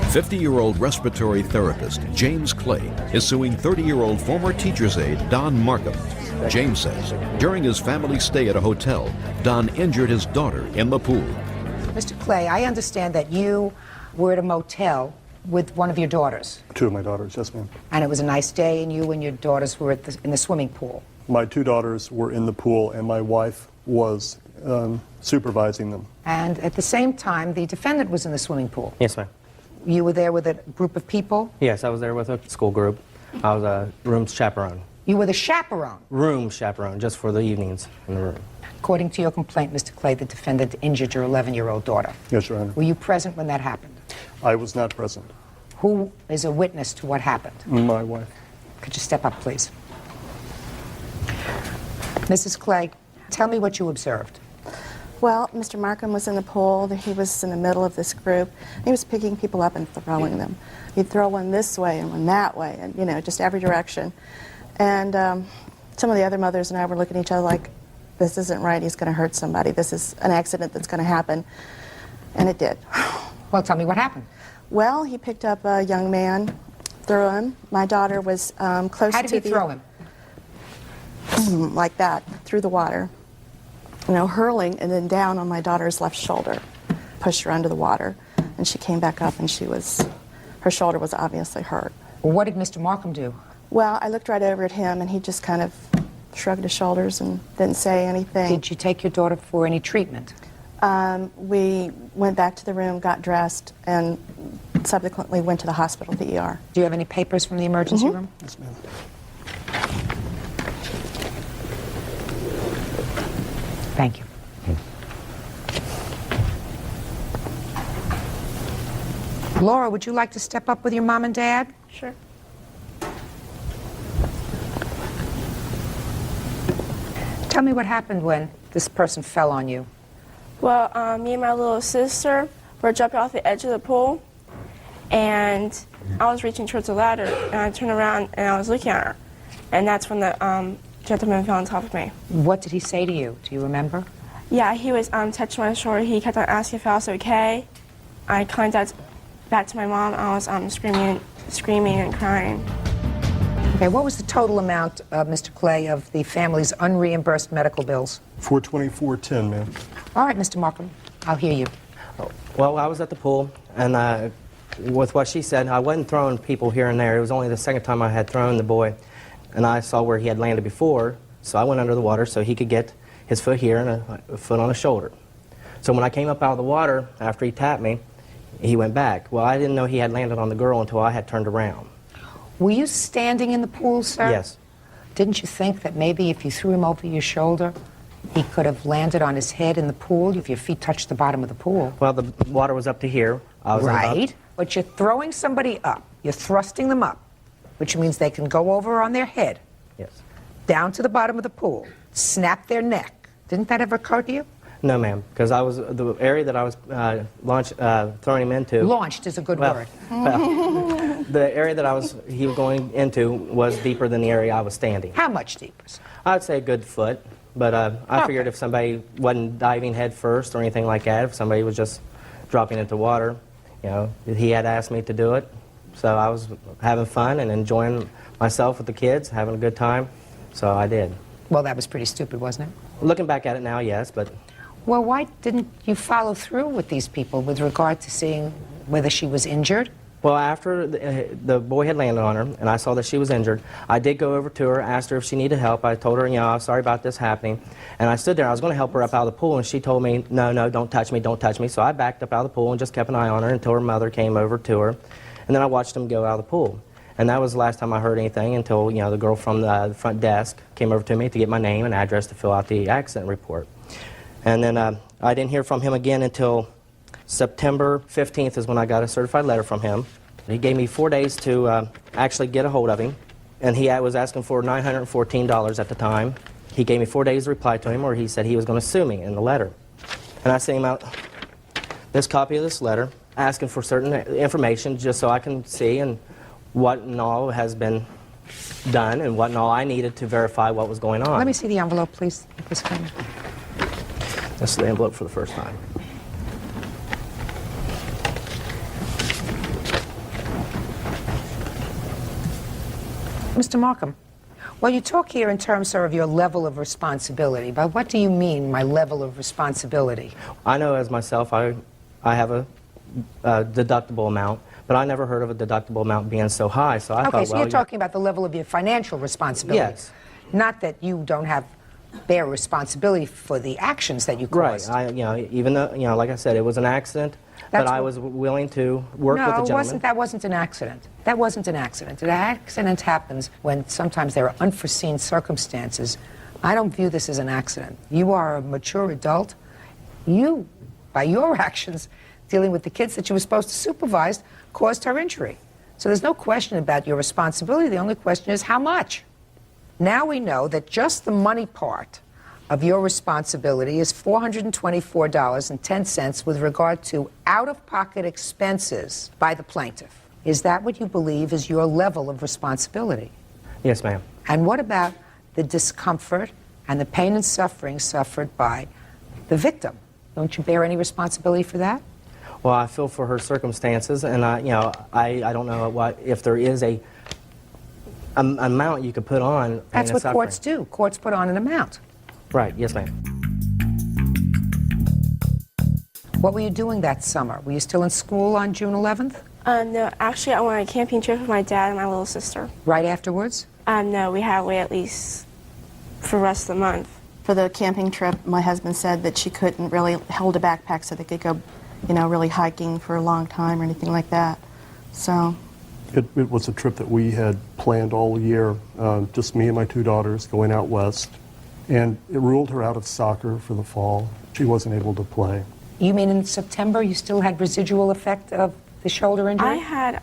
[SPEAKER 5] 50-year-old respiratory therapist James Clay is suing 30-year-old former teacher's aide Don Markham. James says during his family stay at a hotel, Don injured his daughter in the pool.
[SPEAKER 2] Mr. Clay, I understand that you were at a motel with one of your daughters.
[SPEAKER 13] 2 of my daughters, yes, ma'am.
[SPEAKER 2] And it was a nice day, and you and your daughters were in the swimming pool.
[SPEAKER 13] My 2 daughters were in the pool, and my wife was supervising them.
[SPEAKER 2] And at the same time, the defendant was in the swimming pool.
[SPEAKER 3] Yes, ma'am.
[SPEAKER 2] You were there with a group of people?
[SPEAKER 3] Yes, I was there with a school group. I was a room chaperone.
[SPEAKER 2] You were the chaperone?
[SPEAKER 3] Room chaperone, just for the evenings in the room.
[SPEAKER 2] According to your complaint, Mr. Clay, the defendant injured your 11-year-old daughter.
[SPEAKER 13] Yes, Your Honor.
[SPEAKER 2] Were you present when that happened?
[SPEAKER 13] I was not present.
[SPEAKER 2] Who is a witness to what happened?
[SPEAKER 13] My wife.
[SPEAKER 2] Could you step up, please? Mrs. Clay, tell me what you observed.
[SPEAKER 14] Well, Mr. Markham was in the pool. He was in the middle of this group. He was picking people up and throwing them. He'd throw one this way and one that way, and, you know, just every direction. And some of the other mothers and I were looking at each other like, this isn't right. He's going to hurt somebody. This is an accident that's going to happen. And it did.
[SPEAKER 2] Well, tell me what happened.
[SPEAKER 14] Well, he picked up a young man, threw him. My daughter was close to
[SPEAKER 2] How did he throw him?
[SPEAKER 14] Like that, through the water. You know, hurling and then down on my daughter's left shoulder. Pushed her under the water. And she came back up and her shoulder was obviously hurt.
[SPEAKER 2] Well, what did Mr. Markham do?
[SPEAKER 14] Well, I looked right over at him and he just kind of shrugged his shoulders and didn't say anything.
[SPEAKER 2] Did you take your daughter for any treatment?
[SPEAKER 14] We went back to the room, got dressed, and subsequently went to the hospital, the ER.
[SPEAKER 2] Do you have any papers from the emergency room?
[SPEAKER 13] Yes, ma'am.
[SPEAKER 2] Thank you. Laura, would you like to step up with your mom and dad?
[SPEAKER 15] Sure.
[SPEAKER 2] Tell me what happened when this person fell on you.
[SPEAKER 15] Well, me and my little sister were jumping off the edge of the pool, and I was reaching towards the ladder, and I turned around and I was looking at her, and that's when the gentleman fell on top of me.
[SPEAKER 2] What did he say to you? Do you remember?
[SPEAKER 15] Yeah, he was touching my shoulder. He kept on asking if I was okay. I contacted back to my mom. I was screaming and crying.
[SPEAKER 2] Okay, what was the total amount, Mr. Clay, of the family's unreimbursed medical bills?
[SPEAKER 13] $424.10, ma'am.
[SPEAKER 2] All right, Mr. Markham, I'll hear you.
[SPEAKER 3] Well, I was at the pool, and with what she said, I wasn't throwing people here and there. It was only the second time I had thrown the boy, and I saw where he had landed before, so I went under the water so he could get his foot here and a foot on his shoulder. So when I came up out of the water, after he tapped me, he went back. Well, I didn't know he had landed on the girl until I had turned around.
[SPEAKER 2] Were you standing in the pool, sir?
[SPEAKER 3] Yes.
[SPEAKER 2] Didn't you think that maybe if you threw him over your shoulder, he could have landed on his head in the pool if your feet touched the bottom of the pool?
[SPEAKER 3] Well, the water was up to here. I was
[SPEAKER 2] Right, but you're throwing somebody up. You're thrusting them up, which means they can go over on their head.
[SPEAKER 3] Yes.
[SPEAKER 2] Down to the bottom of the pool, snap their neck. Didn't that ever occur to you?
[SPEAKER 3] No, ma'am, because the area that I was throwing him into.
[SPEAKER 2] Launched is a good word.
[SPEAKER 3] Well, the area that he was going into was deeper than the area I was standing.
[SPEAKER 2] How much deeper?
[SPEAKER 3] I'd say a good foot, but I figured if somebody wasn't diving head first or anything like that, if somebody was just dropping into water, you know, he had asked me to do it, so I was having fun and enjoying myself with the kids, having a good time, so I did.
[SPEAKER 2] Well, that was pretty stupid, wasn't it?
[SPEAKER 3] Looking back at it now, yes, but.
[SPEAKER 2] Well, why didn't you follow through with these people with regard to seeing whether she was injured?
[SPEAKER 3] Well, after the boy had landed on her and I saw that she was injured, I did go over to her, asked her if she needed help. I told her, you know, I'm sorry about this happening. And I stood there. I was going to help her up out of the pool, and she told me, no, no, don't touch me, don't touch me. So I backed up out of the pool and just kept an eye on her until her mother came over to her. And then I watched them go out of the pool. And that was the last time I heard anything until, you know, the girl from the front desk came over to me to get my name and address to fill out the accident report. And then I didn't hear from him again until September 15th is when I got a certified letter from him. He gave me 4 days to actually get a hold of him, and he was asking for $914 at the time. He gave me 4 days to reply to him, or he said he was going to sue me in the letter. And I sent him out this copy of this letter, asking for certain information just so I can see and what and all has been done and what and all I needed to verify what was going on.
[SPEAKER 2] Let me see the envelope, please. This one.
[SPEAKER 3] This is the envelope for the first time.
[SPEAKER 2] Mr. Markham, well, you talk here in terms, sir, of your level of responsibility. But what do you mean, my level of responsibility?
[SPEAKER 3] I know as myself, I have a deductible amount, but I never heard of a deductible amount being so high. So I thought,
[SPEAKER 2] Okay, so
[SPEAKER 3] well,
[SPEAKER 2] you're talking about the level of your financial responsibility.
[SPEAKER 3] Yes.
[SPEAKER 2] Not that you don't have bear responsibility for the actions that you caused.
[SPEAKER 3] Right. You know, even though, you know, like I said, it was an accident, but I was willing to work with the gentleman.
[SPEAKER 2] No, that wasn't an accident. That wasn't an accident. An accident happens when sometimes there are unforeseen circumstances. I don't view this as an accident. You are a mature adult. You, by your actions, dealing with the kids that you were supposed to supervise, caused her injury. So there's no question about your responsibility. The only question is how much. Now we know that just the money part of your responsibility is $424.10 with regard to out-of-pocket expenses by the plaintiff. Is that what you believe is your level of responsibility?
[SPEAKER 3] Yes, ma'am.
[SPEAKER 2] And what about the discomfort and the pain and suffering suffered by the victim? Don't you bear any responsibility for that?
[SPEAKER 3] Well, I feel for her circumstances, and I don't know if there is a amount you could put on.
[SPEAKER 2] That's what courts do. Courts put on an amount.
[SPEAKER 3] Right. Yes, ma'am.
[SPEAKER 2] What were you doing that summer? Were you still in school on June 11th?
[SPEAKER 15] No, actually, I went on a camping trip with my dad and my little sister.
[SPEAKER 2] Right afterwards?
[SPEAKER 15] No, we had to wait at least for the rest of the month.
[SPEAKER 14] For the camping trip, my husband said that she couldn't really hold a backpack so they could go, you know, really hiking for a long time or anything like that. So
[SPEAKER 13] It was a trip that we had planned all year, just me and my two daughters going out west. And it ruled her out of soccer for the fall. She wasn't able to play.
[SPEAKER 2] You mean in September you still had residual effect of the shoulder injury?
[SPEAKER 15] I had,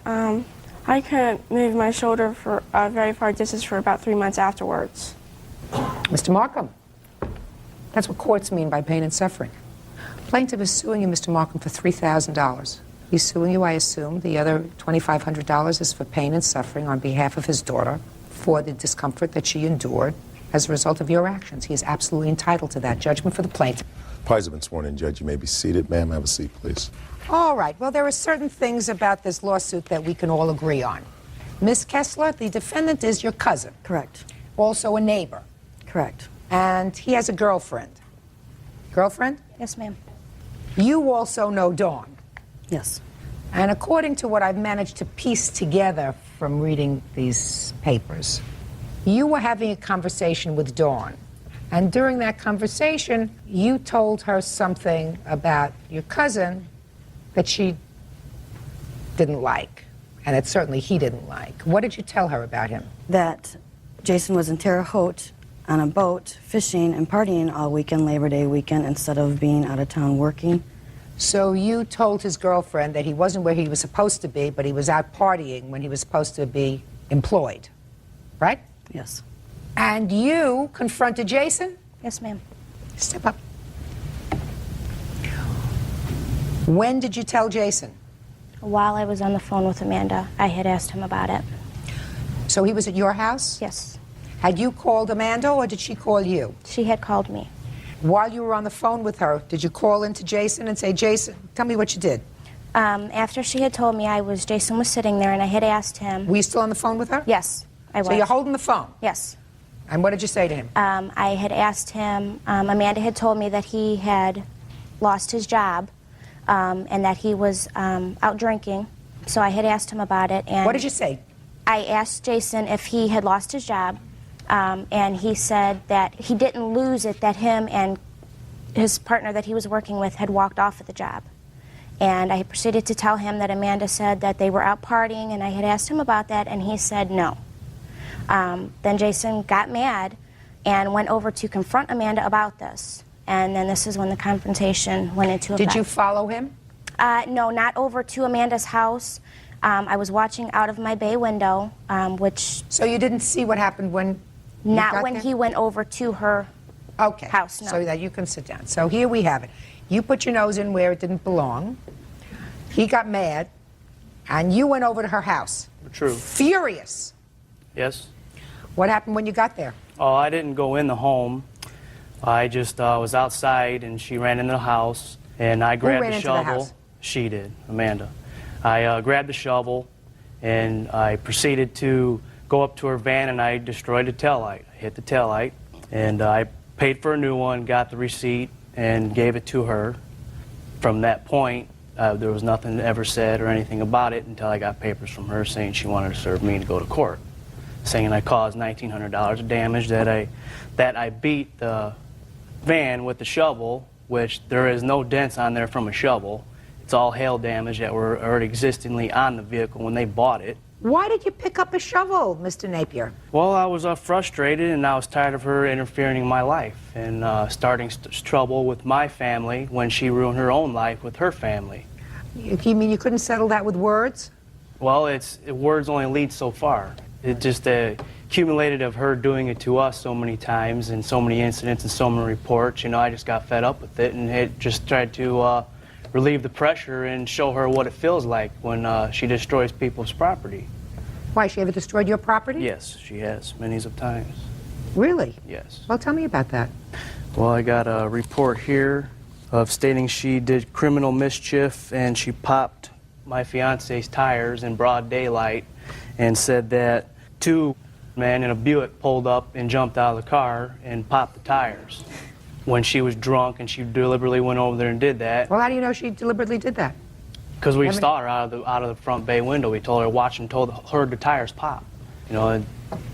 [SPEAKER 15] I couldn't move my shoulder for a very far distance for about 3 months afterwards.
[SPEAKER 2] Mr. Markham, that's what courts mean by pain and suffering. Plaintiff is suing you, Mr. Markham, for $3,000. He's suing you, I assume. The other $2,500 is for pain and suffering on behalf of his daughter for the discomfort that she endured as a result of your actions. He is absolutely entitled to that. Judgment for the plaintiff.
[SPEAKER 1] Parties have been sworn in, Judge. You may be seated. Ma'am, have a seat, please.
[SPEAKER 2] All right. Well, there are certain things about this lawsuit that we can all agree on. Ms. Kessler, the defendant is your cousin.
[SPEAKER 12] Correct.
[SPEAKER 2] Also a neighbor.
[SPEAKER 12] Correct.
[SPEAKER 2] And he has a girlfriend. Girlfriend?
[SPEAKER 21] Yes, ma'am.
[SPEAKER 2] You also know Dawn.
[SPEAKER 12] Yes.
[SPEAKER 2] And according to what I've managed to piece together from reading these papers, you were having a conversation with Dawn. And during that conversation, you told her something about your cousin that she didn't like, and that certainly he didn't like. What did you tell her about him?
[SPEAKER 16] That Jason was in Terre Haute on a boat, fishing and partying all weekend, Labor Day weekend, instead of being out of town working.
[SPEAKER 2] So you told his girlfriend that he wasn't where he was supposed to be, but he was out partying when he was supposed to be employed, right?
[SPEAKER 16] Yes.
[SPEAKER 2] And you confronted Jason?
[SPEAKER 21] Yes, ma'am.
[SPEAKER 2] Step up. When did you tell Jason?
[SPEAKER 21] While I was on the phone with Amanda, I had asked him about it.
[SPEAKER 2] So he was at your house?
[SPEAKER 21] Yes.
[SPEAKER 2] Had you called Amanda, or did she call you?
[SPEAKER 21] She had called me.
[SPEAKER 2] While you were on the phone with her, did you call into Jason and say, Jason, tell me what you did?
[SPEAKER 21] After she had told me Jason was sitting there, and I had asked him.
[SPEAKER 2] Were you still on the phone with her?
[SPEAKER 21] Yes, I was.
[SPEAKER 2] So you're holding the phone?
[SPEAKER 21] Yes.
[SPEAKER 2] And what did you say to him?
[SPEAKER 21] I had asked him, Amanda had told me that he had lost his job and that he was out drinking.
[SPEAKER 6] So I had asked him about it. And
[SPEAKER 2] What did you say?
[SPEAKER 6] I asked Jason if he had lost his job, and he said that he didn't lose it, that him and his partner that he was working with had walked off of the job. And I proceeded to tell him that Amanda said that they were out partying, and I had asked him about that, and he said no. Then Jason got mad and went over to confront Amanda about this. And then this is when the confrontation went into effect.
[SPEAKER 2] Did you follow him?
[SPEAKER 6] No, not over to Amanda's house. I was watching out of my bay window, which...
[SPEAKER 2] So you didn't see what happened when
[SPEAKER 6] Not when he went over to her house, no.
[SPEAKER 2] So that you can sit down. So here we have it. You put your nose in where it didn't belong. He got mad, and you went over to her house.
[SPEAKER 8] True.
[SPEAKER 2] Furious.
[SPEAKER 8] Yes.
[SPEAKER 2] What happened when you got there?
[SPEAKER 8] Oh, I didn't go in the home. I just was outside, and she ran into the house, and I grabbed
[SPEAKER 2] ran
[SPEAKER 8] the
[SPEAKER 2] into the
[SPEAKER 8] shovel.
[SPEAKER 2] house?
[SPEAKER 8] She did, Amanda. I grabbed the shovel, and I proceeded to go up to her van, and I destroyed the taillight. I hit the taillight, and I paid for a new one, got the receipt, and gave it to her. From that point, there was nothing ever said or anything about it until I got papers from her saying she wanted to serve me to go to court, saying I caused $1,900 of damage, that I beat the van with the shovel, which there is no dents on there from a shovel. It's all hail damage that were already existingly on the vehicle when they bought it.
[SPEAKER 2] Why did you pick up a shovel, Mr. Napier?
[SPEAKER 8] Well, I was frustrated, and I was tired of her interfering in my life and starting trouble with my family when she ruined her own life with her family.
[SPEAKER 2] You mean you couldn't settle that with words?
[SPEAKER 8] Well, words only lead so far. It just accumulated of her doing it to us so many times and so many incidents and so many reports. You know, I just got fed up with it and it just tried to relieve the pressure and show her what it feels like when she destroys people's property.
[SPEAKER 2] Why, she ever destroyed your property?
[SPEAKER 8] Yes, she has, many of times.
[SPEAKER 2] Really?
[SPEAKER 8] Yes.
[SPEAKER 2] Well, tell me about that.
[SPEAKER 8] Well, I got a report here of stating she did criminal mischief and she popped my fiance's tires in broad daylight and said that two men in a Buick pulled up and jumped out of the car and popped the tires when she was drunk, and she deliberately went over there and did that.
[SPEAKER 2] Well, how do you know she deliberately did that?
[SPEAKER 8] Because we saw her out of the front bay window. We told her to watch and heard the tires pop. You know, and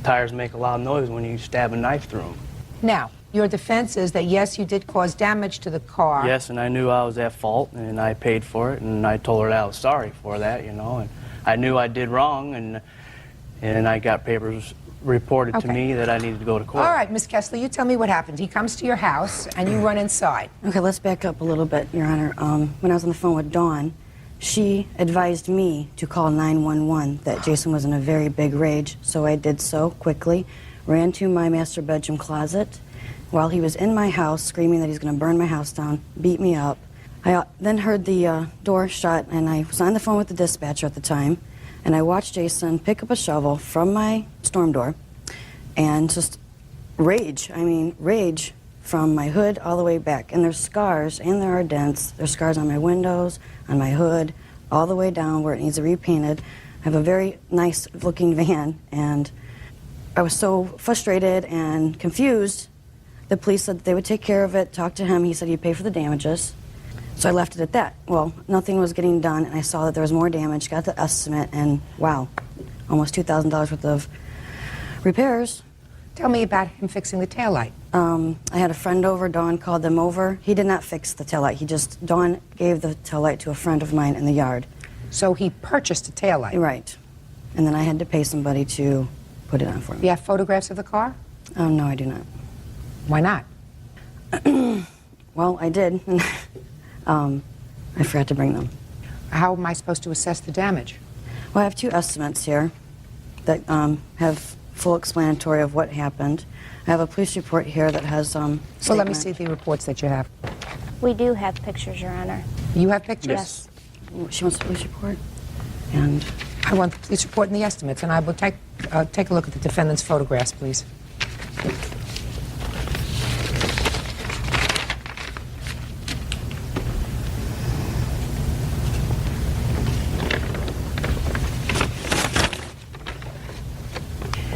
[SPEAKER 8] tires make a loud noise when you stab a knife through them.
[SPEAKER 2] Now, your defense is that, yes, you did cause damage to the car.
[SPEAKER 8] Yes, and I knew I was at fault, and I paid for it, and I told her that I was sorry for that, you know, and I knew I did wrong, and I got papers reported to me that I needed to go to court.
[SPEAKER 2] All right, Ms. Kessler, you tell me what happened. He comes to your house, and you run inside.
[SPEAKER 16] Okay, let's back up a little bit, Your Honor. When I was on the phone with Dawn, she advised me to call 911, that Jason was in a very big rage, so I did so quickly, ran to my master bedroom closet while he was in my house screaming that he's going to burn my house down, beat me up. I then heard the door shut, and I was on the phone with the dispatcher at the time, and I watched Jason pick up a shovel from my storm door and just rage from my hood all the way back. And there's scars, and there are dents. There's scars on my windows, on my hood, all the way down where it needs to be repainted. I have a very nice looking van, and I was so frustrated and confused. The police said that they would take care of it, talk to him. He said he'd pay for the damages. So I left it at that. Well, nothing was getting done, and I saw that there was more damage, got the estimate, and wow, almost $2,000 worth of repairs.
[SPEAKER 2] Tell me about him fixing the taillight.
[SPEAKER 16] I had a friend over. Dawn called them over. He did not fix the taillight. Dawn gave the taillight to a friend of mine in the yard.
[SPEAKER 2] So he purchased a taillight?
[SPEAKER 16] Right. And then I had to pay somebody to put it on for me.
[SPEAKER 2] You have photographs of the car?
[SPEAKER 16] No, I do not.
[SPEAKER 2] Why not?
[SPEAKER 16] Well, I did. I forgot to bring them.
[SPEAKER 2] How am I supposed to assess the damage?
[SPEAKER 16] Well, I have two estimates here that have full explanatory of what happened. I have a police report here that has
[SPEAKER 2] Well, let me see the reports that you have.
[SPEAKER 6] We do have pictures, Your Honor.
[SPEAKER 2] You have pictures?
[SPEAKER 6] Yes.
[SPEAKER 16] She wants the police report. And
[SPEAKER 2] I want the police report and the estimates, and I will take a look at the defendant's photographs, please.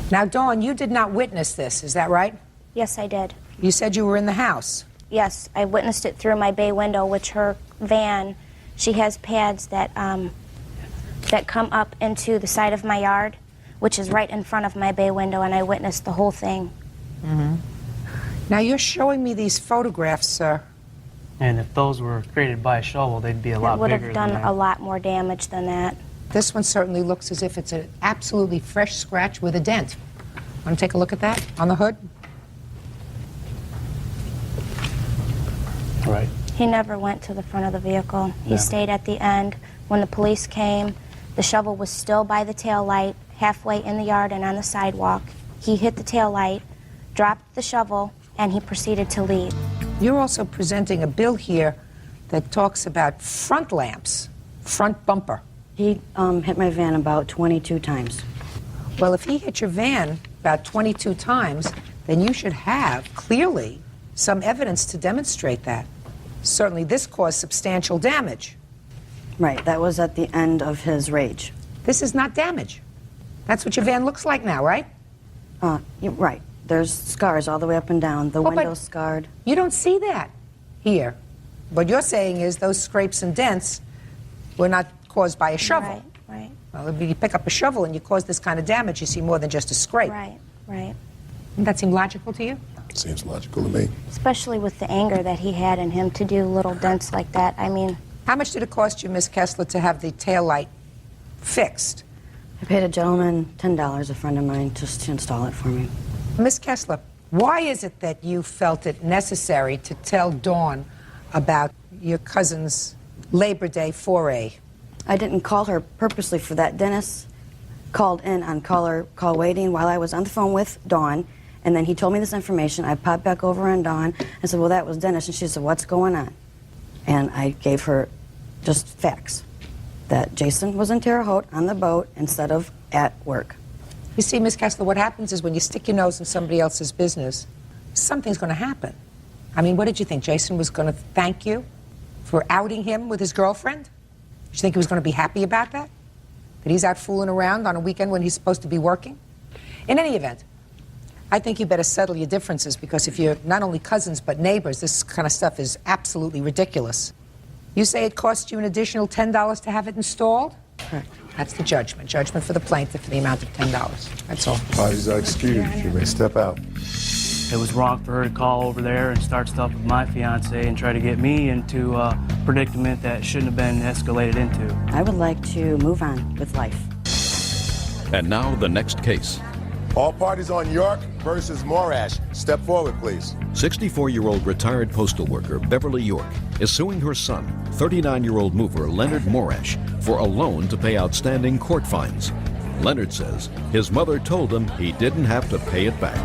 [SPEAKER 2] Now, Dawn, you did not witness this, is that right?
[SPEAKER 6] Yes, I did.
[SPEAKER 2] You said you were in the house.
[SPEAKER 6] Yes, I witnessed it through my bay window, which her van, she has pads that that come up into the side of my yard, which is right in front of my bay window, and I witnessed the whole thing.
[SPEAKER 2] Now you're showing me these photographs, sir.
[SPEAKER 18] And if those were created by a shovel, they'd be a lot
[SPEAKER 6] It would
[SPEAKER 18] bigger
[SPEAKER 6] have done
[SPEAKER 18] than that.
[SPEAKER 6] a lot more damage than that.
[SPEAKER 2] This one certainly looks as if it's an absolutely fresh scratch with a dent. Want to take a look at that on the hood?
[SPEAKER 18] Right.
[SPEAKER 6] He never went to the front of the vehicle. He
[SPEAKER 18] Yeah.
[SPEAKER 6] stayed at the end. When the police came, the shovel was still by the tail light, halfway in the yard and on the sidewalk. He hit the tail light, dropped the shovel, and he proceeded to leave.
[SPEAKER 2] You're also presenting a bill here that talks about front lamps, front bumper.
[SPEAKER 16] He hit my van about 22 times.
[SPEAKER 2] Well, if he hit your van about 22 times, then you should have, clearly, some evidence to demonstrate that. Certainly this caused substantial damage.
[SPEAKER 16] Right, that was at the end of his rage.
[SPEAKER 2] This is not damage. That's what your van looks like now, right?
[SPEAKER 16] Right. There's scars all the way up and down. The
[SPEAKER 2] but
[SPEAKER 16] window's scarred.
[SPEAKER 2] You don't see that here. What you're saying is those scrapes and dents were not caused by a shovel.
[SPEAKER 6] Right.
[SPEAKER 2] Well, if you pick up a shovel and you cause this kind of damage, you see more than just a scrape.
[SPEAKER 6] Right.
[SPEAKER 2] Doesn't that seem logical to you?
[SPEAKER 1] Seems logical to me.
[SPEAKER 6] Especially with the anger that he had in him to do little dents like that. I mean,
[SPEAKER 2] how much did it cost you, Miss Kessler, to have the tail light fixed?
[SPEAKER 16] I paid a gentleman $10, a friend of mine, just to install it for me.
[SPEAKER 2] Miss Kessler, why is it that you felt it necessary to tell Dawn about your cousin's Labor Day foray?
[SPEAKER 16] I didn't call her purposely for that. Dennis called in on call waiting while I was on the phone with Dawn, and then he told me this information. I popped back over on Dawn and said, well, that was Dennis. And she said, what's going on? And I gave her just facts, that Jason was in Terre Haute on the boat instead of at work.
[SPEAKER 2] You see, Miss Kessler, what happens is when you stick your nose in somebody else's business, something's going to happen. I mean, what did you think? Jason was going to thank you for outing him with his girlfriend? Did you think he was going to be happy about that? That he's out fooling around on a weekend when he's supposed to be working? In any event, I think you better settle your differences, because if you're not only cousins but neighbors, this kind of stuff is absolutely ridiculous. You say it cost you an additional $10 to have it installed?
[SPEAKER 16] Correct.
[SPEAKER 2] That's the judgment. Judgment for the plaintiff for the amount of $10. That's all.
[SPEAKER 1] Parties are excused. You may step out.
[SPEAKER 18] It was wrong for her to call over there and start stuff with my fiance and try to get me into a predicament that shouldn't have been escalated into.
[SPEAKER 16] I would like to move on with life.
[SPEAKER 5] And now the next case.
[SPEAKER 1] All parties on York versus Morash. Step forward, please.
[SPEAKER 5] 64-year-old retired postal worker Beverly York is suing her son, 39-year-old mover Leonard Morash, for a loan to pay outstanding court fines. Leonard says his mother told him he didn't have to pay it back.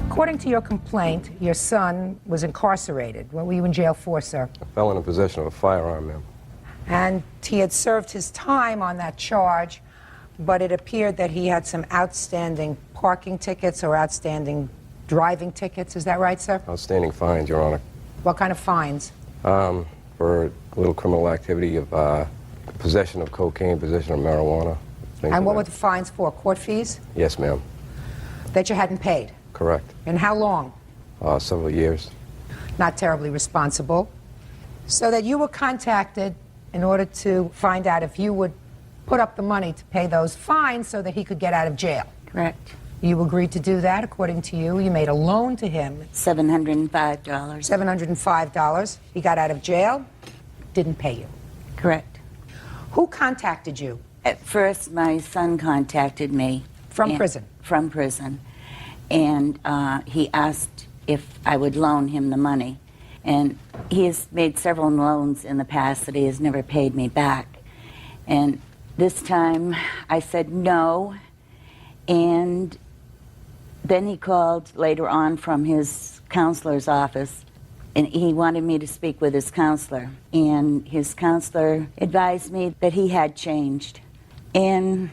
[SPEAKER 2] According to your complaint, your son was incarcerated. What were you in jail for, sir?
[SPEAKER 19] Felon in possession of a firearm, ma'am.
[SPEAKER 2] And he had served his time on that charge, but it appeared that he had some outstanding parking tickets or outstanding driving tickets. Is that right, sir?
[SPEAKER 19] Outstanding fines, Your Honor.
[SPEAKER 2] What kind of fines?
[SPEAKER 19] For a little criminal activity of possession of cocaine, possession of marijuana.
[SPEAKER 2] And what were the fines for? Court fees?
[SPEAKER 19] Yes, ma'am.
[SPEAKER 2] That you hadn't paid?
[SPEAKER 19] Correct.
[SPEAKER 2] And how long?
[SPEAKER 19] Several years.
[SPEAKER 2] Not terribly responsible. So that you were contacted in order to find out if you would put up the money to pay those fines so that he could get out of jail.
[SPEAKER 23] Correct.
[SPEAKER 2] You agreed to do that, according to you. You made a loan to him.
[SPEAKER 23] $705.
[SPEAKER 2] $705. He got out of jail, didn't pay you.
[SPEAKER 23] Correct.
[SPEAKER 2] Who contacted you?
[SPEAKER 23] At first, my son contacted me.
[SPEAKER 2] From prison?
[SPEAKER 23] From prison. And he asked if I would loan him the money. And he has made several loans in the past that he has never paid me back. And this time I said no. And then he called later on from his counselor's office, and he wanted me to speak with his counselor. And his counselor advised me that he had changed and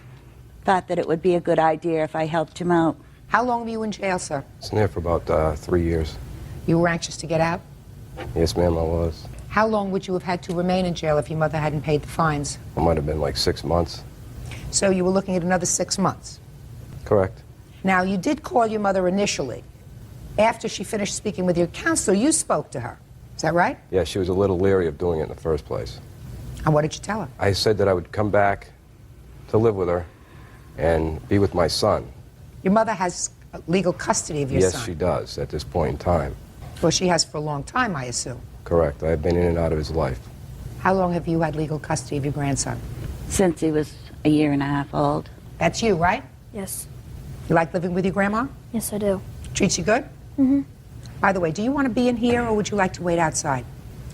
[SPEAKER 23] thought that it would be a good idea if I helped him out.
[SPEAKER 2] How long were you in jail, sir?
[SPEAKER 19] I was in there for about 3 years.
[SPEAKER 2] You were anxious to get out?
[SPEAKER 19] Yes, ma'am, I was.
[SPEAKER 2] How long would you have had to remain in jail if your mother hadn't paid the fines?
[SPEAKER 19] It might have been like 6 months.
[SPEAKER 2] So you were looking at another 6 months?
[SPEAKER 19] Correct.
[SPEAKER 2] Now, you did call your mother initially. After she finished speaking with your counselor, you spoke to her. Is that right?
[SPEAKER 19] Yeah, she was a little leery of doing it in the first place.
[SPEAKER 2] And what did you tell her?
[SPEAKER 19] I said that I would come back to live with her and be with my son.
[SPEAKER 2] Your mother has legal custody of your
[SPEAKER 19] Yes,
[SPEAKER 2] son.
[SPEAKER 19] she does at this point in time.
[SPEAKER 2] Well, she has for a long time, I assume.
[SPEAKER 19] Correct. I've been in and out of his life.
[SPEAKER 2] How long have you had legal custody of your grandson?
[SPEAKER 23] Since he was a year and a half old.
[SPEAKER 2] That's you, right?
[SPEAKER 15] Yes.
[SPEAKER 2] You like living with your grandma?
[SPEAKER 15] Yes, I do.
[SPEAKER 2] Treats you good?
[SPEAKER 15] Mm-hmm.
[SPEAKER 2] By the way, do you want to be in here or would you like to wait outside?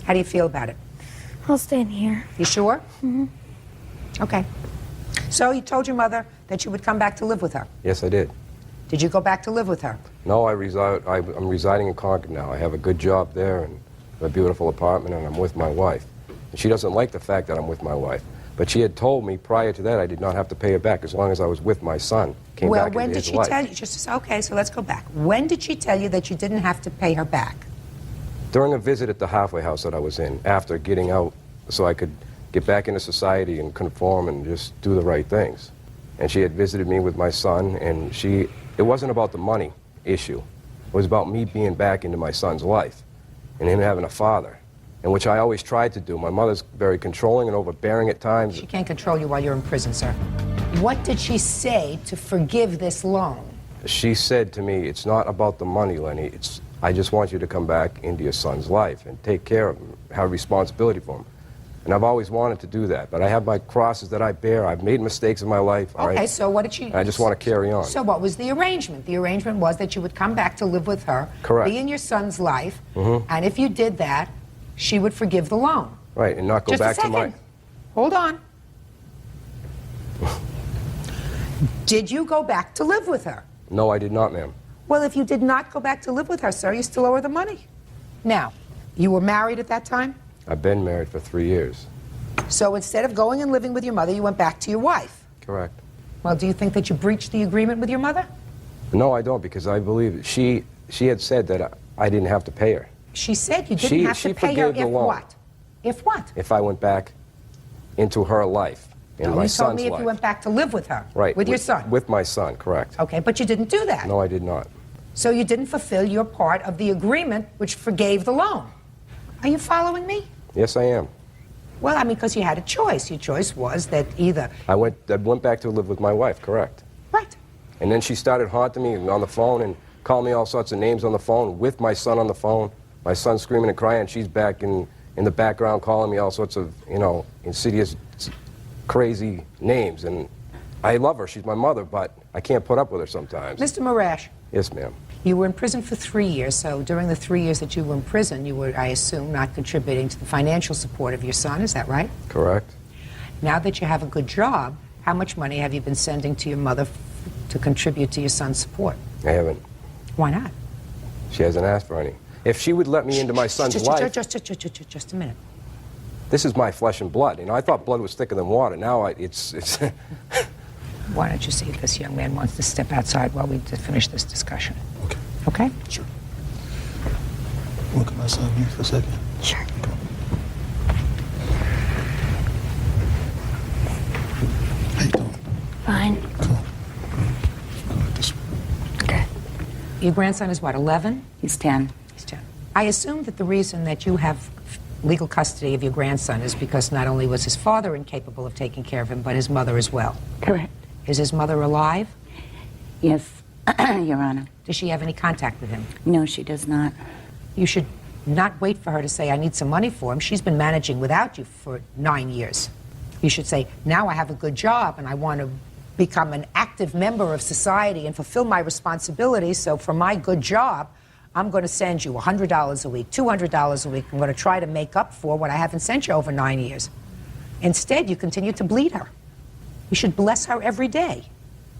[SPEAKER 2] How do you feel about it?
[SPEAKER 15] I'll stay in here.
[SPEAKER 2] You sure?
[SPEAKER 15] Mm-hmm.
[SPEAKER 2] Okay. So you told your mother that you would come back to live with her.
[SPEAKER 19] Yes, I did.
[SPEAKER 2] Did you go back to live with her?
[SPEAKER 19] No, I'm residing in Concord now. I have a good job there and a beautiful apartment, and I'm with my wife. And she doesn't like the fact that I'm with my wife. But she had told me prior to that I did not have to pay her back as long as I was with my son. Came
[SPEAKER 2] Well,
[SPEAKER 19] back
[SPEAKER 2] when
[SPEAKER 19] into
[SPEAKER 2] did
[SPEAKER 19] his
[SPEAKER 2] she
[SPEAKER 19] life.
[SPEAKER 2] tell you? Okay, so let's go back. When did she tell you that you didn't have to pay her back?
[SPEAKER 19] During a visit at the halfway house that I was in, after getting out so I could get back into society and conform and just do the right things. And she had visited me with my son, and it wasn't about the money issue. It was about me being back into my son's life and him having a father, and which I always tried to do. My mother's very controlling and overbearing at times.
[SPEAKER 2] She can't control you while you're in prison, sir. What did she say to forgive this loan?
[SPEAKER 19] She said to me, it's not about the money, Lenny. I just want you to come back into your son's life and take care of him, have responsibility for him. And I've always wanted to do that, but I have my crosses that I bear. I've made mistakes in my life. all
[SPEAKER 2] Okay,
[SPEAKER 19] right?
[SPEAKER 2] so what did she...
[SPEAKER 19] I just want to carry on.
[SPEAKER 2] So what was the arrangement? The arrangement was that you would come back to live with her,
[SPEAKER 19] Correct.
[SPEAKER 2] be in your son's life,
[SPEAKER 19] Mhm.
[SPEAKER 2] and if you did that, she would forgive the loan.
[SPEAKER 19] Right, and not go
[SPEAKER 2] Just a
[SPEAKER 19] back to
[SPEAKER 2] second. Hold on. Did you go back to live with her?
[SPEAKER 19] No, I did not, ma'am.
[SPEAKER 2] Well, if you did not go back to live with her, sir, you still owe her the money. Now, you were married at that time?
[SPEAKER 19] I've been married for 3 years.
[SPEAKER 2] So instead of going and living with your mother, you went back to your wife.
[SPEAKER 19] Correct.
[SPEAKER 2] Well, do you think that you breached the agreement with your mother?
[SPEAKER 19] No, I don't, because I believe she had said that I didn't have to pay her.
[SPEAKER 2] She said you didn't
[SPEAKER 19] She-
[SPEAKER 2] have
[SPEAKER 19] she
[SPEAKER 2] to pay her
[SPEAKER 19] forgave the
[SPEAKER 2] if
[SPEAKER 19] loan.
[SPEAKER 2] what? If what?
[SPEAKER 19] If I went back into her life, in
[SPEAKER 2] No,
[SPEAKER 19] my
[SPEAKER 2] you
[SPEAKER 19] son's
[SPEAKER 2] told me if
[SPEAKER 19] life.
[SPEAKER 2] you went back to live with her.
[SPEAKER 19] Right.
[SPEAKER 2] With your son.
[SPEAKER 19] With my son, correct.
[SPEAKER 2] Okay, but you didn't do that.
[SPEAKER 19] No, I did not.
[SPEAKER 2] So you didn't fulfill your part of the agreement which forgave the loan. Are you following me?
[SPEAKER 19] Yes, I am.
[SPEAKER 2] Well, I mean, because you had a choice. Your choice was that either...
[SPEAKER 19] I went back to live with my wife, correct.
[SPEAKER 2] Right.
[SPEAKER 19] And then she started haunting me on the phone and calling me all sorts of names on the phone with my son on the phone. My son's screaming and crying, and she's back in the background calling me all sorts of, insidious, crazy names. And I love her. She's my mother, but I can't put up with her sometimes.
[SPEAKER 2] Mr. Marash,
[SPEAKER 19] Yes, ma'am.
[SPEAKER 2] you were in prison for 3 years, so during the 3 years that you were in prison, you were, I assume, not contributing to the financial support of your son. Is that right?
[SPEAKER 19] Correct.
[SPEAKER 2] Now that you have a good job, how much money have you been sending to your mother to contribute to your son's support?
[SPEAKER 19] I haven't.
[SPEAKER 2] Why not?
[SPEAKER 19] She hasn't asked for any. If she would let me into my son's life,
[SPEAKER 2] Just a minute.
[SPEAKER 19] this is my flesh and blood. I thought blood was thicker than water. Now it's
[SPEAKER 2] Why don't you see if this young man wants to step outside while we finish this discussion?
[SPEAKER 1] Okay.
[SPEAKER 2] Okay?
[SPEAKER 1] Sure. Look at my son here for a second.
[SPEAKER 2] Sure.
[SPEAKER 1] How you doing?
[SPEAKER 15] Fine.
[SPEAKER 1] Come on. Go like this way.
[SPEAKER 15] Okay.
[SPEAKER 2] Your grandson is what, 11?
[SPEAKER 23] He's 10.
[SPEAKER 2] He's 10. I assume that the reason that you have legal custody of your grandson is because not only was his father incapable of taking care of him, but his mother as well.
[SPEAKER 23] Correct.
[SPEAKER 2] Is his mother alive?
[SPEAKER 23] Yes, Your Honor.
[SPEAKER 2] Does she have any contact with him?
[SPEAKER 23] No, she does not.
[SPEAKER 2] You should not wait for her to say, I need some money for him. She's been managing without you for 9 years. You should say, now I have a good job and I want to become an active member of society and fulfill my responsibilities. So for my good job, I'm going to send you $100 a week, $200 a week. I'm going to try to make up for what I haven't sent you over 9 years. Instead, you continue to bleed her. You should bless her every day.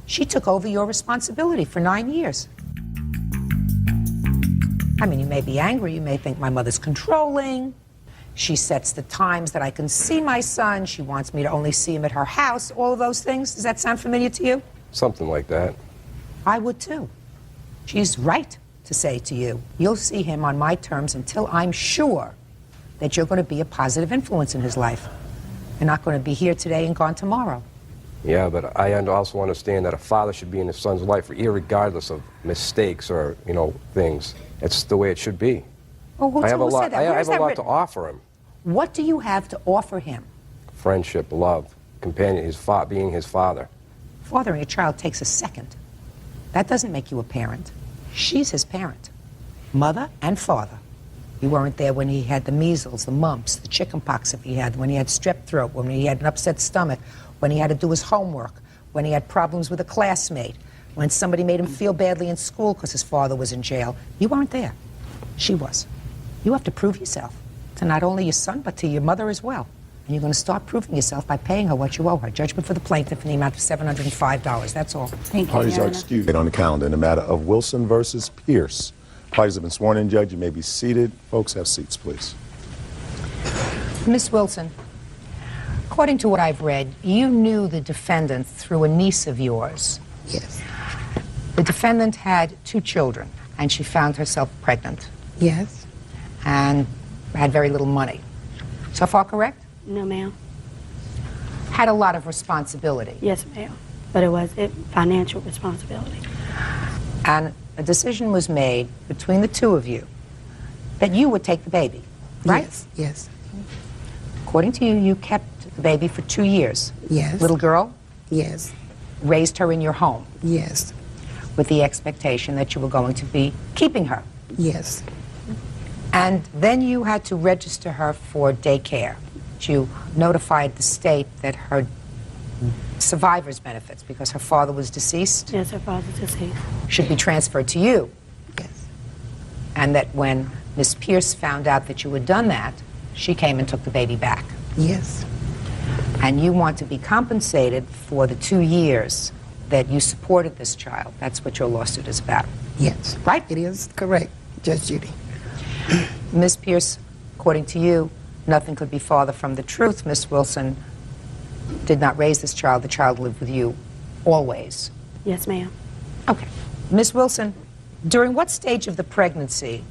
[SPEAKER 2] She took over your responsibility for 9 years. I mean, you may be angry. You may think my mother's controlling. She sets the times that I can see my son. She wants me to only see him at her house. All of those things. Does that sound familiar to you?
[SPEAKER 19] something like that.
[SPEAKER 2] I would too. She's right to say to you, you'll see him on my terms until I'm sure that you're going to be a positive influence in his life. You're not going to be here today and gone tomorrow.
[SPEAKER 19] Yeah, but I also understand that a father should be in his son's life irregardless of mistakes or, things. It's the way it should be.
[SPEAKER 2] Well, who
[SPEAKER 19] I have a lot,
[SPEAKER 2] said that?
[SPEAKER 19] I
[SPEAKER 2] Where
[SPEAKER 19] have
[SPEAKER 2] is
[SPEAKER 19] a
[SPEAKER 2] that
[SPEAKER 19] lot
[SPEAKER 2] written?
[SPEAKER 19] to offer him.
[SPEAKER 2] What do you have to offer him?
[SPEAKER 19] Friendship, love. companion, being his father.
[SPEAKER 2] Fathering a child takes a second. That doesn't make you a parent. She's his parent. Mother and father. You weren't there when he had the measles, the mumps, the chicken pox if he had, when he had strep throat, when he had an upset stomach, when he had to do his homework, when he had problems with a classmate, when somebody made him feel badly in school because his father was in jail. You weren't there. She was. You have to prove yourself to not only your son, but to your mother as well. And you're going to start proving yourself by paying her what you owe her. Judgment for the plaintiff in the amount of $705. That's all.
[SPEAKER 23] Thank you,
[SPEAKER 1] Parties
[SPEAKER 23] Your
[SPEAKER 1] are
[SPEAKER 23] Honor.
[SPEAKER 1] excused on the calendar in the matter of Wilson versus Pierce. Parties have been sworn in, Judge. You may be seated. Folks, have seats, please.
[SPEAKER 2] Miss Wilson, according to what I've read, you knew the defendant through a niece of yours.
[SPEAKER 4] Yes.
[SPEAKER 2] The defendant had 2 children, and she found herself pregnant.
[SPEAKER 4] Yes.
[SPEAKER 2] And had very little money. So far correct?
[SPEAKER 11] No, ma'am.
[SPEAKER 2] Had a lot of responsibility.
[SPEAKER 11] Yes, ma'am. But it was financial responsibility.
[SPEAKER 2] And a decision was made between the 2 of you that you would take the baby, right?
[SPEAKER 4] Yes, yes.
[SPEAKER 2] According to you, you kept the baby for 2 years.
[SPEAKER 4] Yes.
[SPEAKER 2] Little girl?
[SPEAKER 4] Yes.
[SPEAKER 2] Raised her in your home.
[SPEAKER 4] Yes.
[SPEAKER 2] With the expectation that you were going to be keeping her.
[SPEAKER 4] Yes.
[SPEAKER 2] And then you had to register her for daycare. You notified the state that her survivor's benefits, because her father was deceased,
[SPEAKER 11] Yes, her father's deceased.
[SPEAKER 2] should be transferred to you.
[SPEAKER 4] Yes.
[SPEAKER 2] And that when Miss Pierce found out that you had done that, she came and took the baby back.
[SPEAKER 4] Yes.
[SPEAKER 2] And you want to be compensated for the 2 years that you supported this child. That's what your lawsuit is about.
[SPEAKER 4] Yes.
[SPEAKER 2] Right?
[SPEAKER 4] It is correct, Judge Judy.
[SPEAKER 2] Miss Pierce, according to you, nothing could be farther from the truth. Miss Wilson did not raise this child. The child lived with you always.
[SPEAKER 11] Yes, ma'am.
[SPEAKER 2] Okay. Miss Wilson, during what stage of the pregnancy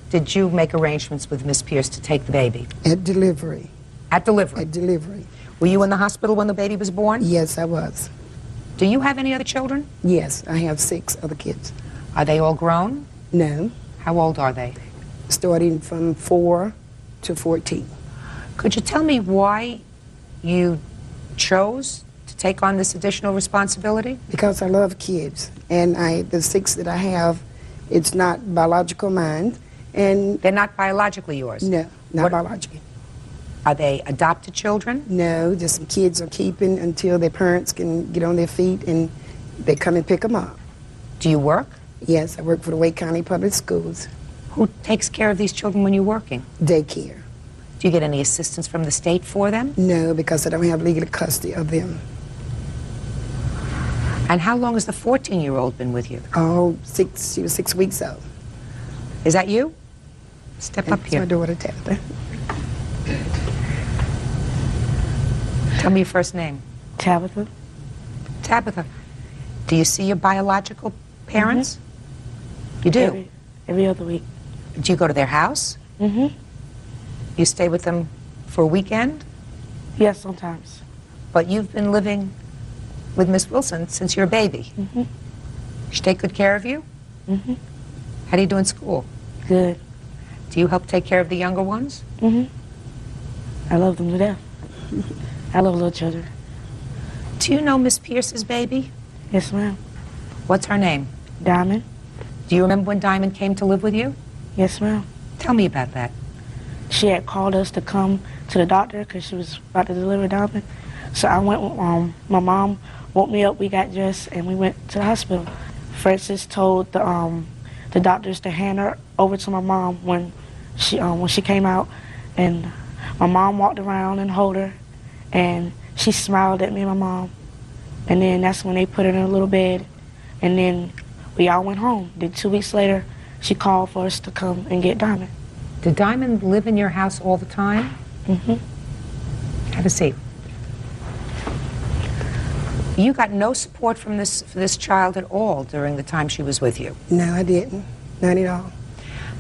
[SPEAKER 2] did you make arrangements with Miss Pierce to take the baby?
[SPEAKER 4] At delivery.
[SPEAKER 2] At delivery?
[SPEAKER 4] At delivery.
[SPEAKER 2] Were you in the hospital when the baby was born?
[SPEAKER 4] Yes, I was.
[SPEAKER 2] Do you have any other children?
[SPEAKER 4] Yes, I have 6 other kids.
[SPEAKER 2] Are they all grown?
[SPEAKER 4] No.
[SPEAKER 2] How old are they?
[SPEAKER 4] Starting from 4 to 14.
[SPEAKER 2] Could you tell me why you chose to take on this additional responsibility?
[SPEAKER 4] Because I love kids, and the 6 that I have, it's not biological mine, and
[SPEAKER 2] they're not biologically yours.
[SPEAKER 4] No, not biologically.
[SPEAKER 2] Are they adopted children?
[SPEAKER 4] No, just some kids are keeping until their parents can get on their feet and they come and pick them up.
[SPEAKER 2] Do you work?
[SPEAKER 4] Yes, I work for the Wake County Public Schools.
[SPEAKER 2] Who takes care of these children when you're working?
[SPEAKER 4] Daycare.
[SPEAKER 2] Do you get any assistance from the state for them?
[SPEAKER 4] No, because I don't have legal custody of them.
[SPEAKER 2] And how long has the 14-year-old been with you?
[SPEAKER 4] Oh, she was 6 weeks old.
[SPEAKER 2] Is that you? Step up
[SPEAKER 4] That's
[SPEAKER 2] here.
[SPEAKER 4] my daughter, Tabitha.
[SPEAKER 2] Tell me your first name.
[SPEAKER 11] Tabitha.
[SPEAKER 2] Tabitha. Do you see your biological parents? You do?
[SPEAKER 11] Every other week.
[SPEAKER 2] Do you go to their house?
[SPEAKER 11] Mm-hmm.
[SPEAKER 2] You stay with them for a weekend?
[SPEAKER 11] Yes, sometimes.
[SPEAKER 2] But you've been living with Miss Wilson since you're a baby.
[SPEAKER 11] Mm-hmm.
[SPEAKER 2] She take good care of you?
[SPEAKER 11] Mm-hmm.
[SPEAKER 2] How do you do in school?
[SPEAKER 11] Good.
[SPEAKER 2] Do you help take care of the younger ones?
[SPEAKER 11] Mm-hmm. I love them to death. I love little children.
[SPEAKER 2] Do you know Miss Pierce's baby?
[SPEAKER 11] Yes, ma'am.
[SPEAKER 2] What's her name?
[SPEAKER 11] Diamond.
[SPEAKER 2] Do you remember when Diamond came to live with you?
[SPEAKER 11] Yes, ma'am.
[SPEAKER 2] Tell me about that.
[SPEAKER 11] She had called us to come to the doctor because she was about to deliver Diamond. So I went with my mom, woke me up, we got dressed, and we went to the hospital. Francis told the doctors to hand her over to my mom when she came out, and my mom walked around and held her, and she smiled at me and my mom. And then that's when they put her in a little bed, and then we all went home. Then 2 weeks later, she called for us to come and get Diamond.
[SPEAKER 2] Did Diamond live in your house all the time?
[SPEAKER 11] Mm-hmm.
[SPEAKER 2] Have a seat. You got no support from this child at all during the time she was with you?
[SPEAKER 4] No, I didn't. Not at all.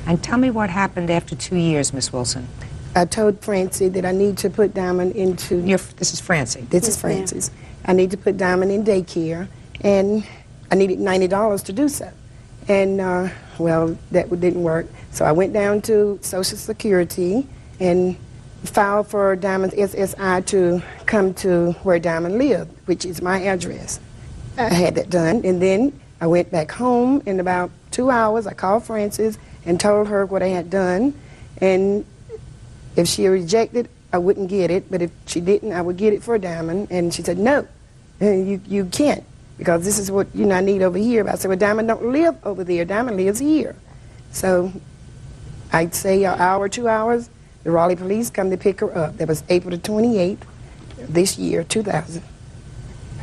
[SPEAKER 2] And tell me what happened after 2 years, Miss Wilson.
[SPEAKER 4] I told Francie that I need to put Diamond into...
[SPEAKER 2] This is Francie.
[SPEAKER 4] This is Francis. I need to put Diamond in daycare, and I needed $90 to do so. And, well, that didn't work. So I went down to Social Security, and filed for Diamond's SSI to come to where Diamond lived, which is my address. I had that done, and then I went back home. In about 2 hours, I called Frances and told her what I had done, and if she rejected, I wouldn't get it, but if she didn't, I would get it for Diamond. And she said, no, you can't, because this is what I need over here. But I said, well, Diamond don't live over there. Diamond lives here. So I'd say an hour, 2 hours, the Raleigh police come to pick her up. That was April the 28th this year, 2000.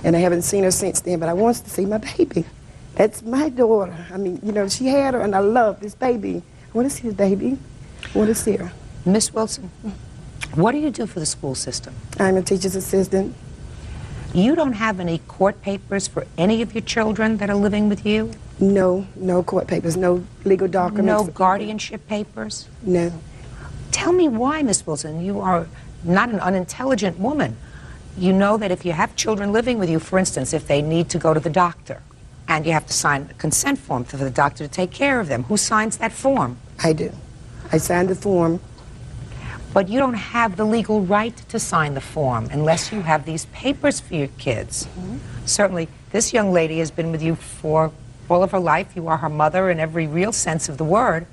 [SPEAKER 4] And I haven't seen her since then, but I want to see my baby. That's my daughter. I mean, she had her, and I love this baby. I want to see the baby. I want to see her.
[SPEAKER 2] Miss Wilson, what do you do for the school system?
[SPEAKER 4] I'm a teacher's assistant.
[SPEAKER 2] You don't have any court papers for any of your children that are living with you?
[SPEAKER 4] No court papers, no legal documents.
[SPEAKER 2] No guardianship papers?
[SPEAKER 4] No.
[SPEAKER 2] Tell me why, Miss Wilson. You are not an unintelligent woman. You know that if you have children living with you, for instance, if they need to go to the doctor, and you have to sign a consent form for the doctor to take care of them, who signs that form?
[SPEAKER 4] I do. I signed the form.
[SPEAKER 2] But you don't have the legal right to sign the form unless you have these papers for your kids. Certainly, this young lady has been with you for all of her life. You are her mother in every real sense of the word.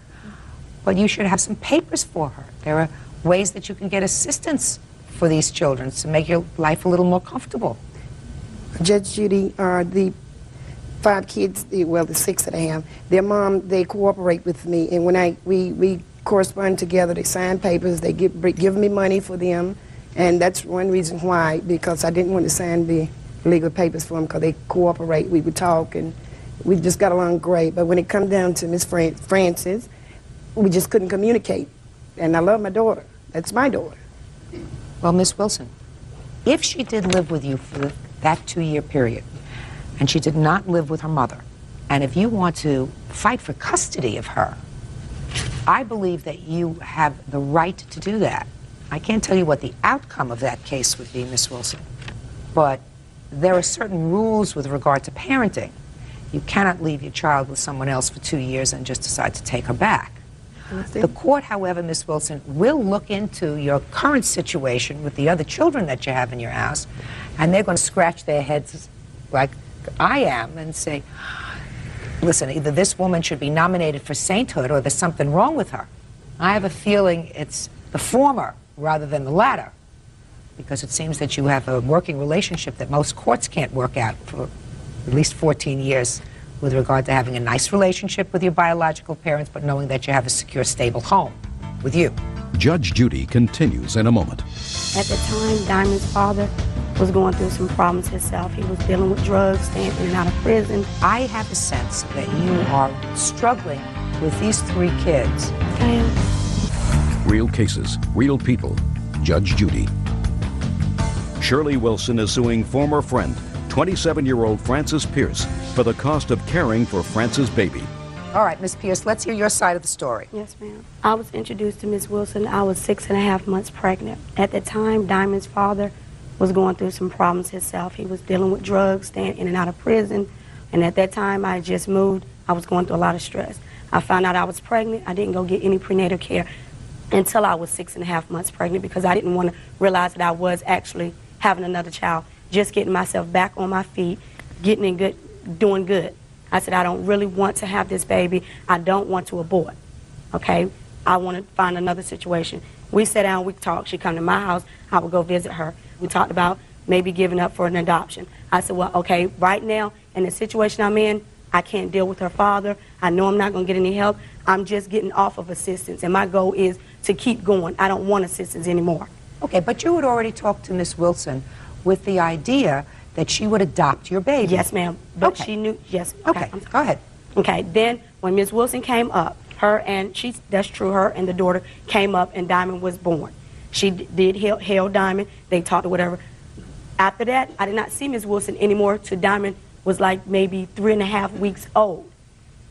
[SPEAKER 2] But you should have some papers for her. There are ways that you can get assistance for these children to make your life a little more comfortable.
[SPEAKER 4] Judge Judy, the 5 kids, well, the 6 that I have, their mom, they cooperate with me. And when we correspond together, they sign papers, they give me money for them. And that's one reason why, because I didn't want to sign the legal papers for them, because they cooperate. We would talk, and we just got along great. But when it comes down to Miss Frances, we just couldn't communicate. And I love my daughter. That's my daughter.
[SPEAKER 2] Well, Miss Wilson, if she did live with you for that 2-year period, and she did not live with her mother, and if you want to fight for custody of her, I believe that you have the right to do that. I can't tell you what the outcome of that case would be, Miss Wilson, but there are certain rules with regard to parenting. You cannot leave your child with someone else for 2 years and just decide to take her back. The court, however, Miss Wilson, will look into your current situation with the other children that you have in your house, and they're going to scratch their heads like I am and say, listen, either this woman should be nominated for sainthood or there's something wrong with her. I have a feeling it's the former rather than the latter, because it seems that you have a working relationship that most courts can't work out for at least 14 years with regard to having a nice relationship with your biological parents, but knowing that you have a secure, stable home with you.
[SPEAKER 5] Judge Judy continues in a moment.
[SPEAKER 17] At the time, Diamond's father was going through some problems himself. He was dealing with drugs, staying in and out of prison.
[SPEAKER 2] I have a sense that you are struggling with these 3 kids.
[SPEAKER 17] I am.
[SPEAKER 5] Real cases, real people. Judge Judy. Shirley Wilson is suing former friend, 27-year-old Frances Pierce, for the cost of caring for Frances' baby.
[SPEAKER 2] All right, Miss Pierce, let's hear your side of the story.
[SPEAKER 17] Yes, ma'am. I was introduced to Miss Wilson. I was 6.5 months pregnant. At the time, Diamond's father was going through some problems himself. He was dealing with drugs, staying in and out of prison. And at that time, I just moved. I was going through a lot of stress. I found out I was pregnant. I didn't go get any prenatal care until I was 6.5 months pregnant, because I didn't want to realize that I was actually having another child. Just getting myself back on my feet, getting in good, doing good. I said, I don't really want to have this baby. I don't want to abort, okay? I want to find another situation. We sat down, we talked. She'd come to my house. I would go visit her. We talked about maybe giving up for an adoption. I said, well, okay, right now, in the situation I'm in, I can't deal with her father. I know I'm not going to get any help. I'm just getting off of assistance, and my goal is to keep going. I don't want assistance anymore.
[SPEAKER 2] Okay, but you had already talked to Miss Wilson with the idea that she would adopt your baby.
[SPEAKER 17] Yes, ma'am. But
[SPEAKER 2] okay.
[SPEAKER 17] She knew, yes.
[SPEAKER 2] Okay, go ahead.
[SPEAKER 17] Okay, then when Miss Wilson came up, that's true, her and the daughter came up and Diamond was born. She did hail Diamond. They talked or whatever. After that, I did not see Miss Wilson anymore till Diamond was like maybe 3.5 weeks old.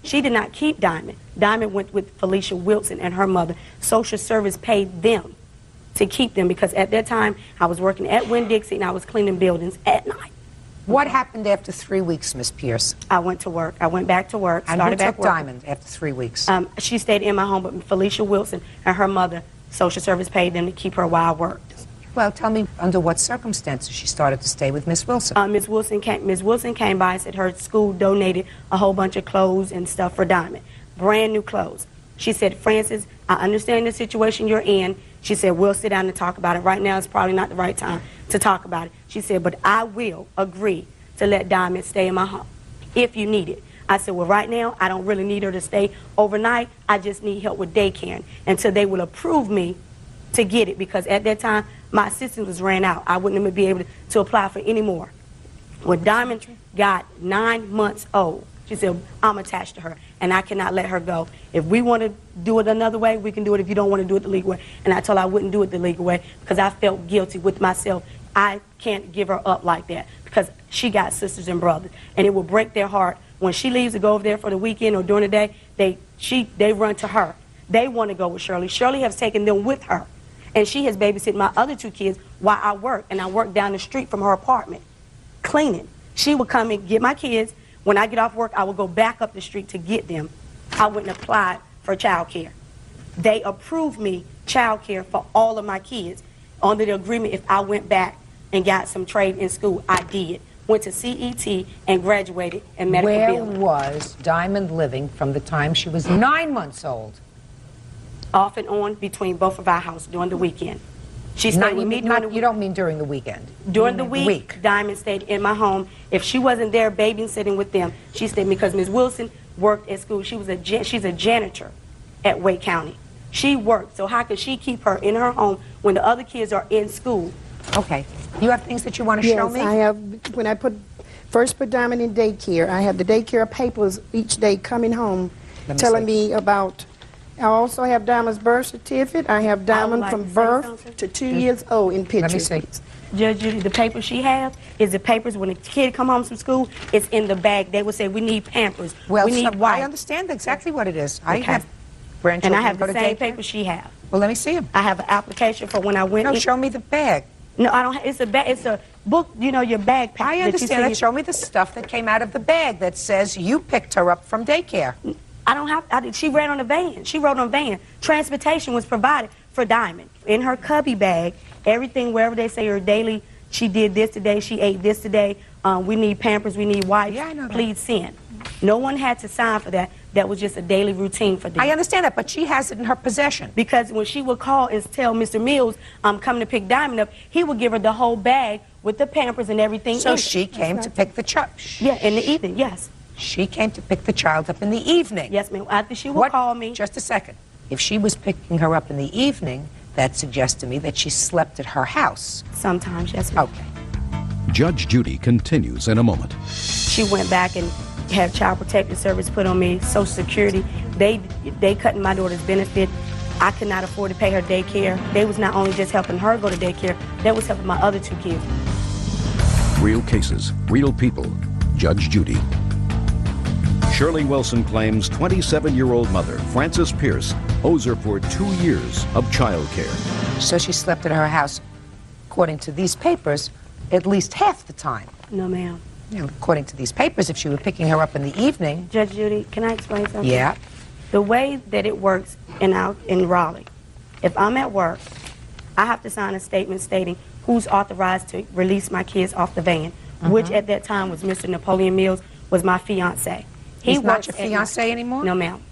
[SPEAKER 17] She did not keep Diamond. Diamond went with Felicia Wilson and her mother. Social service paid them to keep them, because at that time I was working at Winn-Dixie and I was cleaning buildings at night.
[SPEAKER 2] What happened after 3 weeks, Miss Pierce?
[SPEAKER 17] I went to work. I went back to work.
[SPEAKER 2] And
[SPEAKER 17] started
[SPEAKER 2] who
[SPEAKER 17] back
[SPEAKER 2] took
[SPEAKER 17] working.
[SPEAKER 2] Diamond after 3 weeks?
[SPEAKER 17] She stayed in my home, but Felicia Wilson and her mother Social service paid them to keep her while I worked.
[SPEAKER 2] Well, tell me under what circumstances she started to stay with Miss Wilson.
[SPEAKER 17] Miss Wilson came by and said her school donated a whole bunch of clothes and stuff for Diamond, brand new clothes. She said, Francis, I understand the situation you're in. She said, we'll sit down and talk about it. Right now it's probably not the right time to talk about it. She said, but I will agree to let Diamond stay in my home if you need it. I said, well, right now I don't really need her to stay overnight. I just need help with daycare until they will approve me to get it, because at that time my assistance was ran out. I wouldn't even be able to apply for any more. When Diamond got 9 months old, she said, I'm attached to her, and I cannot let her go. If we want to do it another way, we can do it. If you don't want to do it the legal way. And I told her I wouldn't do it the legal way because I felt guilty with myself. I can't give her up like that because she got sisters and brothers, and it will break their heart. When she leaves to go over there for the weekend or during the day, they run to her. They want to go with Shirley. Shirley has taken them with her, and she has babysitted my other 2 kids while I work, and I work down the street from her apartment, cleaning. She would come and get my kids. When I get off work, I would go back up the street to get them. I wouldn't apply for child care. They approved me child care for all of my kids under the agreement if I went back and got some trade in school. I did. Went to CET and graduated in medical billing.
[SPEAKER 2] Where was Diamond living from the time she was 9 months old?
[SPEAKER 17] Off and on between both of our houses during the weekend. She stayed with me during the week.
[SPEAKER 2] You don't mean during the weekend?
[SPEAKER 17] During the week, Diamond stayed in my home. If she wasn't there babysitting with them, she stayed because Ms. Wilson worked at school. She's a janitor at Wake County. She worked, so how could she keep her in her home when the other kids are in school?
[SPEAKER 2] Okay. You have things that you want to show me?
[SPEAKER 4] Yes, I have. When I first put Diamond in daycare, I have the daycare papers each day coming home telling me about. I also have Diamond's birth certificate. I have Diamond from birth to 2 years old in pictures.
[SPEAKER 2] Let me see.
[SPEAKER 17] Judge Judy, the papers she has is the papers when a kid come home from school, it's in the bag. They would say, we need Pampers,
[SPEAKER 2] Well,
[SPEAKER 17] we need
[SPEAKER 2] I
[SPEAKER 17] wipes.
[SPEAKER 2] understand exactly what it is. I
[SPEAKER 17] Okay.
[SPEAKER 2] have grandchildren.
[SPEAKER 17] And I have
[SPEAKER 2] go
[SPEAKER 17] the
[SPEAKER 2] to
[SPEAKER 17] same
[SPEAKER 2] daycare.
[SPEAKER 17] papers she has.
[SPEAKER 2] Well, let me see them.
[SPEAKER 17] I have an application for when I went.
[SPEAKER 2] No, show me the bag.
[SPEAKER 17] No, I don't. It's a bag. It's a book. You know, your bag.
[SPEAKER 2] I understand that. Show me the stuff that came out of the bag that says you picked her up from daycare.
[SPEAKER 17] I don't have. She ran on a van. She rode on a van. Transportation was provided for Diamond in her cubby bag. Everything wherever they say her daily. She did this today. She ate this today. We need Pampers. We need wipes.
[SPEAKER 2] Yeah, I know that.
[SPEAKER 17] Please send. No one had to sign for that. That was just a daily routine for them.
[SPEAKER 2] I understand that, but she has it in her possession.
[SPEAKER 17] Because when she would call and tell Mr. Mills, I'm coming to pick Diamond up, he would give her the whole bag with the Pampers and everything.
[SPEAKER 2] So
[SPEAKER 17] in it.
[SPEAKER 2] she came to pick the child.
[SPEAKER 17] Yeah, in the evening, yes.
[SPEAKER 2] She came to pick the child up in the evening.
[SPEAKER 17] Yes, ma'am. After she would call me.
[SPEAKER 2] Just a second. If she was picking her up in the evening, that suggests to me that she slept at her house.
[SPEAKER 17] Sometimes, yes, ma'am.
[SPEAKER 2] Okay.
[SPEAKER 5] Judge Judy continues in a moment.
[SPEAKER 17] She went back and had Child Protective Service put on me, Social Security. They cut my daughter's benefit. I could not afford to pay her daycare. They was not only just helping her go to daycare, they was helping my other 2 kids.
[SPEAKER 5] Real cases, real people. Judge Judy. Shirley Wilson claims 27-year-old mother, Frances Pierce, owes her for 2 years of child care.
[SPEAKER 2] So she slept at her house, according to these papers, at least half the time.
[SPEAKER 17] No, ma'am.
[SPEAKER 2] You know, according to these papers, if she were picking her up in the evening.
[SPEAKER 17] Judge Judy, can I explain something?
[SPEAKER 2] Yeah.
[SPEAKER 17] The way that it works in Raleigh, if I'm at work, I have to sign a statement stating who's authorized to release my kids off the van, which at that time was Mr. Napoleon Mills, was my fiancé.
[SPEAKER 2] He's not your fiancé anymore?
[SPEAKER 17] No, ma'am.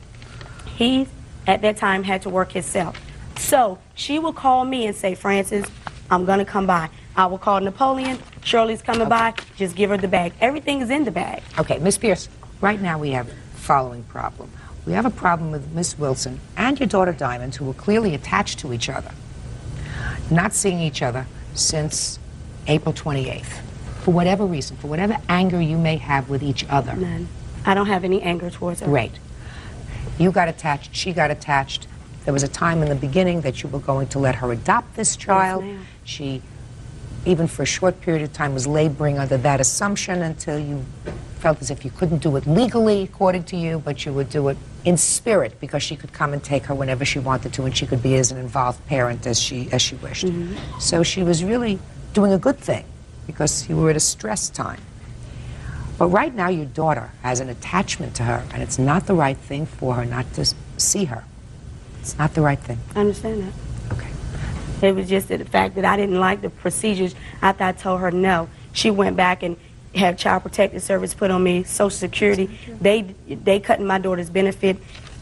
[SPEAKER 17] He, at that time, had to work himself. So she would call me and say, Francis, I'm going to come by. I will call Napoleon. Shirley's coming by. Just give her the bag. Everything is in the bag.
[SPEAKER 2] Okay, Miss Pierce, right now we have the following problem. We have a problem with Miss Wilson and your daughter Diamond, who were clearly attached to each other, not seeing each other since April 28th. For whatever reason, for whatever anger you may have with each other.
[SPEAKER 17] None. I don't have any anger towards her.
[SPEAKER 2] Great. You got attached, she got attached. There was a time in the beginning that you were going to let her adopt this child.
[SPEAKER 17] Yes, ma'am.
[SPEAKER 2] She, even for a short period of time, was laboring under that assumption until you felt as if you couldn't do it legally, according to you, but you would do it in spirit because she could come and take her whenever she wanted to, and she could be as an involved parent as she wished. So she was really doing a good thing because you were at a stress time. But right now your daughter has an attachment to her, and it's not the right thing for her not to see her. It's not the right thing.
[SPEAKER 17] I understand that. It was just the fact that I didn't like the procedures. After I told her no, she went back and had Child Protective Service put on me, Social Security. They cut my daughter's benefit.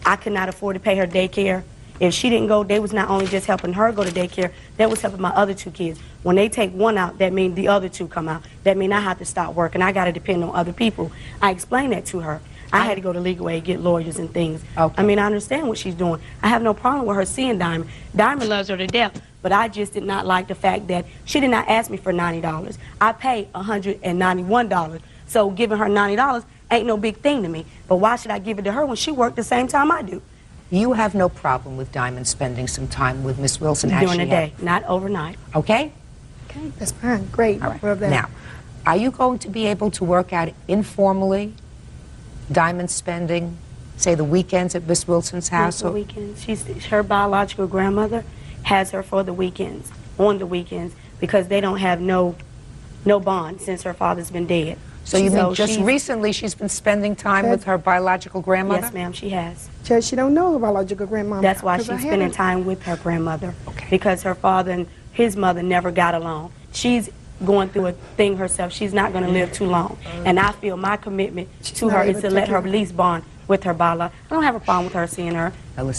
[SPEAKER 17] I could not afford to pay her daycare. If she didn't go, they was not only just helping her go to daycare, they was helping my other 2 kids. When they take one out, that means the other 2 come out. That means I have to stop working. I got to depend on other people. I explained that to her. I had to go to legal aid, get lawyers and things.
[SPEAKER 2] Okay.
[SPEAKER 17] I mean, I understand what she's doing. I have no problem with her seeing Diamond. Diamond loves her to death, but I just did not like the fact that she did not ask me for $90. I paid $191. So giving her $90 ain't no big thing to me. But why should I give it to her when she worked the same time I do?
[SPEAKER 2] You have no problem with Diamond spending some time with Miss Wilson as
[SPEAKER 17] During
[SPEAKER 2] she
[SPEAKER 17] the day,
[SPEAKER 2] had.
[SPEAKER 17] not overnight.
[SPEAKER 2] Okay?
[SPEAKER 4] Okay, that's fine. Great.
[SPEAKER 2] All right.
[SPEAKER 4] Love that.
[SPEAKER 2] Now, are you going to be able to work out informally Diamond spending, say, the weekends at Miss Wilson's house?
[SPEAKER 17] The weekends. Her biological grandmother has her for the weekends, on the weekends, because they don't have no bond since her father's been dead.
[SPEAKER 2] So you mean just recently she's been spending time with her biological grandmother?
[SPEAKER 17] Yes, ma'am, she has.
[SPEAKER 4] Judge, she don't know her biological grandmama.
[SPEAKER 17] That's why
[SPEAKER 4] 'cause I
[SPEAKER 17] she's spending
[SPEAKER 4] haven't.
[SPEAKER 17] time with her grandmother. Because her father and his mother never got along. She's going through a thing herself. She's not going to live too long. And I feel my commitment to
[SPEAKER 4] not
[SPEAKER 17] her is
[SPEAKER 4] able
[SPEAKER 17] to
[SPEAKER 4] to
[SPEAKER 17] let
[SPEAKER 4] take
[SPEAKER 17] her
[SPEAKER 4] care of-
[SPEAKER 17] release bond with her biological. I don't have a problem with her seeing her.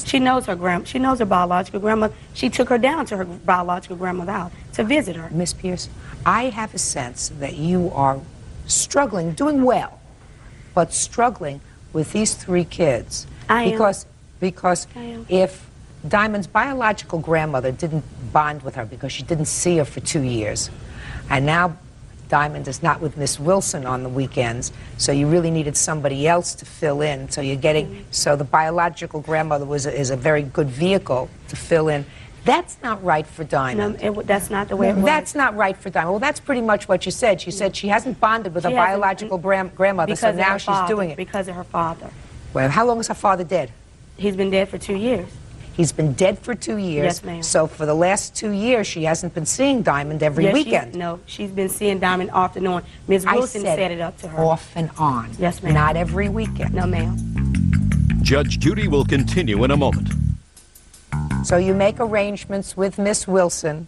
[SPEAKER 17] She knows she knows her biological grandmother. She took her down to her biological grandmother's house to visit her.
[SPEAKER 2] Miss Pierce, I have a sense that you are struggling, doing well, but struggling with these 3 kids.
[SPEAKER 17] I am.
[SPEAKER 2] Because
[SPEAKER 17] I am.
[SPEAKER 2] if Diamond's biological grandmother didn't bond with her because she didn't see her for 2 years, and now Diamond is not with Miss Wilson on the weekends, so you really needed somebody else to fill in. So you're getting, so the biological grandmother is a very good vehicle to fill in. That's not right for Diamond.
[SPEAKER 17] No, that's not the way it was.
[SPEAKER 2] That's not right for Diamond. Well, that's pretty much what you said. She said she hasn't bonded with
[SPEAKER 17] She
[SPEAKER 2] her
[SPEAKER 17] hasn't,
[SPEAKER 2] biological grandmother, so
[SPEAKER 17] because of
[SPEAKER 2] now
[SPEAKER 17] her
[SPEAKER 2] she's
[SPEAKER 17] father,
[SPEAKER 2] doing it.
[SPEAKER 17] Because of her father.
[SPEAKER 2] Well, how long is her father dead?
[SPEAKER 17] He's been dead for 2 years.
[SPEAKER 2] He's been dead for 2 years.
[SPEAKER 17] Yes, ma'am.
[SPEAKER 2] So for the last 2 years, she hasn't been seeing Diamond every
[SPEAKER 17] Yes,
[SPEAKER 2] weekend.
[SPEAKER 17] No, she's been seeing Diamond off and on. Ms. Wilson
[SPEAKER 2] I said
[SPEAKER 17] set it up to her.
[SPEAKER 2] off and on.
[SPEAKER 17] Yes, ma'am.
[SPEAKER 2] Not every weekend.
[SPEAKER 17] No, ma'am.
[SPEAKER 5] Judge Judy will continue in a moment.
[SPEAKER 2] So you make arrangements with Miss Wilson.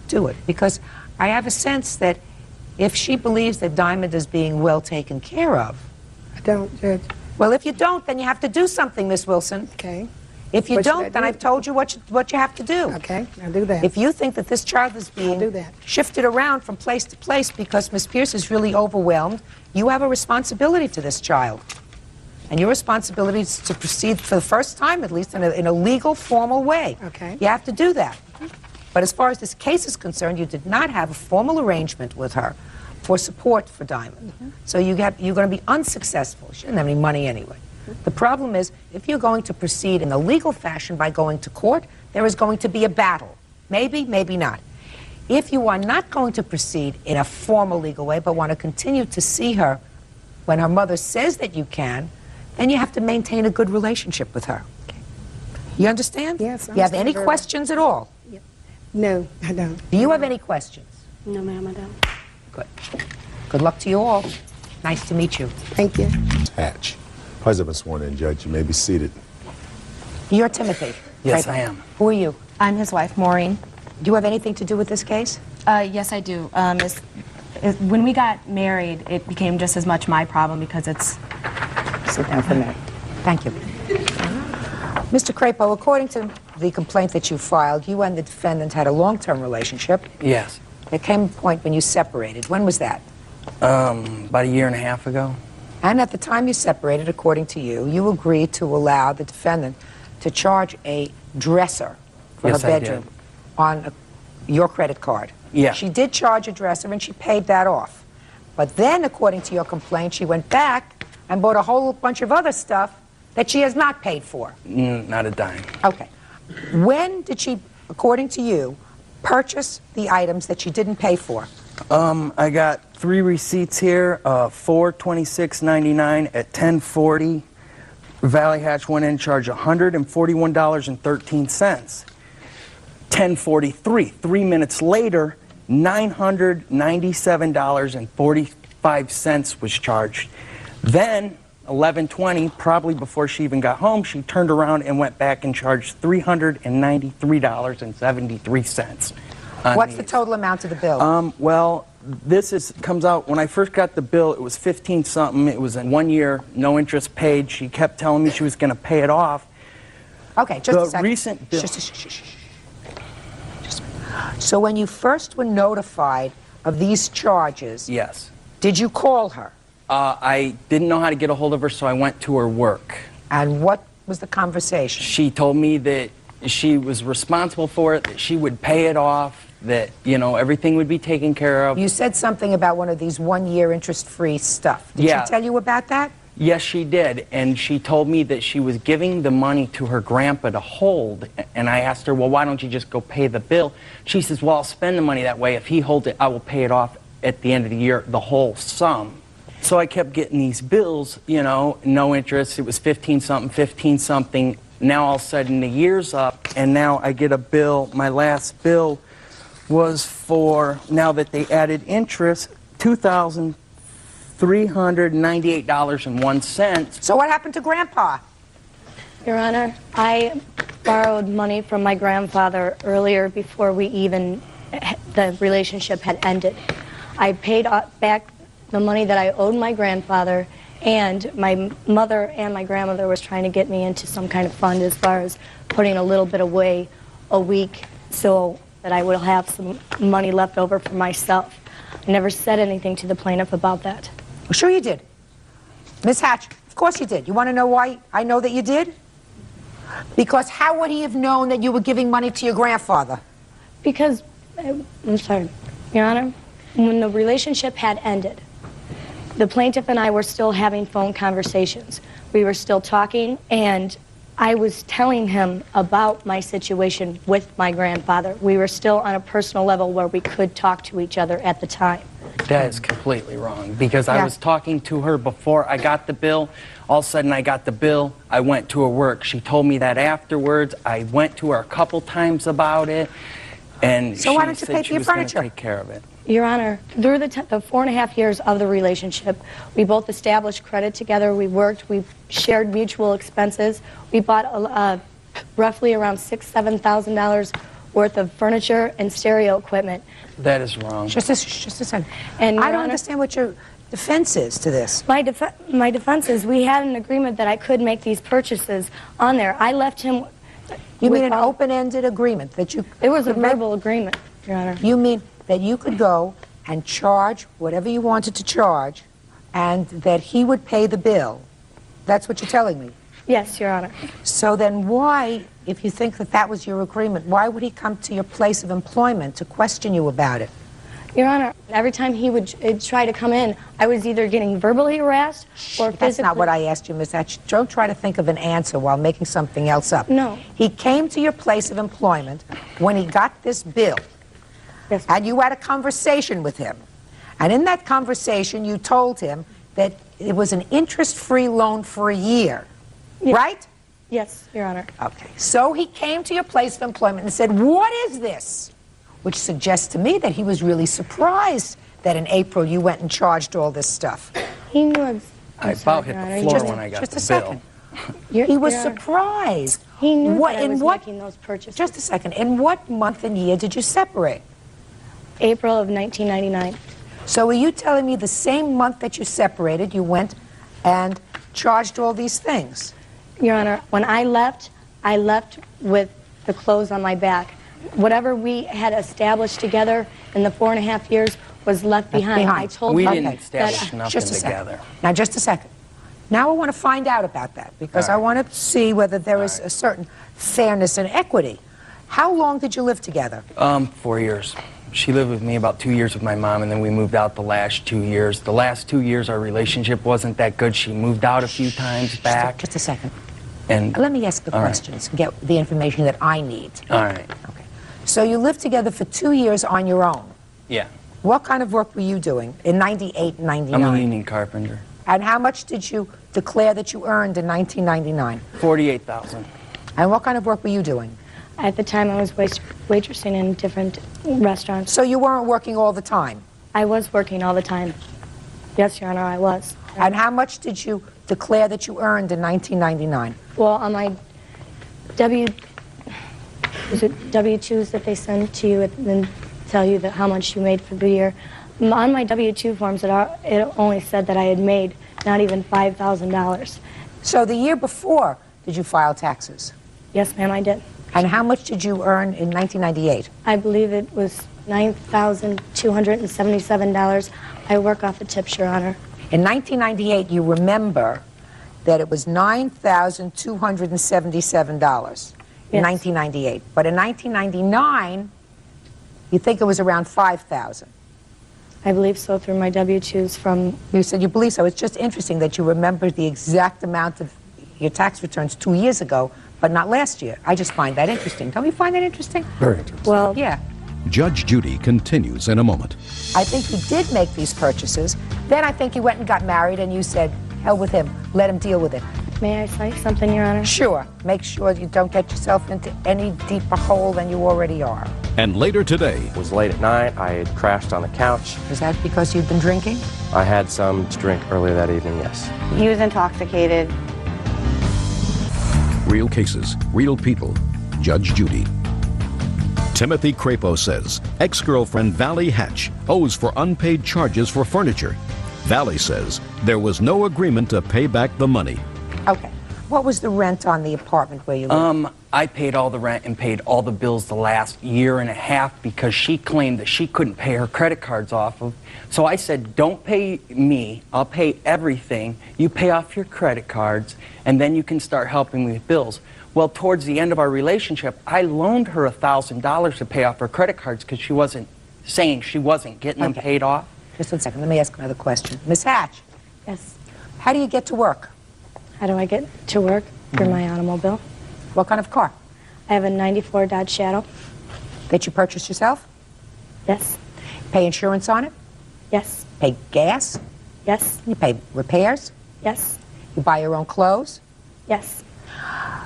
[SPEAKER 2] Do it. Because I have a sense that if she believes that Diamond is being well taken care of.
[SPEAKER 4] I don't, Judge.
[SPEAKER 2] Well, if you don't, then you have to do something, Miss Wilson.
[SPEAKER 4] Okay.
[SPEAKER 2] If you
[SPEAKER 4] What should I
[SPEAKER 2] don't, then
[SPEAKER 4] do?
[SPEAKER 2] I've told you what you have to do.
[SPEAKER 4] Okay, I'll do that.
[SPEAKER 2] If you think that this child is being
[SPEAKER 4] do that.
[SPEAKER 2] shifted around from place to place because Miss Pierce is really overwhelmed, you have a responsibility to this child. And your responsibility is to proceed for the first time, at least, in a legal, formal way.
[SPEAKER 4] Okay.
[SPEAKER 2] You have to do that. But as far as this case is concerned, you did not have a formal arrangement with her for support for Diamond. So you're going to be unsuccessful. She didn't have any money anyway. The problem is, if you're going to proceed in a legal fashion by going to court, there is going to be a battle. Maybe, maybe not. If you are not going to proceed in a formal legal way, but want to continue to see her when her mother says that you can, then you have to maintain a good relationship with her. You understand?
[SPEAKER 4] Yes, I
[SPEAKER 2] You have any
[SPEAKER 4] understand very well.
[SPEAKER 2] questions at all?
[SPEAKER 4] No, I don't.
[SPEAKER 2] Do you have any questions?
[SPEAKER 17] No, ma'am, I don't.
[SPEAKER 2] Good. Good luck to you all. Nice to meet you.
[SPEAKER 4] Thank you.
[SPEAKER 1] Hatch. Parties have been sworn in, Judge. You may be seated.
[SPEAKER 2] You're Timothy.
[SPEAKER 10] Yes,
[SPEAKER 2] right?
[SPEAKER 10] I am.
[SPEAKER 2] Who are you?
[SPEAKER 10] I'm his wife, Maureen.
[SPEAKER 2] Do you have anything to do with this case?
[SPEAKER 10] Yes, I do. When we got married, it became just as much my problem because it's...
[SPEAKER 2] Sit down for a minute. Thank you. Mr. Crapo, according to the complaint that you filed, you and the defendant had a long-term relationship.
[SPEAKER 10] Yes.
[SPEAKER 2] There came a point when you separated. When was that?
[SPEAKER 10] About a year and a half ago.
[SPEAKER 2] And at the time you separated, according to you, you agreed to allow the defendant to charge a dresser for
[SPEAKER 10] Yes,
[SPEAKER 2] her
[SPEAKER 10] I
[SPEAKER 2] bedroom
[SPEAKER 10] did.
[SPEAKER 2] on your credit card.
[SPEAKER 10] Yeah.
[SPEAKER 2] She did charge a dresser and she paid that off. But then, according to your complaint, she went back and bought a whole bunch of other stuff that she has not paid for.
[SPEAKER 10] Not a dime.
[SPEAKER 2] Okay. When did she, according to you, purchase the items that she didn't pay for?
[SPEAKER 10] I got 3 receipts here, $426.99 at 10:40. Valley Hatch went in and charged $141.13. 10:43, 3 minutes later, $997.45 was charged. Then, 11:20, probably before she even got home, she turned around and went back and charged $393.73.
[SPEAKER 2] What's the total amount of the bill?
[SPEAKER 10] Well, this comes out, when I first got the bill, it was 15 something. It was in 1 year, no interest paid. She kept telling me she was going to pay it off.
[SPEAKER 2] Okay, just a second.
[SPEAKER 10] The recent bill.
[SPEAKER 2] So when you first were notified of these charges,
[SPEAKER 10] yes,
[SPEAKER 2] did you call her?
[SPEAKER 10] I didn't know how to get a hold of her, so I went to her work.
[SPEAKER 2] And what was the conversation?
[SPEAKER 10] She told me that she was responsible for it, that she would pay it off, that, you know, everything would be taken care of.
[SPEAKER 2] You said something about one of these 1 year interest-free stuff. Did
[SPEAKER 10] Yeah.
[SPEAKER 2] she tell you about that?
[SPEAKER 10] Yes, she did, and she told me that she was giving the money to her grandpa to hold, and I asked her, well, why don't you just go pay the bill? She says, well, I'll spend the money that way. If he holds it, I will pay it off at the end of the year, the whole sum. So I kept getting these bills, you know, no interest. It was 15-something, 15-something. Now all of a sudden the year's up, and now I get a bill. My last bill was for, now that they added interest, $2,398.01.
[SPEAKER 2] So what happened to Grandpa?
[SPEAKER 7] Your Honor, I borrowed money from my grandfather earlier before the relationship had ended. I paid back the money that I owed my grandfather, and my mother and my grandmother was trying to get me into some kind of fund as far as putting a little bit away a week so that I would have some money left over for myself. I never said anything to the plaintiff about that.
[SPEAKER 2] Well, sure you did. Ms. Hatch, of course you did. You want to know why I know that you did? Because how would he have known that you were giving money to your grandfather?
[SPEAKER 7] Because, I'm sorry, Your Honor, when the relationship had ended, the plaintiff and I were still having phone conversations. We were still talking, and I was telling him about my situation with my grandfather. We were still on a personal level where we could talk to each other at the time.
[SPEAKER 10] That is completely wrong, because I was talking to her before I got the bill. All of a sudden I got the bill, I went to her work. She told me that afterwards. I went to her a couple times about it, and
[SPEAKER 2] so why don't you
[SPEAKER 10] said
[SPEAKER 2] pay
[SPEAKER 10] she
[SPEAKER 2] for your
[SPEAKER 10] was gonna
[SPEAKER 2] furniture?
[SPEAKER 10] take care of it.
[SPEAKER 7] Your Honor, through the 4.5 years of the relationship, we both established credit together. We worked. We shared mutual expenses. We bought roughly around $6,000 to $7,000 worth of furniture and stereo equipment.
[SPEAKER 10] That is wrong.
[SPEAKER 2] Just a second.
[SPEAKER 7] And
[SPEAKER 2] I don't understand what your defense is to this.
[SPEAKER 7] My defense is we had an agreement that I could make these purchases on there. I left him.
[SPEAKER 2] You mean an open-ended agreement that you?
[SPEAKER 7] It was a verbal agreement, Your Honor.
[SPEAKER 2] You mean that you could go and charge whatever you wanted to charge, and that he would pay the bill? That's what you're telling me?
[SPEAKER 7] Yes, Your Honor.
[SPEAKER 2] So then why, if you think that that was your agreement, why would he come to your place of employment to question you about it?
[SPEAKER 7] Your Honor, every time he would try to come in, I was either getting verbally harassed or physically.
[SPEAKER 2] That's not what I asked you, Miss Hatch. Don't try to think of an answer while making something else up.
[SPEAKER 7] No.
[SPEAKER 2] He came to your place of employment when he got this bill. Yes. And you had a conversation with him. And in that conversation, you told him that it was an interest-free loan for a year.
[SPEAKER 7] Yes.
[SPEAKER 2] Right?
[SPEAKER 7] Yes, Your Honor.
[SPEAKER 2] Okay. So he came to your place of employment and said, "What is this?" Which suggests to me that he was really surprised that in April you went and charged all this stuff.
[SPEAKER 7] He knew.
[SPEAKER 10] I about hit the floor when I got the bill.
[SPEAKER 2] He was surprised.
[SPEAKER 7] He knew that I was making those purchases.
[SPEAKER 2] Just a second. In what month and year did you separate?
[SPEAKER 7] April of 1999.
[SPEAKER 2] So are you telling me the same month that you separated, you went and charged all these things?
[SPEAKER 7] Your Honor, when I left with the clothes on my back. Whatever we had established together in the 4.5 years was left behind. I told
[SPEAKER 10] we
[SPEAKER 7] him
[SPEAKER 10] didn't establish nothing together.
[SPEAKER 2] Now, just a second. Now I want to find out about that, because I want to see whether there is a certain fairness and equity. How long did you live together?
[SPEAKER 10] 4 years. She lived with me about 2 years with my mom, and then we moved out the last 2 years. The last 2 years, our relationship wasn't that good. She moved out a few times back.
[SPEAKER 2] Just a second.
[SPEAKER 10] And
[SPEAKER 2] let me ask the questions and get the information that I need.
[SPEAKER 10] All right.
[SPEAKER 2] Okay. So you lived together for 2 years on your own.
[SPEAKER 10] Yeah.
[SPEAKER 2] What kind of work were you doing in 98 and 99?
[SPEAKER 10] I'm a union carpenter.
[SPEAKER 2] And how much did you declare that you earned in 1999?
[SPEAKER 10] $48,000.
[SPEAKER 2] And what kind of work were you doing?
[SPEAKER 7] At the time, I was waitressing in different restaurants.
[SPEAKER 2] So you weren't working all the time?
[SPEAKER 7] I was working all the time. Yes, Your Honor, I was.
[SPEAKER 2] And how much did you declare that you earned in 1999?
[SPEAKER 7] Well, on my W-2s that they send to you and then tell you that how much you made for the year, on my W-2 forms, it only said that I had made not even $5,000.
[SPEAKER 2] So the year before, did you file taxes?
[SPEAKER 7] Yes, ma'am, I did.
[SPEAKER 2] And how much did you earn in 1998?
[SPEAKER 7] I believe it was $9,277. I work off the tips, Your Honor.
[SPEAKER 2] In 1998, you remember that it was $9,277 in 1998. But in 1999, you think it was around $5,000.
[SPEAKER 7] I believe so through my W-2s from...
[SPEAKER 2] You said you believe so. It's just interesting that you remember the exact amount of your tax returns 2 years ago, but not last year. I just find that interesting. Don't you find that interesting?
[SPEAKER 1] Very interesting.
[SPEAKER 2] Well, yeah.
[SPEAKER 5] Judge Judy continues in a moment.
[SPEAKER 2] I think you did make these purchases. Then I think you went and got married and you said, hell with him, let him deal with it.
[SPEAKER 7] May I say something, Your Honor?
[SPEAKER 2] Sure. Make sure you don't get yourself into any deeper hole than you already are.
[SPEAKER 5] And later today,
[SPEAKER 3] It was late at night. I had crashed on the couch.
[SPEAKER 2] Is that because you've been drinking?
[SPEAKER 3] I had some to drink earlier that evening, yes.
[SPEAKER 14] He was intoxicated.
[SPEAKER 5] real cases, real people. Judge Judy. Timothy Crapo says ex-girlfriend Valley Hatch owes for unpaid charges for furniture. Valley says there was no agreement to pay back the money.
[SPEAKER 2] Okay. What was the rent on the apartment where you lived?
[SPEAKER 10] I paid all the rent and paid all the bills the last year and a half because she claimed that she couldn't pay her credit cards off of. So I said, don't pay me, I'll pay everything. You pay off your credit cards and then you can start helping me with bills. Well, towards the end of our relationship, I loaned her $1,000 to pay off her credit cards because she wasn't saying she wasn't getting them paid off.
[SPEAKER 2] Just 1 second, let me ask another question. Miss Hatch.
[SPEAKER 7] Yes.
[SPEAKER 2] How do you get to work?
[SPEAKER 7] How do I get to work? Through my automobile.
[SPEAKER 2] What kind of car?
[SPEAKER 7] I have a 94 Dodge Shadow.
[SPEAKER 2] That you purchased yourself?
[SPEAKER 7] Yes.
[SPEAKER 2] Pay insurance on it?
[SPEAKER 7] Yes.
[SPEAKER 2] Pay gas?
[SPEAKER 7] Yes.
[SPEAKER 2] You pay repairs?
[SPEAKER 7] Yes.
[SPEAKER 2] You buy your own clothes?
[SPEAKER 7] Yes.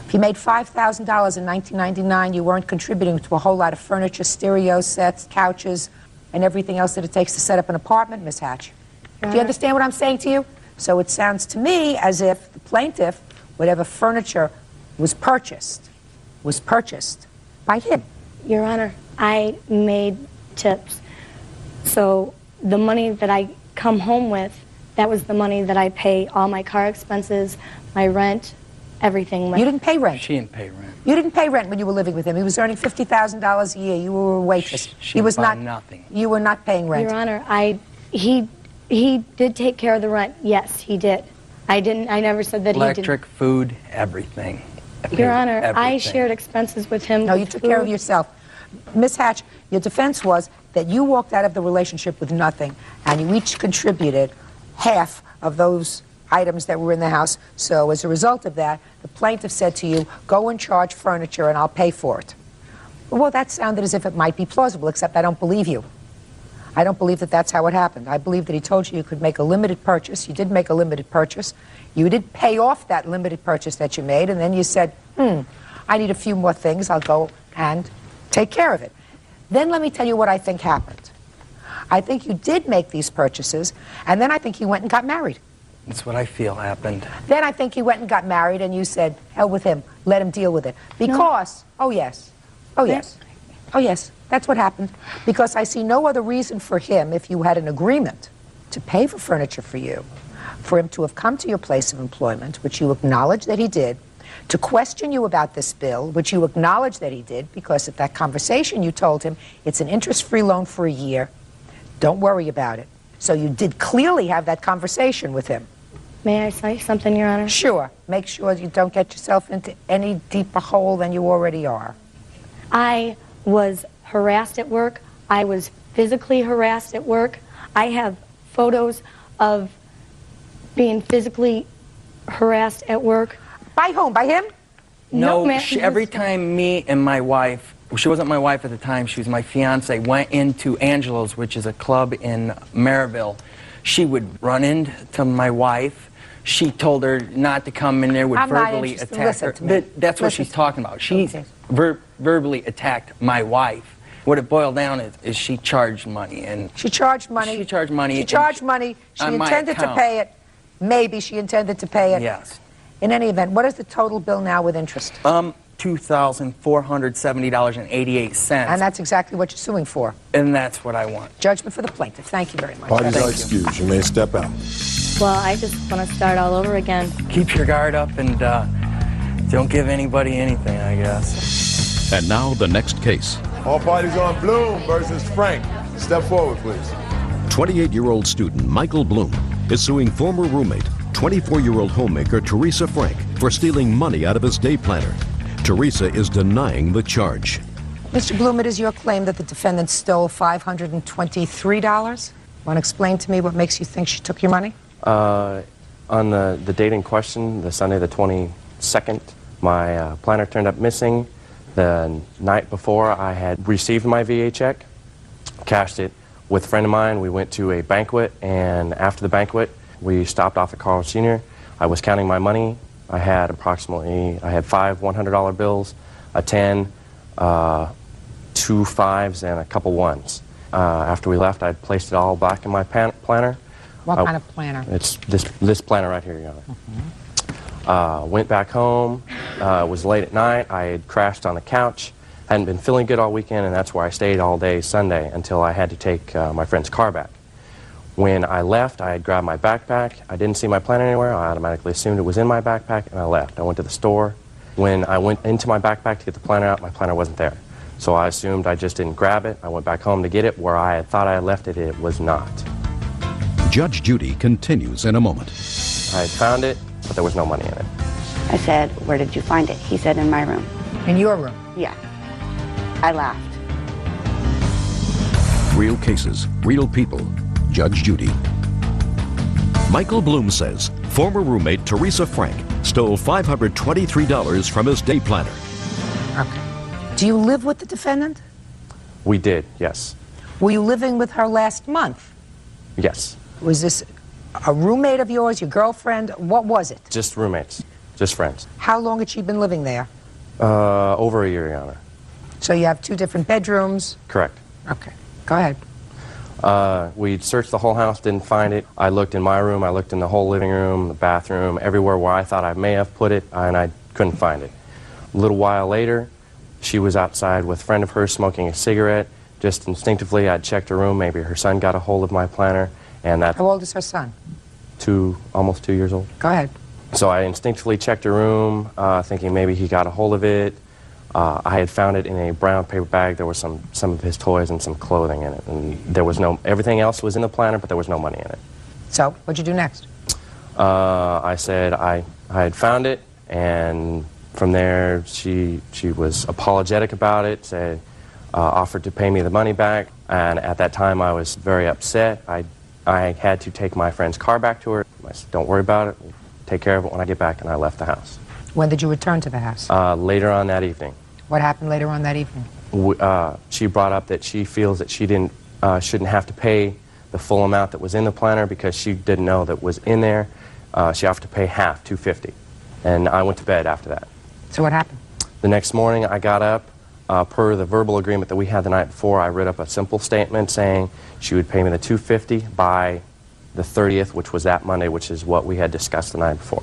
[SPEAKER 2] If you made $5,000 in 1999, you weren't contributing to a whole lot of furniture, stereo sets, couches, and everything else that it takes to set up an apartment, Miss Hatch. Do you understand what I'm saying to you? So it sounds to me as if the plaintiff, whatever furniture was purchased by him.
[SPEAKER 7] Your Honor, I made tips. So the money that I come home with, that was the money that I pay all my car expenses, my rent, everything with.
[SPEAKER 2] You didn't pay rent.
[SPEAKER 10] She didn't pay rent.
[SPEAKER 2] You didn't pay rent when you were living with him. He was earning $50,000 a year. You were a waitress.
[SPEAKER 10] She
[SPEAKER 2] He was
[SPEAKER 10] bought
[SPEAKER 2] not.
[SPEAKER 10] nothing.
[SPEAKER 2] You were not paying rent.
[SPEAKER 7] Your Honor, he did take care of the rent. Yes, he did. I never said that
[SPEAKER 10] Electric,
[SPEAKER 7] he didn't.
[SPEAKER 10] food, everything.
[SPEAKER 7] Your Honor, I
[SPEAKER 10] Everything.
[SPEAKER 7] shared expenses with him.
[SPEAKER 2] No, you
[SPEAKER 7] with
[SPEAKER 2] took care of
[SPEAKER 7] food.
[SPEAKER 2] yourself. Miss Hatch, your defense was that you walked out of the relationship with nothing, and you each contributed half of those items that were in the house. So as a result of that, the plaintiff said to you, go and charge furniture and I'll pay for it. Well, that sounded as if it might be plausible, except I don't believe you. I don't believe that that's how it happened. I believe that he told you you could make a limited purchase. You did make a limited purchase. You did pay off that limited purchase that you made, and then you said, I need a few more things. I'll go and take care of it. Then let me tell you what I think happened. I think you did make these purchases, and then I think you went and got married.
[SPEAKER 10] That's what I feel happened.
[SPEAKER 2] Then I think you went and got married, and you said, hell with him. Let him deal with it. Because, oh, yes. That's what happened. Because I see no other reason for him, if you had an agreement to pay for furniture for you, for him to have come to your place of employment, which you acknowledge that he did, to question you about this bill, which you acknowledge that he did, because at that conversation you told him it's an interest-free loan for a year. Don't worry about it. So you did clearly have that conversation with him.
[SPEAKER 7] May I say something, Your Honor?
[SPEAKER 2] Sure. Make sure you don't get yourself into any deeper hole than you already are.
[SPEAKER 7] I was harassed at work. I was physically harassed at work. I have photos of being physically harassed at work.
[SPEAKER 2] By whom? By him?
[SPEAKER 10] No,
[SPEAKER 7] ma'am.
[SPEAKER 10] every time me and my wife, she wasn't my wife at the time, she was my fiance, went into Angelo's, which is a club in Maryville, she would run into my wife. She told her not to come in there, would verbally attack her. That's what she's talking about. She verbally attacked my wife. What it boiled down is she charged money. And
[SPEAKER 2] she charged money.
[SPEAKER 10] She charged money.
[SPEAKER 2] She charged money. She intended to pay it. Maybe she intended to pay it.
[SPEAKER 10] Yes.
[SPEAKER 2] In any event, what is the total bill now with interest?
[SPEAKER 10] $2,470.88.
[SPEAKER 2] And that's exactly what you're suing for.
[SPEAKER 10] And that's what I want.
[SPEAKER 2] Judgment for the plaintiff. Thank you very much.
[SPEAKER 1] Parties are excused. You may step out.
[SPEAKER 9] Well, I just want to start all over again.
[SPEAKER 10] Keep your guard up and don't give anybody anything, I guess.
[SPEAKER 5] And now the next case.
[SPEAKER 1] All parties on Bloom versus Frank. Step forward, please.
[SPEAKER 5] 28-year-old student Michael Bloom is suing former roommate, 24-year-old homemaker Teresa Frank, for stealing money out of his day planner. Teresa is denying the charge.
[SPEAKER 2] Mr. Bloom, it is your claim that the defendant stole $523. Want to explain to me what makes you think she took your money?
[SPEAKER 3] On the date in question, the Sunday the 22nd, my planner turned up missing. The night before, I had received my VA check, cashed it with a friend of mine. We went to a banquet, and after the banquet, we stopped off at Carl Sr. I was counting my money. I had five $100 bills, a 10, 2 5s, and a couple 1s. After we left, I placed it all back in my planner.
[SPEAKER 2] What kind of planner?
[SPEAKER 3] It's this planner right here, Your Honor. Went back home. It was late at night. I had crashed on the couch. Hadn't been feeling good all weekend, and that's where I stayed all day Sunday until I had to take my friend's car back. When I left, I had grabbed my backpack. I didn't see my planner anywhere. I automatically assumed it was in my backpack, and I left. I went to the store. When I went into my backpack to get the planner out, my planner wasn't there. So I assumed I just didn't grab it. I went back home to get it. Where I had thought I had left it, it was not.
[SPEAKER 5] Judge Judy continues in a moment.
[SPEAKER 3] I had found it, but there was no money in it.
[SPEAKER 20] I said, "Where did you find it?" He said, "In my room."
[SPEAKER 2] In your room?
[SPEAKER 20] Yeah. I laughed.
[SPEAKER 5] Real cases, real people. Judge Judy. Michael Bloom says former roommate Teresa Frank stole $523 from his day planner.
[SPEAKER 2] Okay. Do you live with the defendant?
[SPEAKER 3] We did, yes.
[SPEAKER 2] Were you living with her last month?
[SPEAKER 3] Yes.
[SPEAKER 2] Was this a roommate of yours, your girlfriend? What was it?
[SPEAKER 3] Just roommates, just friends.
[SPEAKER 2] How long had she been living there?
[SPEAKER 3] Over a year, Your Honor.
[SPEAKER 2] So you have 2 different bedrooms?
[SPEAKER 3] Correct.
[SPEAKER 2] Okay. Go ahead.
[SPEAKER 3] We searched the whole house, didn't find it. I looked in my room, I looked in the whole living room, the bathroom, everywhere where I thought I may have put it, and I couldn't find it. A little while later, she was outside with a friend of hers smoking a cigarette. Just instinctively, I checked her room. Maybe her son got a hold of my planner, and that...
[SPEAKER 2] How old is her son?
[SPEAKER 3] Almost 2 years old.
[SPEAKER 2] Go ahead.
[SPEAKER 3] So I instinctively checked her room, thinking maybe he got a hold of it. I had found it in a brown paper bag. There was some of his toys and some clothing in it, and there was everything else was in the planner, but there was no money in it.
[SPEAKER 2] So what'd you do next?
[SPEAKER 3] I said I had found it, and from there she was apologetic about it, said, offered to pay me the money back, and at that time I was very upset. I had to take my friend's car back to her. I said, "Don't worry about it, we'll take care of it when I get back," and I left the house.
[SPEAKER 2] When did you return to the house?
[SPEAKER 3] Later on that evening.
[SPEAKER 2] What happened later on that evening?
[SPEAKER 3] She brought up that she feels that she shouldn't have to pay the full amount that was in the planner because she didn't know that was in there. She offered to pay half, $250, and I went to bed after that.
[SPEAKER 2] So what happened?
[SPEAKER 3] The next morning I got up. Per the verbal agreement that we had the night before, I wrote up a simple statement saying she would pay me the $250 by the 30th, which was that Monday, which is what we had discussed the night before.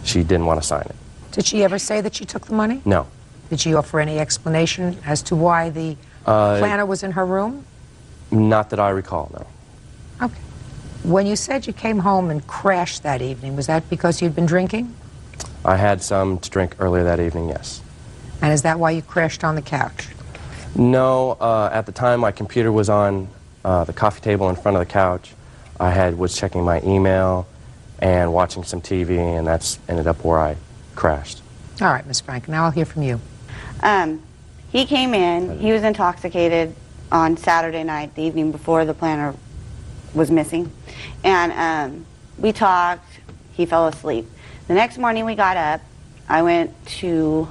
[SPEAKER 3] She didn't want to sign it.
[SPEAKER 2] Did she ever say that she took the money?
[SPEAKER 3] No.
[SPEAKER 2] Did she offer any explanation as to why the planner was in her room?
[SPEAKER 3] Not that I recall, no.
[SPEAKER 2] Okay. When you said you came home and crashed that evening, was that because you'd been drinking?
[SPEAKER 3] I had some to drink earlier that evening, yes.
[SPEAKER 2] And is that why you crashed on the couch?
[SPEAKER 3] No, at the time my computer was on the coffee table in front of the couch. I was checking my email and watching some TV, and that's ended up where I crashed.
[SPEAKER 2] All right, Ms. Frank, now I'll hear from you.
[SPEAKER 20] He came in, he was intoxicated on Saturday night, the evening before the planner was missing. And we talked, he fell asleep. The next morning we got up, I went to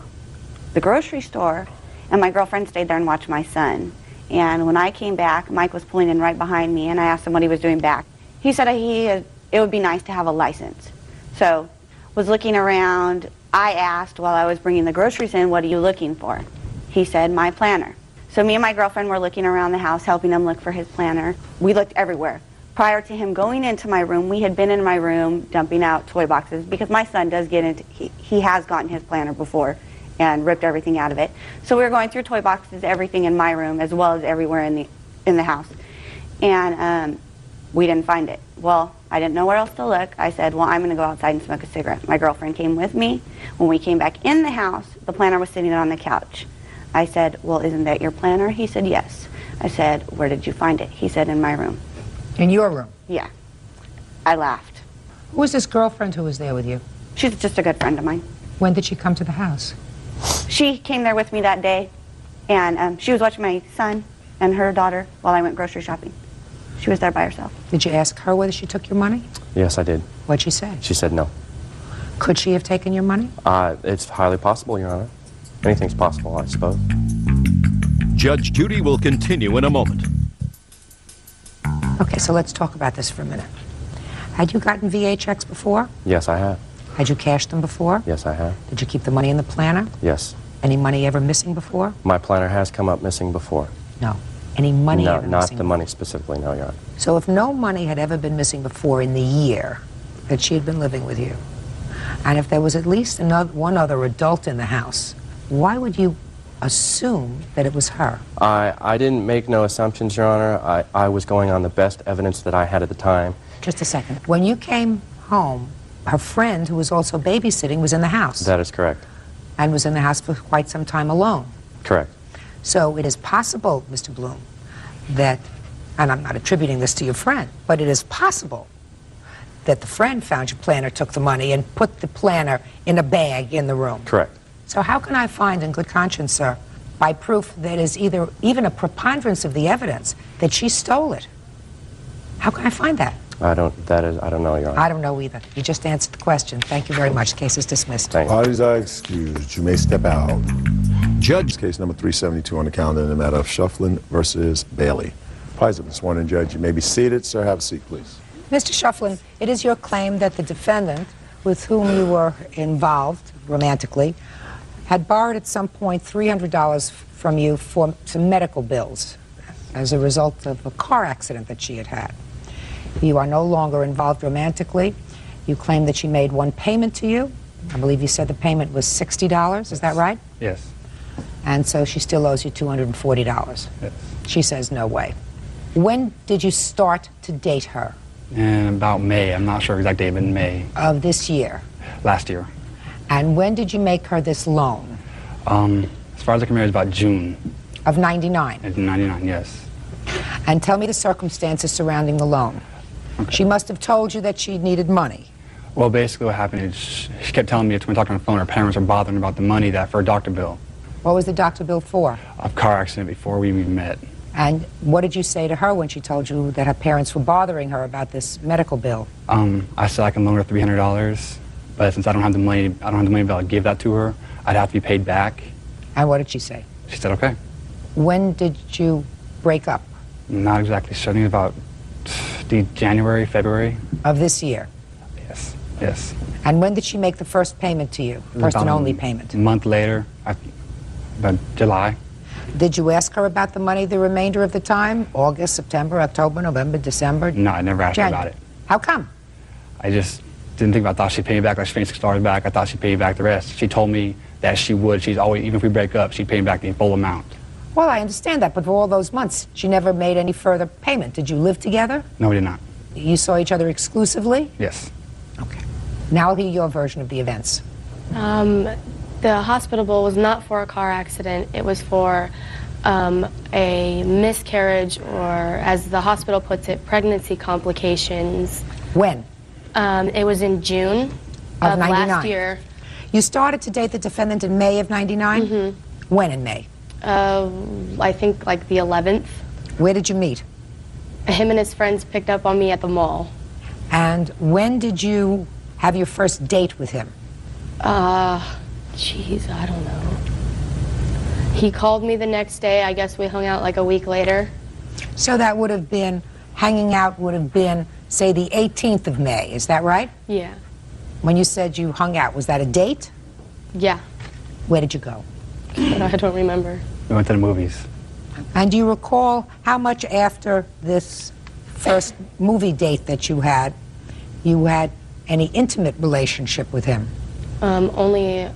[SPEAKER 20] the grocery store, and my girlfriend stayed there and watched my son. And when I came back, Mike was pulling in right behind me, and I asked him what he was doing back. He said it would be nice to have a license. So, was looking around. I asked while I was bringing the groceries in, "What are you looking for?" He said, "My planner." So me and my girlfriend were looking around the house, helping him look for his planner. We looked everywhere. prior to him going into my room, we had been in my room dumping out toy boxes because my son does get into, he has gotten his planner before and ripped everything out of it. So we were going through toy boxes, everything in my room as well as everywhere in the house. And we didn't find it. Well, I didn't know where else to look. I said, well, I'm going to go outside and smoke a cigarette. My girlfriend came with me. When we came back in the house, the planner was sitting on the couch. I said, well, isn't that your planner? He said, yes. I said, where did you find it? He said, in my room.
[SPEAKER 2] In your room?
[SPEAKER 20] Yeah. I laughed.
[SPEAKER 2] Who was this girlfriend who was there with you?
[SPEAKER 20] She's just a good friend of mine.
[SPEAKER 2] When did she come to the house?
[SPEAKER 20] She came there with me that day, and she was watching my son and her daughter while I went grocery shopping. She was there by herself.
[SPEAKER 2] Did you ask her whether she took your money?
[SPEAKER 3] Yes, I did.
[SPEAKER 2] What'd she say?
[SPEAKER 3] She said no.
[SPEAKER 2] Could she have taken your money?
[SPEAKER 3] It's highly possible, Your Honor. Anything's possible, I suppose.
[SPEAKER 5] Judge Judy will continue in a moment.
[SPEAKER 2] Okay, so let's talk about this for a minute. Had you gotten VA checks before?
[SPEAKER 3] Yes, I have.
[SPEAKER 2] Had you cashed them before?
[SPEAKER 3] Yes, I have.
[SPEAKER 2] Did you keep the money in the planner?
[SPEAKER 3] Yes.
[SPEAKER 2] Any money ever missing before?
[SPEAKER 3] My planner has come up missing before.
[SPEAKER 2] No. Any money
[SPEAKER 3] No,
[SPEAKER 2] ever
[SPEAKER 3] not
[SPEAKER 2] missing?
[SPEAKER 3] the money specifically, no, Your Honor.
[SPEAKER 2] So if no money had ever been missing before in the year that she had been living with you, and if there was at least one other adult in the house, why would you assume that it was her?
[SPEAKER 3] I didn't make no assumptions, Your Honor. I was going on the best evidence that I had at the time.
[SPEAKER 2] Just a second. When you came home, her friend, who was also babysitting, was in the house.
[SPEAKER 3] That is correct.
[SPEAKER 2] And was in the house for quite some time alone.
[SPEAKER 3] Correct.
[SPEAKER 2] So it is possible, Mr. Bloom, that, and I'm not attributing this to your friend, but it is possible that the friend found your planner, took the money, and put the planner in a bag in the room.
[SPEAKER 3] Correct.
[SPEAKER 2] So how can I find in good conscience, sir, by proof that is even a preponderance of the evidence that she stole it? How can I find that?
[SPEAKER 3] I don't know, Your Honor.
[SPEAKER 2] I don't know either. You just answered the question. Thank you very much. The case is dismissed.
[SPEAKER 1] Parties are excused. You may step out. Judge. Case number 372 on the calendar in the matter of Shufflin versus Bailey. Parties have been sworn in, Judge. You may be seated. Sir, have a seat, please.
[SPEAKER 2] Mr. Shufflin, it is your claim that the defendant, with whom you were involved romantically, had borrowed at some point $300 from you for some medical bills as a result of a car accident that she had had. You are no longer involved romantically. You claim that she made one payment to you. I believe you said the payment was $60. Is that right?
[SPEAKER 12] Yes.
[SPEAKER 2] And so she still owes you $240.
[SPEAKER 12] Yes.
[SPEAKER 2] She says no way. When did you start to date her?
[SPEAKER 12] In about May. I'm not sure exact date, but in May.
[SPEAKER 2] Of this year?
[SPEAKER 12] Last year.
[SPEAKER 2] And when did you make her this loan?
[SPEAKER 12] As far as I can remember, it's about June.
[SPEAKER 2] Of 99?
[SPEAKER 12] It's 99, yes.
[SPEAKER 2] And tell me the circumstances surrounding the loan. Okay. She must have told you that she needed money.
[SPEAKER 12] Well, basically what happened is she kept telling me when we talked on the phone, her parents were bothering about the money for a doctor bill.
[SPEAKER 2] What was the doctor bill for?
[SPEAKER 12] A car accident before we even met.
[SPEAKER 2] And what did you say to her when she told you that her parents were bothering her about this medical bill?
[SPEAKER 12] I said I can loan her $300, but since I don't have the money to be able to give that to her, I'd have to be paid back.
[SPEAKER 2] And what did she say?
[SPEAKER 12] She said okay.
[SPEAKER 2] When did you break up?
[SPEAKER 12] Not exactly. Starting about January, February.
[SPEAKER 2] Of this year?
[SPEAKER 12] Yes, yes.
[SPEAKER 2] And when did she make the first payment to you? First and only payment?
[SPEAKER 12] A month later, about July.
[SPEAKER 2] Did you ask her about the money the remainder of the time? August, September, October, November, December?
[SPEAKER 12] No, I never asked her about it.
[SPEAKER 2] How come?
[SPEAKER 12] I just didn't think about it. I thought she'd pay me back like she paid $6 back. I thought she'd pay me back the rest. She told me that she would. She's always, even if we break up, she'd pay me back the full amount.
[SPEAKER 2] Well, I understand that, but for all those months, she never made any further payment. Did you live together?
[SPEAKER 12] No, we did not.
[SPEAKER 2] You saw each other exclusively?
[SPEAKER 12] Yes.
[SPEAKER 2] Okay. Now I'll hear your version of the events.
[SPEAKER 15] The hospital bill was not for a car accident. It was for a miscarriage, or as the hospital puts it, pregnancy complications.
[SPEAKER 2] When?
[SPEAKER 15] It was in June of
[SPEAKER 2] 99.
[SPEAKER 15] last year.
[SPEAKER 2] You started to date the defendant in May of 99?
[SPEAKER 15] Mm-hmm.
[SPEAKER 2] When in May?
[SPEAKER 15] I think like the 11th.
[SPEAKER 2] Where did you meet?
[SPEAKER 15] Him and his friends picked up on me at the mall.
[SPEAKER 2] And when did you have your first date with him?
[SPEAKER 15] Jeez, I don't know. He called me the next day. I guess we hung out like a week later.
[SPEAKER 2] So that would have been, hanging out would have been, say, the 18th of May. Is that right?
[SPEAKER 15] Yeah.
[SPEAKER 2] When you said you hung out, was that a date?
[SPEAKER 15] Yeah.
[SPEAKER 2] Where did you go?
[SPEAKER 15] I don't remember.
[SPEAKER 12] We went to the movies.
[SPEAKER 2] And do you recall how much after this first movie date that you had any intimate relationship with him?
[SPEAKER 9] Only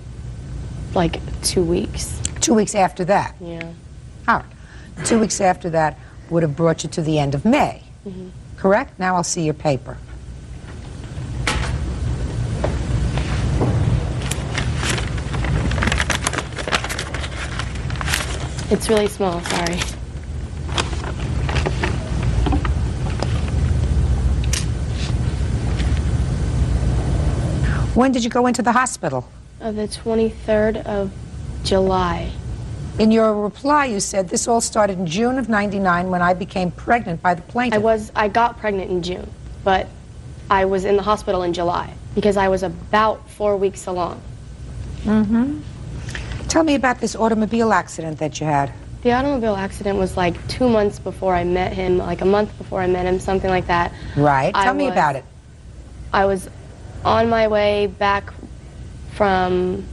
[SPEAKER 9] like 2 weeks.
[SPEAKER 2] 2 weeks after that?
[SPEAKER 9] Yeah.
[SPEAKER 2] All right. 2 weeks after that would have brought you to the end of May.
[SPEAKER 9] Mm-hmm.
[SPEAKER 2] Correct? Now I'll see your paper.
[SPEAKER 9] It's really small, sorry.
[SPEAKER 2] When did you go into the hospital?
[SPEAKER 9] The 23rd of July.
[SPEAKER 2] In your reply, you said this all started in June of '99 when I became pregnant by the plaintiff.
[SPEAKER 9] I got pregnant in June, but I was in the hospital in July because I was about 4 weeks along.
[SPEAKER 2] Mm-hmm. Tell me about this automobile accident that you had.
[SPEAKER 9] The automobile accident was like 2 months before I met him, like a month before I met him, something like that.
[SPEAKER 2] Right. Tell me about it.
[SPEAKER 9] I was on my way back from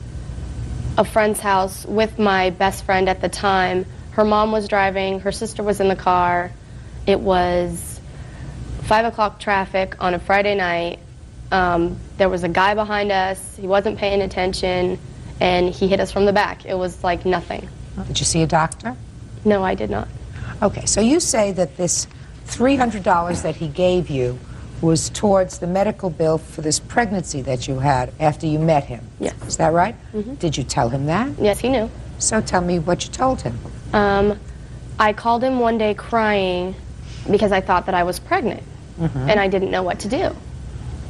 [SPEAKER 9] a friend's house with my best friend at the time. Her mom was driving, her sister was in the car. It was 5 o'clock traffic on a Friday night. There was a guy behind us, he wasn't paying attention, and he hit us from the back. It was like nothing.
[SPEAKER 2] Did you see a doctor?
[SPEAKER 9] No, I did not.
[SPEAKER 2] Okay, so you say that this $300 that he gave you was towards the medical bill for this pregnancy that you had after you met him.
[SPEAKER 9] Yes.
[SPEAKER 2] Is that right?
[SPEAKER 9] Mm-hmm.
[SPEAKER 2] Did you tell him that?
[SPEAKER 9] Yes, he knew.
[SPEAKER 2] So tell me what you told him.
[SPEAKER 9] I called him one day crying because I thought that I was pregnant, and I didn't know what to do.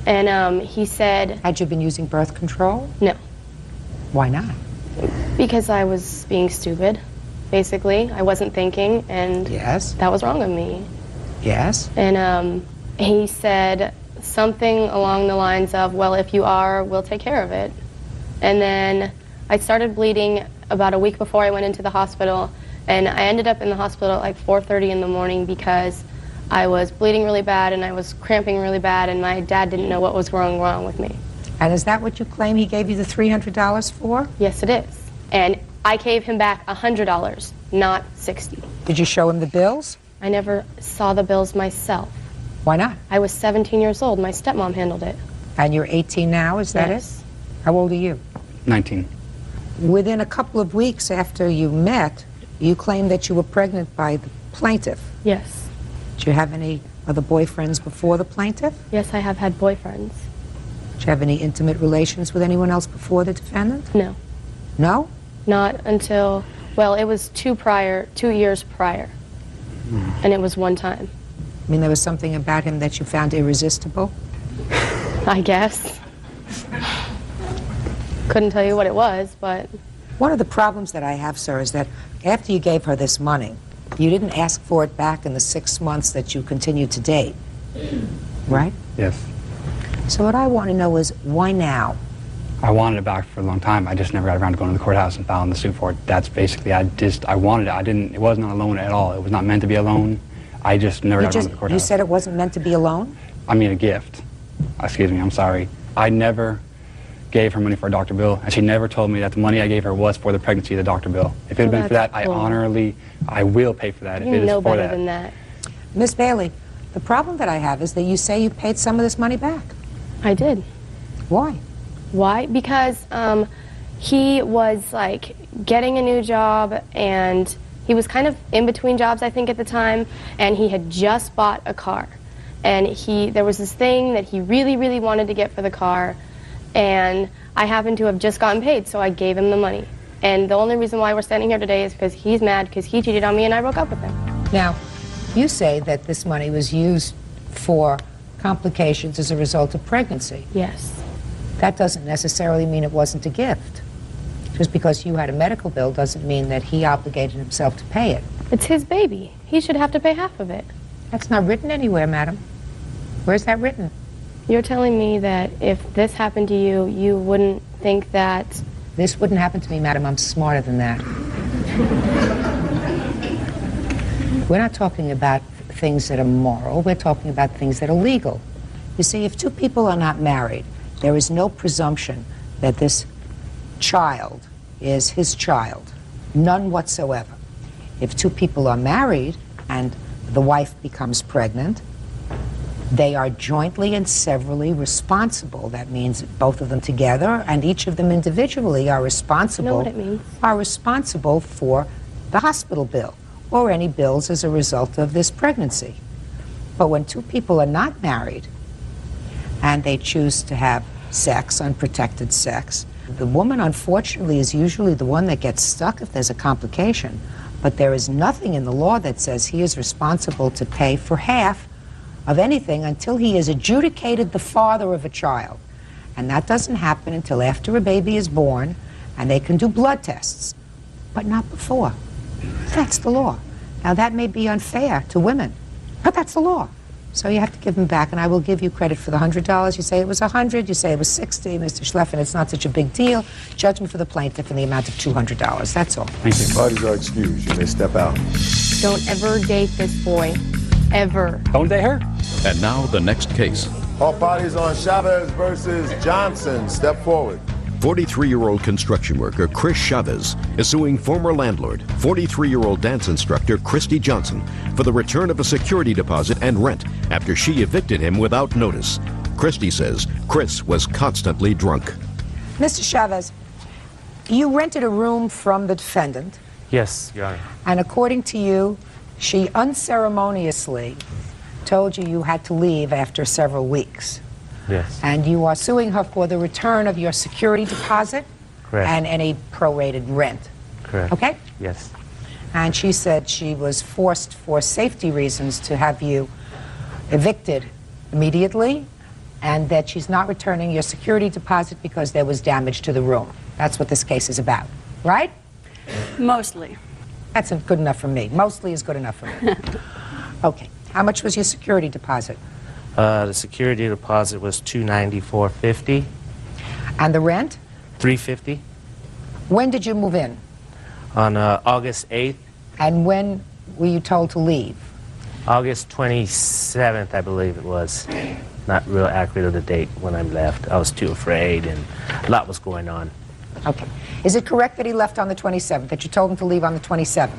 [SPEAKER 9] And he said...
[SPEAKER 2] Had you been using birth control?
[SPEAKER 9] No.
[SPEAKER 2] Why not?
[SPEAKER 9] Because I was being stupid, basically. I wasn't thinking, and
[SPEAKER 2] yes,
[SPEAKER 9] that was wrong of me.
[SPEAKER 2] Yes.
[SPEAKER 9] And he said something along the lines of, well, if you are, we'll take care of it. And then I started bleeding about a week before I went into the hospital, and I ended up in the hospital at like 4:30 in the morning because I was bleeding really bad and I was cramping really bad, and my dad didn't know what was going wrong with me.
[SPEAKER 2] And is that what you claim he gave you the $300 for?
[SPEAKER 9] Yes, it is. And I gave him back $100, not $60.
[SPEAKER 2] Did you show him the bills?
[SPEAKER 9] I never saw the bills myself.
[SPEAKER 2] Why not?
[SPEAKER 9] I was 17 years old. My stepmom handled it.
[SPEAKER 2] And you're 18 now, is that
[SPEAKER 9] Yes.
[SPEAKER 2] it? How old are you?
[SPEAKER 12] 19.
[SPEAKER 2] Within a couple of weeks after you met, you claimed that you were pregnant by the plaintiff.
[SPEAKER 9] Yes.
[SPEAKER 2] Did you have any other boyfriends before the plaintiff?
[SPEAKER 9] Yes, I have had boyfriends.
[SPEAKER 2] Did you have any intimate relations with anyone else before the defendant?
[SPEAKER 9] No.
[SPEAKER 2] No?
[SPEAKER 9] Not until, well, it was 2 years prior. And it was one time.
[SPEAKER 2] I mean, there was something about him that you found irresistible?
[SPEAKER 9] I guess. Couldn't tell you what it was, but...
[SPEAKER 2] One of the problems that I have, sir, is that after you gave her this money, you didn't ask for it back in the 6 months that you continued to date, right?
[SPEAKER 12] Yes.
[SPEAKER 2] So what I want to know is, why now?
[SPEAKER 12] I wanted it back for a long time. I just never got around to going to the courthouse and filing the suit for it. That's basically, I wanted it. It wasn't a loan at all. It was not meant to be a loan. I just never got around to the courthouse.
[SPEAKER 2] You said it wasn't meant to be a loan?
[SPEAKER 12] I mean a gift. Excuse me, I'm sorry. I never gave her money for a doctor bill, and she never told me that the money I gave her was for the pregnancy of the doctor bill. If it had been for that,
[SPEAKER 9] cool.
[SPEAKER 12] I will pay for that if
[SPEAKER 9] You
[SPEAKER 12] it is
[SPEAKER 9] know
[SPEAKER 12] for
[SPEAKER 9] better
[SPEAKER 12] that.
[SPEAKER 9] than that.
[SPEAKER 2] Miss Bailey, the problem that I have is that you say you paid some of this money back.
[SPEAKER 9] I did.
[SPEAKER 2] Why?
[SPEAKER 9] Why? Because he was like getting a new job, and he was kind of in between jobs, I think, at the time, and he had just bought a car. And there was this thing that he really, really wanted to get for the car, and I happened to have just gotten paid, so I gave him the money. And the only reason why we're standing here today is because he's mad because he cheated on me and I broke up with him.
[SPEAKER 2] Now, you say that this money was used for complications as a result of pregnancy.
[SPEAKER 9] Yes.
[SPEAKER 2] That doesn't necessarily mean it wasn't a gift. Just because you had a medical bill doesn't mean that he obligated himself to pay it.
[SPEAKER 9] It's his baby. He should have to pay half of it.
[SPEAKER 2] That's not written anywhere, madam. Where's that written?
[SPEAKER 9] You're telling me that if this happened to you, you wouldn't think that...
[SPEAKER 2] This wouldn't happen to me, madam. I'm smarter than that. We're not talking about things that are moral. We're talking about things that are legal. You see, if two people are not married, there is no presumption that this child is his child. None whatsoever. If two people are married and the wife becomes pregnant, They are jointly and severally responsible. That means both of them together and each of them individually are responsible.
[SPEAKER 9] Know what it means?
[SPEAKER 2] Are responsible for the hospital bill or any bills as a result of this pregnancy. But when two people are not married and they choose to have sex, unprotected sex, the woman, unfortunately, is usually the one that gets stuck if there's a complication. But there is nothing in the law that says he is responsible to pay for half of anything until he has adjudicated the father of a child. And that doesn't happen until after a baby is born, and they can do blood tests, but not before. That's the law. Now, that may be unfair to women, but that's the law. So you have to give them back, and I will give you credit for the $100. You say it was $100, you say it was $60, Mr. Schleffen, it's not such a big deal. Judgment for the plaintiff in the amount of $200. That's all.
[SPEAKER 1] Thank you. Parties are excused. You may step out.
[SPEAKER 9] Don't ever date this boy. Ever.
[SPEAKER 12] Don't date her?
[SPEAKER 5] And now the next case.
[SPEAKER 1] All parties on Chavez versus Johnson. Step forward.
[SPEAKER 5] 43-year-old construction worker Chris Chavez is suing former landlord, 43-year-old dance instructor Christy Johnson, for the return of a security deposit and rent after she evicted him without notice. Christy says Chris was constantly drunk.
[SPEAKER 2] Mr. Chavez, you rented a room from the defendant,
[SPEAKER 3] Yes, Your Honor.
[SPEAKER 2] and according to you, she unceremoniously told you you had to leave after several weeks.
[SPEAKER 3] Yes.
[SPEAKER 2] And you are suing her for the return of your security deposit
[SPEAKER 3] Correct.
[SPEAKER 2] and any prorated rent.
[SPEAKER 3] Correct.
[SPEAKER 2] Okay?
[SPEAKER 3] Yes.
[SPEAKER 2] And she said she was forced for safety reasons to have you evicted immediately, and that she's not returning your security deposit because there was damage to the room. That's what this case is about, right?
[SPEAKER 13] Mostly.
[SPEAKER 2] That's good enough for me. Mostly is good enough for me. Okay. How much was your security deposit?
[SPEAKER 3] The security deposit was $294.50.
[SPEAKER 2] And the rent?
[SPEAKER 3] $350.
[SPEAKER 2] When did you move in?
[SPEAKER 3] On August 8th,
[SPEAKER 2] And when were you told to leave?
[SPEAKER 3] August 27th, I believe it was. Not real accurate of the date when I left. I was too afraid, and a lot was going on.
[SPEAKER 2] Okay. Is it correct that he left on the 27th, that you told him to leave on the 27th?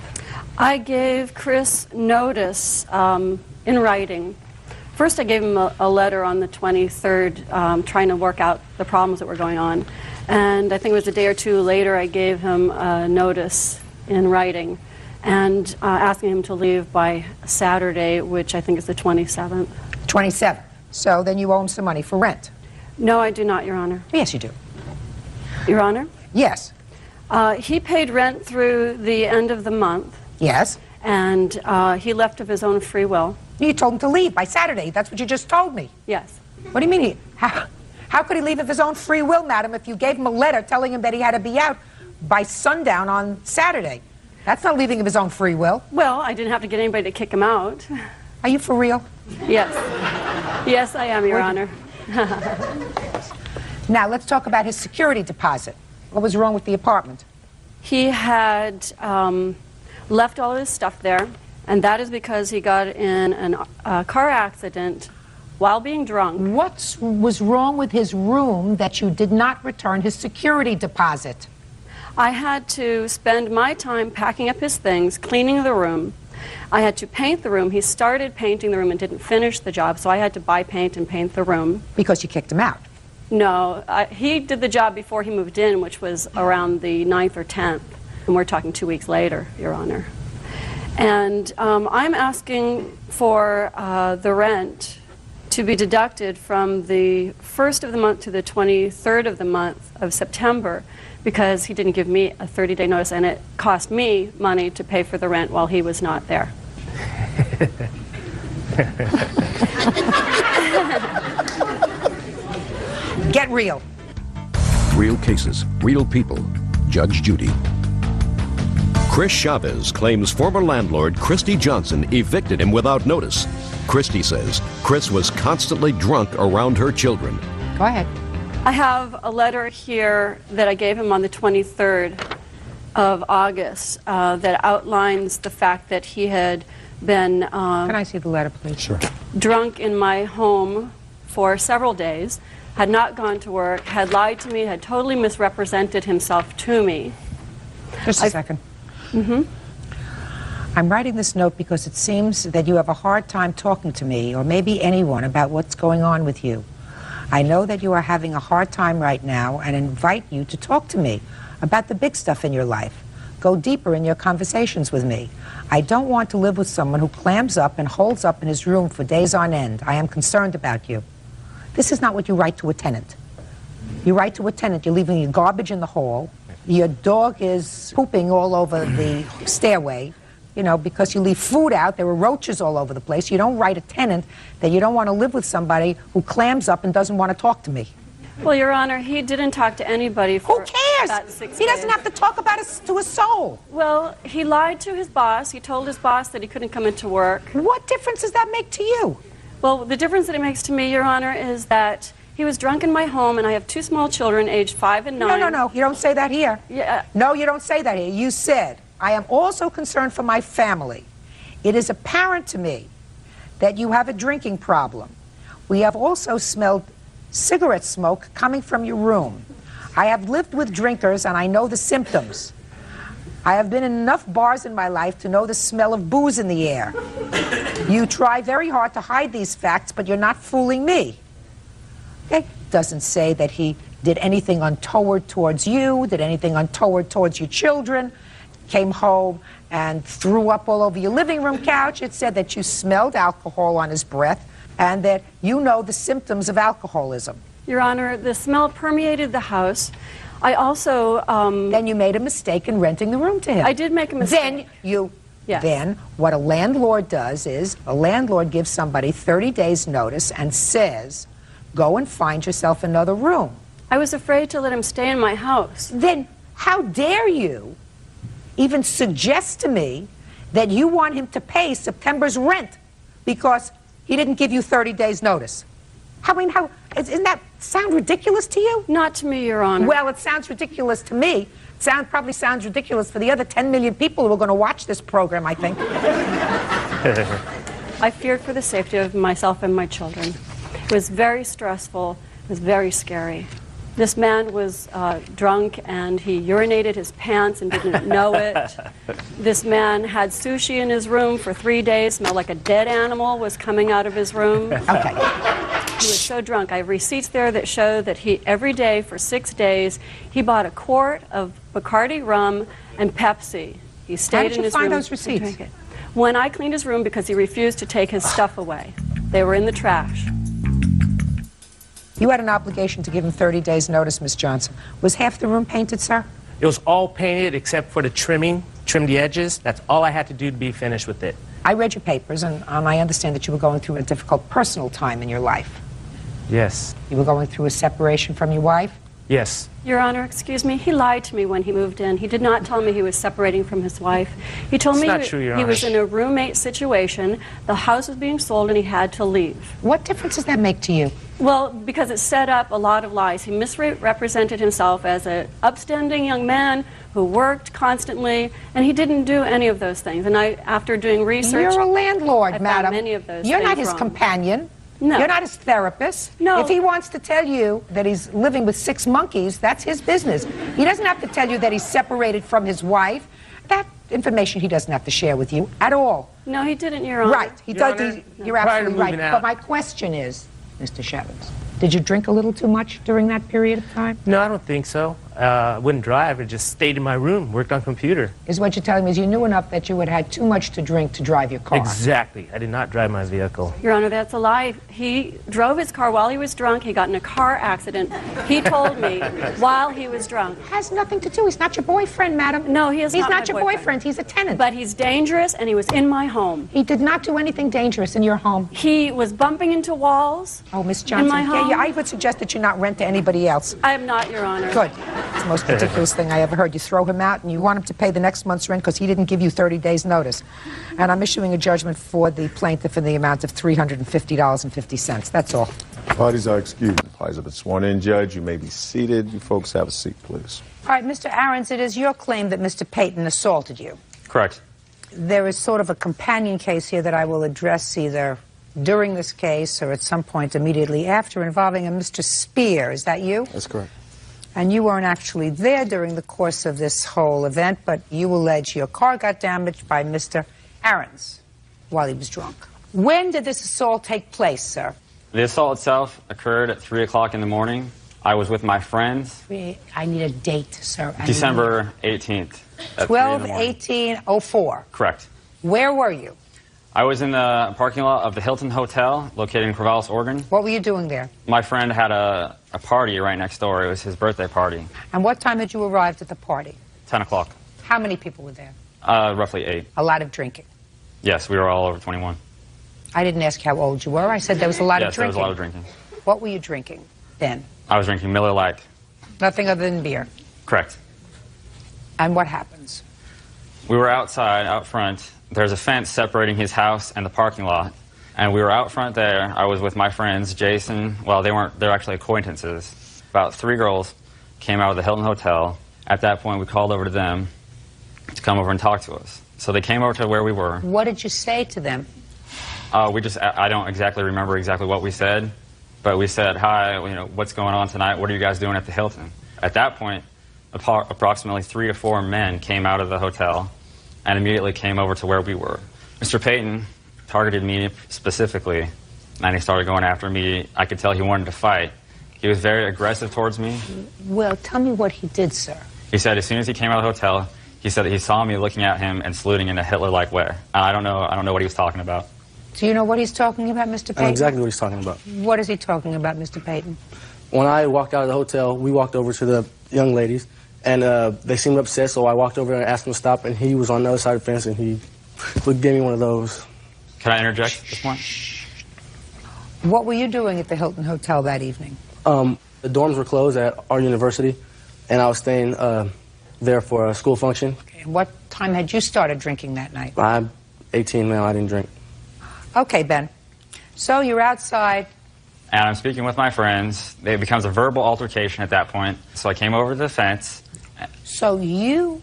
[SPEAKER 13] I gave Chris notice in writing. First, I gave him a letter on the 23rd trying to work out the problems that were going on. And I think it was a day or two later I gave him a notice in writing and asking him to leave by Saturday, which I think is the 27th.
[SPEAKER 2] 27th. So then you owe him some money for rent.
[SPEAKER 13] No, I do not, Your Honor.
[SPEAKER 2] Yes, you do.
[SPEAKER 13] Your Honor?
[SPEAKER 2] Yes.
[SPEAKER 13] He paid rent through the end of the month.
[SPEAKER 2] Yes.
[SPEAKER 13] And he left of his own free will.
[SPEAKER 2] You told him to leave by Saturday. That's what you just told me.
[SPEAKER 13] Yes.
[SPEAKER 2] What do you mean? How could he leave of his own free will, madam, if you gave him a letter telling him that he had to be out by sundown on Saturday? That's not leaving of his own free will.
[SPEAKER 13] Well, I didn't have to get anybody to kick him out.
[SPEAKER 2] Are you for real?
[SPEAKER 13] Yes. Yes, I am, Your Honor.
[SPEAKER 2] Now, let's talk about his security deposit. What was wrong with the apartment?
[SPEAKER 13] He had left all his stuff there, and that is because he got in a car accident while being drunk.
[SPEAKER 2] What was wrong with his room that you did not return his security deposit?
[SPEAKER 13] I had to spend my time packing up his things, cleaning the room. I had to paint the room. He started painting the room and didn't finish the job, so I had to buy paint and paint the room.
[SPEAKER 2] Because you kicked him out?
[SPEAKER 13] No, he did the job before he moved in, which was around the 9th or 10th. And we're talking 2 weeks later, Your Honor. And I'm asking for the rent to be deducted from the 1st of the month to the 23rd of the month of September, because he didn't give me a 30-day notice, and it cost me money to pay for the rent while he was not there.
[SPEAKER 2] Get real.
[SPEAKER 5] Real cases, real people. Judge Judy. Chris Chavez claims former landlord Christy Johnson evicted him without notice. Christy says Chris was constantly drunk around her children.
[SPEAKER 2] Go ahead.
[SPEAKER 13] I have a letter here that I gave him on the 23rd of August that outlines the fact that he had been
[SPEAKER 2] Can I see the letter, please?
[SPEAKER 1] Sure.
[SPEAKER 13] drunk in my home for several days, had not gone to work, had lied to me, had totally misrepresented himself to me.
[SPEAKER 2] Just a second.
[SPEAKER 13] Mm-hmm.
[SPEAKER 2] I'm writing this note because it seems that you have a hard time talking to me, or maybe anyone, about what's going on with you. I know that you are having a hard time right now and invite you to talk to me about the big stuff in your life. Go deeper in your conversations with me. I don't want to live with someone who clams up and holds up in his room for days on end. I am concerned about you. This is not what you write to a tenant. You write to a tenant, you're leaving your garbage in the hall, your dog is pooping all over the stairway, you know, because you leave food out, there are roaches all over the place. You don't write a tenant that you don't want to live with somebody who clams up and doesn't want to talk to me.
[SPEAKER 13] Well, Your Honor, he didn't talk to anybody for
[SPEAKER 2] Who cares?
[SPEAKER 13] about 6
[SPEAKER 2] He doesn't
[SPEAKER 13] days.
[SPEAKER 2] have to talk about us to a soul.
[SPEAKER 13] Well, he lied to his boss. He told his boss that he couldn't come into work.
[SPEAKER 2] What difference does that make to you?
[SPEAKER 13] Well, the difference that it makes to me, Your Honor, is that he was drunk in my home, and I have 2 small children, aged 5 and 9.
[SPEAKER 2] No. You don't say that here.
[SPEAKER 13] Yeah.
[SPEAKER 2] No, you don't say that here. You said, I am also concerned for my family. It is apparent to me that you have a drinking problem. We have also smelled cigarette smoke coming from your room. I have lived with drinkers, and I know the symptoms. I have been in enough bars in my life to know the smell of booze in the air. You try very hard to hide these facts, but you're not fooling me. Okay? Doesn't say that he did anything untoward towards you, did anything untoward towards your children, came home and threw up all over your living room couch. It said that you smelled alcohol on his breath and that you know the symptoms of alcoholism.
[SPEAKER 13] Your Honor, the smell permeated the house. I also...
[SPEAKER 2] Then you made a mistake in renting the room to him.
[SPEAKER 13] I did make a mistake.
[SPEAKER 2] Then what a landlord does is a landlord gives somebody 30 days notice and says, go and find yourself another room.
[SPEAKER 13] I was afraid to let him stay in my house.
[SPEAKER 2] Then how dare you even suggest to me that you want him to pay September's rent because he didn't give you 30 days notice? Doesn't that sound ridiculous to you?
[SPEAKER 13] Not to me, Your Honor.
[SPEAKER 2] Well, it sounds ridiculous to me. It probably sounds ridiculous for the other 10 million people who are going to watch this program, I think.
[SPEAKER 13] I feared for the safety of myself and my children. It was very stressful. It was very scary. This man was drunk, and he urinated his pants and didn't know it. This man had sushi in his room for 3 days, smelled like a dead animal was coming out of his room.
[SPEAKER 2] Okay.
[SPEAKER 13] He was so drunk. I have receipts there that show that he, every day for 6 days, he bought a quart of Bacardi rum and Pepsi. He stayed in his room.
[SPEAKER 2] How did you find those receipts?
[SPEAKER 13] When I cleaned his room because he refused to take his stuff away. They were in the trash.
[SPEAKER 2] You had an obligation to give him 30 days notice, Miss Johnson. Was half the room painted, sir?
[SPEAKER 8] It was all painted except for the trimming, trim the edges. That's all I had to do to be finished with it.
[SPEAKER 2] I read your papers, and I understand that you were going through a difficult personal time in your life.
[SPEAKER 8] Yes.
[SPEAKER 2] You were going through a separation from your wife?
[SPEAKER 8] Yes.
[SPEAKER 13] Your Honor, excuse me, he lied to me when he moved in. He did not tell me he was separating from his wife. He told me
[SPEAKER 8] not true, Your
[SPEAKER 13] he
[SPEAKER 8] Honor.
[SPEAKER 13] was in a roommate situation. The house was being sold and he had to leave.
[SPEAKER 2] What difference does that make to you?
[SPEAKER 13] Well, because it set up a lot of lies. He misrepresented himself as an upstanding young man who worked constantly, and he didn't do any of those things. And I, after doing research...
[SPEAKER 2] You're a landlord,
[SPEAKER 13] I found
[SPEAKER 2] madam.
[SPEAKER 13] many of those
[SPEAKER 2] You're
[SPEAKER 13] things
[SPEAKER 2] not his
[SPEAKER 13] wrong.
[SPEAKER 2] companion.
[SPEAKER 13] No.
[SPEAKER 2] You're not his therapist.
[SPEAKER 13] No.
[SPEAKER 2] If he wants to tell you that he's living with 6 monkeys, that's his business. He doesn't have to tell you that he's separated from his wife. That information he doesn't have to share with you at all.
[SPEAKER 13] No, he didn't, Your Honor.
[SPEAKER 2] Right. He does.
[SPEAKER 8] Honor,
[SPEAKER 2] You're
[SPEAKER 8] prior to
[SPEAKER 2] absolutely right.
[SPEAKER 8] moving out-
[SPEAKER 2] But my question is, Mr. Shevins, did you drink a little too much during that period of time?
[SPEAKER 8] No, I don't think so. I wouldn't drive. I just stayed in my room, worked on computer.
[SPEAKER 2] Is what you're telling me is you knew enough that you had had too much to drink to drive your car?
[SPEAKER 8] Exactly. I did not drive my vehicle.
[SPEAKER 13] Your Honor, that's a lie. He drove his car while he was drunk. He got in a car accident. He told me while he was drunk.
[SPEAKER 2] Has nothing to do. He's not your boyfriend, madam.
[SPEAKER 13] No, he is
[SPEAKER 2] He's
[SPEAKER 13] not
[SPEAKER 2] not
[SPEAKER 13] my
[SPEAKER 2] your boyfriend. He's a tenant.
[SPEAKER 13] But he's dangerous, and he was in my home.
[SPEAKER 2] He did not do anything dangerous in your home.
[SPEAKER 13] He was bumping into walls.
[SPEAKER 2] Oh, Miss Johnson.
[SPEAKER 13] In my home.
[SPEAKER 2] Yeah, I would suggest that you not rent to anybody else.
[SPEAKER 13] I am not, Your Honor.
[SPEAKER 2] Good. It's the most ridiculous thing I ever heard. You throw him out and you want him to pay the next month's rent because he didn't give you 30 days notice. And I'm issuing a judgment for the plaintiff in the amount of $350.50. That's all.
[SPEAKER 1] Parties are excused. Parties have been sworn in. Judge, you may be seated. You folks have a seat, please.
[SPEAKER 2] All right, Mr. Ahrens, it is your claim that Mr. Payton assaulted you.
[SPEAKER 8] Correct.
[SPEAKER 2] There is sort of a companion case here that I will address either during this case or at some point immediately after involving a Mr. Spear. Is that you?
[SPEAKER 1] That's correct.
[SPEAKER 2] And you weren't actually there during the course of this whole event, but you allege your car got damaged by Mr. errands while he was drunk. When did this assault take place, sir?
[SPEAKER 6] The assault itself occurred at 3 o'clock in the morning. I was with my friends.
[SPEAKER 2] I need a date, sir.
[SPEAKER 6] December 18th. At 3 in the morning.
[SPEAKER 2] 12/18/04.
[SPEAKER 6] Correct.
[SPEAKER 2] Where were you?
[SPEAKER 6] I was in the parking lot of the Hilton Hotel, located in Corvallis, Oregon.
[SPEAKER 2] What were you doing there?
[SPEAKER 6] My friend had a party right next door. It was his birthday party.
[SPEAKER 2] And what time had you arrived at the party?
[SPEAKER 6] 10 o'clock.
[SPEAKER 2] How many people were there?
[SPEAKER 6] Roughly 8.
[SPEAKER 2] A lot of drinking.
[SPEAKER 6] Yes, we were all over 21.
[SPEAKER 2] I didn't ask how old you were. I said there was a lot of
[SPEAKER 6] Yes, there
[SPEAKER 2] drinking.
[SPEAKER 6] was a lot of drinking.
[SPEAKER 2] What were you drinking then?
[SPEAKER 6] I was drinking Miller Lite.
[SPEAKER 2] Nothing other than beer.
[SPEAKER 6] Correct.
[SPEAKER 2] And what happens?
[SPEAKER 6] We were outside, out front. There's a fence separating his house and the parking lot. And we were out front there. I was with my friends, Jason. Well, they're actually acquaintances. About 3 girls came out of the Hilton Hotel. At that point, we called over to them to come over and talk to us. So they came over to where we were.
[SPEAKER 2] What did you say to them?
[SPEAKER 6] I don't exactly remember exactly what we said, but we said, hi, what's going on tonight? What are you guys doing at the Hilton? At that point, approximately 3 to 4 men came out of the hotel and immediately came over to where we were. Mr. Payton targeted me specifically, and he started going after me. I could tell he wanted to fight. He was very aggressive towards me.
[SPEAKER 2] Well, tell me what he did, sir.
[SPEAKER 6] He said as soon as he came out of the hotel, he said that he saw me looking at him and saluting in a Hitler-like way. I don't know what he was talking about.
[SPEAKER 2] Do you know what he's talking about, Mr. Payton?
[SPEAKER 21] I know exactly what he's talking about.
[SPEAKER 2] What is he talking about, Mr. Payton?
[SPEAKER 21] When I walked out of the hotel, we walked over to the young ladies, and they seemed upset, so I walked over and asked him to stop, and he was on the other side of the fence, and he gave me one of those.
[SPEAKER 6] Can I interject at this point?
[SPEAKER 2] What were you doing at the Hilton Hotel that evening?
[SPEAKER 21] The dorms were closed at our university, and I was staying there for a school function.
[SPEAKER 2] Okay. What time had you started drinking that night?
[SPEAKER 21] I'm 18 now, I didn't drink.
[SPEAKER 2] Okay, Ben. So you're outside.
[SPEAKER 6] And I'm speaking with my friends. It becomes a verbal altercation at that point. So I came over to the fence.
[SPEAKER 2] So you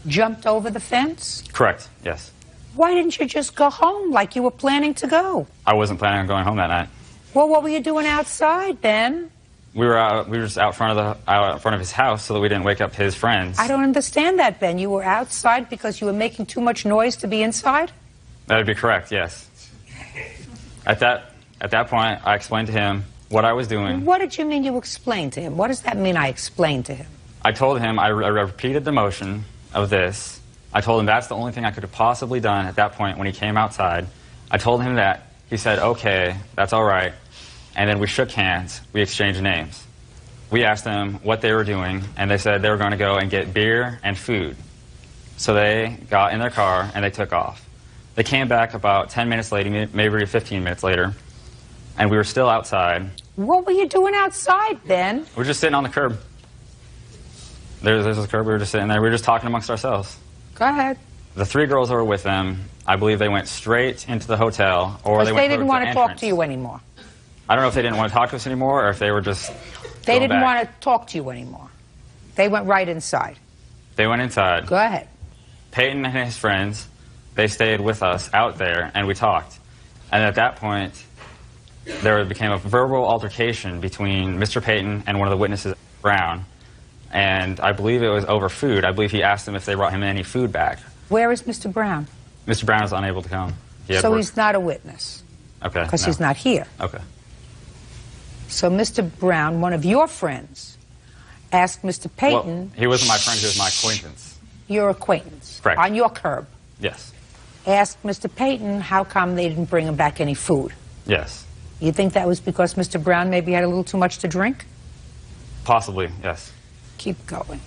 [SPEAKER 2] jumped over the fence?
[SPEAKER 6] Correct, yes.
[SPEAKER 2] Why didn't you just go home like you were planning to go?
[SPEAKER 6] I wasn't planning on going home that night.
[SPEAKER 2] Well, what were you doing outside, Ben?
[SPEAKER 6] We were just out front of his house so that we didn't wake up his friends.
[SPEAKER 2] I don't understand that, Ben. You were outside because you were making too much noise to be inside?
[SPEAKER 6] That would be correct, yes. At that point, I explained to him what I was doing.
[SPEAKER 2] What did you mean you explained to him? What does that mean, I explained to him?
[SPEAKER 6] I told him, I repeated the motion of this. I told him that's the only thing I could have possibly done at that point when he came outside. I told him that. He said, okay, that's all right. And then we shook hands. We exchanged names. We asked them what they were doing, and they said they were going to go and get beer and food. So they got in their car, and they took off. They came back about 10 minutes later, maybe 15 minutes later, and we were still outside.
[SPEAKER 2] What were you doing outside, Ben?
[SPEAKER 6] We were just sitting on the curb. There's a curb. We were just sitting there. We were just talking amongst ourselves.
[SPEAKER 2] Go ahead.
[SPEAKER 6] The 3 girls that were with them, I believe they went straight into the hotel, or
[SPEAKER 2] Because they didn't want to talk to you anymore.
[SPEAKER 6] I don't know if they didn't want to talk to us anymore, or if they were just
[SPEAKER 2] They didn't
[SPEAKER 6] back.
[SPEAKER 2] want to talk to you anymore. They went right inside.
[SPEAKER 6] They went inside.
[SPEAKER 2] Go ahead.
[SPEAKER 6] Peyton and his friends, they stayed with us out there, and we talked. And at that point, there became a verbal altercation between Mr. Peyton and one of the witnesses, Brown. And I believe it was over food. I believe he asked them if they brought him any food back.
[SPEAKER 2] Where is Mr. Brown?
[SPEAKER 6] Mr. Brown is unable to come.
[SPEAKER 2] So he's not a witness.
[SPEAKER 6] Okay.
[SPEAKER 2] Because he's not here.
[SPEAKER 6] Okay.
[SPEAKER 2] So Mr. Brown, one of your friends, asked Mr. Peyton...
[SPEAKER 6] Well, he wasn't my friend, he was my acquaintance.
[SPEAKER 2] Your acquaintance.
[SPEAKER 6] Correct.
[SPEAKER 2] On your curb.
[SPEAKER 6] Yes.
[SPEAKER 2] Asked Mr. Peyton how come they didn't bring him back any food.
[SPEAKER 6] Yes.
[SPEAKER 2] You think that was because Mr. Brown maybe had a little too much to drink?
[SPEAKER 6] Possibly, yes.
[SPEAKER 2] Keep going.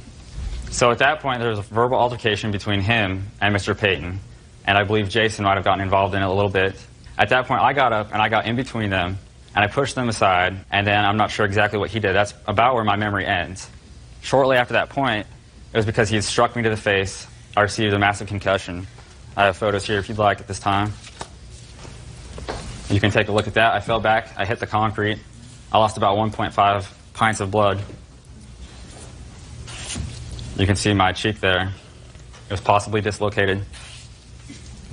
[SPEAKER 6] So at that point, there was a verbal altercation between him and Mr. Peyton, and I believe Jason might have gotten involved in it a little bit. At that point, I got up and I got in between them, and I pushed them aside, and then I'm not sure exactly what he did. That's about where my memory ends. Shortly after that point, it was because he had struck me to the face. I received a massive concussion. I have photos here if you'd like at this time. You can take a look at that. I fell back. I hit the concrete. I lost about 1.5 pints of blood. You can see my cheek there. It was possibly dislocated.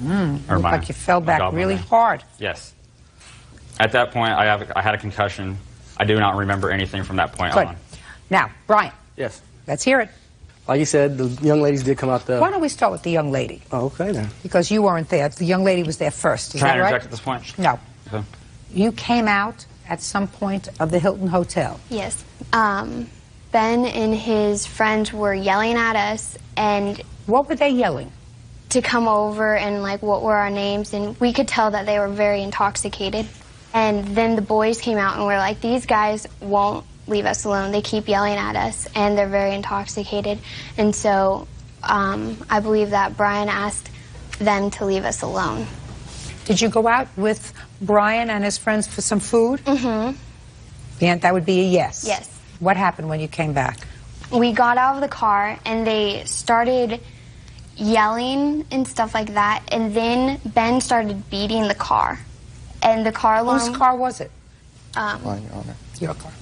[SPEAKER 2] Looked like you fell back really hard.
[SPEAKER 6] Yes. At that point, I had a concussion. I do not remember anything from that point
[SPEAKER 2] Good.
[SPEAKER 6] on.
[SPEAKER 2] Now, Brian.
[SPEAKER 21] Yes.
[SPEAKER 2] Let's hear it.
[SPEAKER 21] Like you said, the young ladies did come out the...
[SPEAKER 2] Why don't we start with the young lady?
[SPEAKER 21] Oh, okay then.
[SPEAKER 2] Because you weren't there. The young lady was there first. Is
[SPEAKER 6] Can I
[SPEAKER 2] that right?
[SPEAKER 6] interject at this point?
[SPEAKER 2] No.
[SPEAKER 6] Okay.
[SPEAKER 2] You came out at some point of the Hilton Hotel.
[SPEAKER 16] Yes. Ben and his friends were yelling at us, and...
[SPEAKER 2] What were they yelling?
[SPEAKER 16] To come over and, like, what were our names, and we could tell that they were very intoxicated. And then the boys came out and were like, these guys won't leave us alone. They keep yelling at us, and they're very intoxicated. And so I believe that Brian asked them to leave us alone.
[SPEAKER 2] Did you go out with Brian and his friends for some food?
[SPEAKER 16] Mm-hmm.
[SPEAKER 2] Yeah, that would be a yes.
[SPEAKER 16] Yes.
[SPEAKER 2] What happened when you came back?
[SPEAKER 16] We got out of the car, and they started yelling and stuff like that, and then Ben started beating the car. And the car alarm...
[SPEAKER 2] Whose car was it? Your car.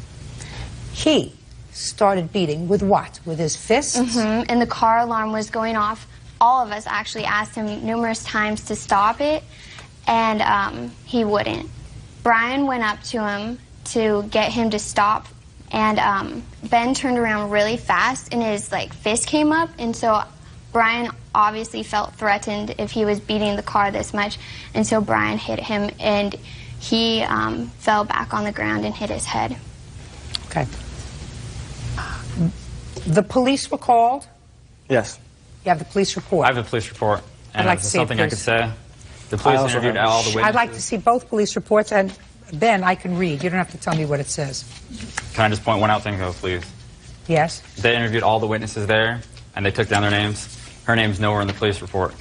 [SPEAKER 2] He started beating with what? With his fists?
[SPEAKER 16] Mm-hmm. And the car alarm was going off. All of us actually asked him numerous times to stop it, and he wouldn't. Brian went up to him to get him to stop, and Ben turned around really fast, and his fist came up, and so Brian obviously felt threatened if he was beating the car this much, and so Brian hit him, and he fell back on the ground and hit his head.
[SPEAKER 2] Okay. The police were called?
[SPEAKER 21] Yes.
[SPEAKER 2] You have the police report?
[SPEAKER 6] I have the police report. And
[SPEAKER 2] I'd like
[SPEAKER 6] if
[SPEAKER 2] to
[SPEAKER 6] there's
[SPEAKER 2] see it,
[SPEAKER 6] something I could
[SPEAKER 2] please.
[SPEAKER 6] say. The police interviewed all the witnesses.
[SPEAKER 2] I'd like to see both police reports, and Ben, I can read. You don't have to tell me what it says.
[SPEAKER 6] Can I just point one out thing, though, please?
[SPEAKER 2] Yes?
[SPEAKER 6] They interviewed all the witnesses there, and they took down their names. Her name's nowhere in the police report.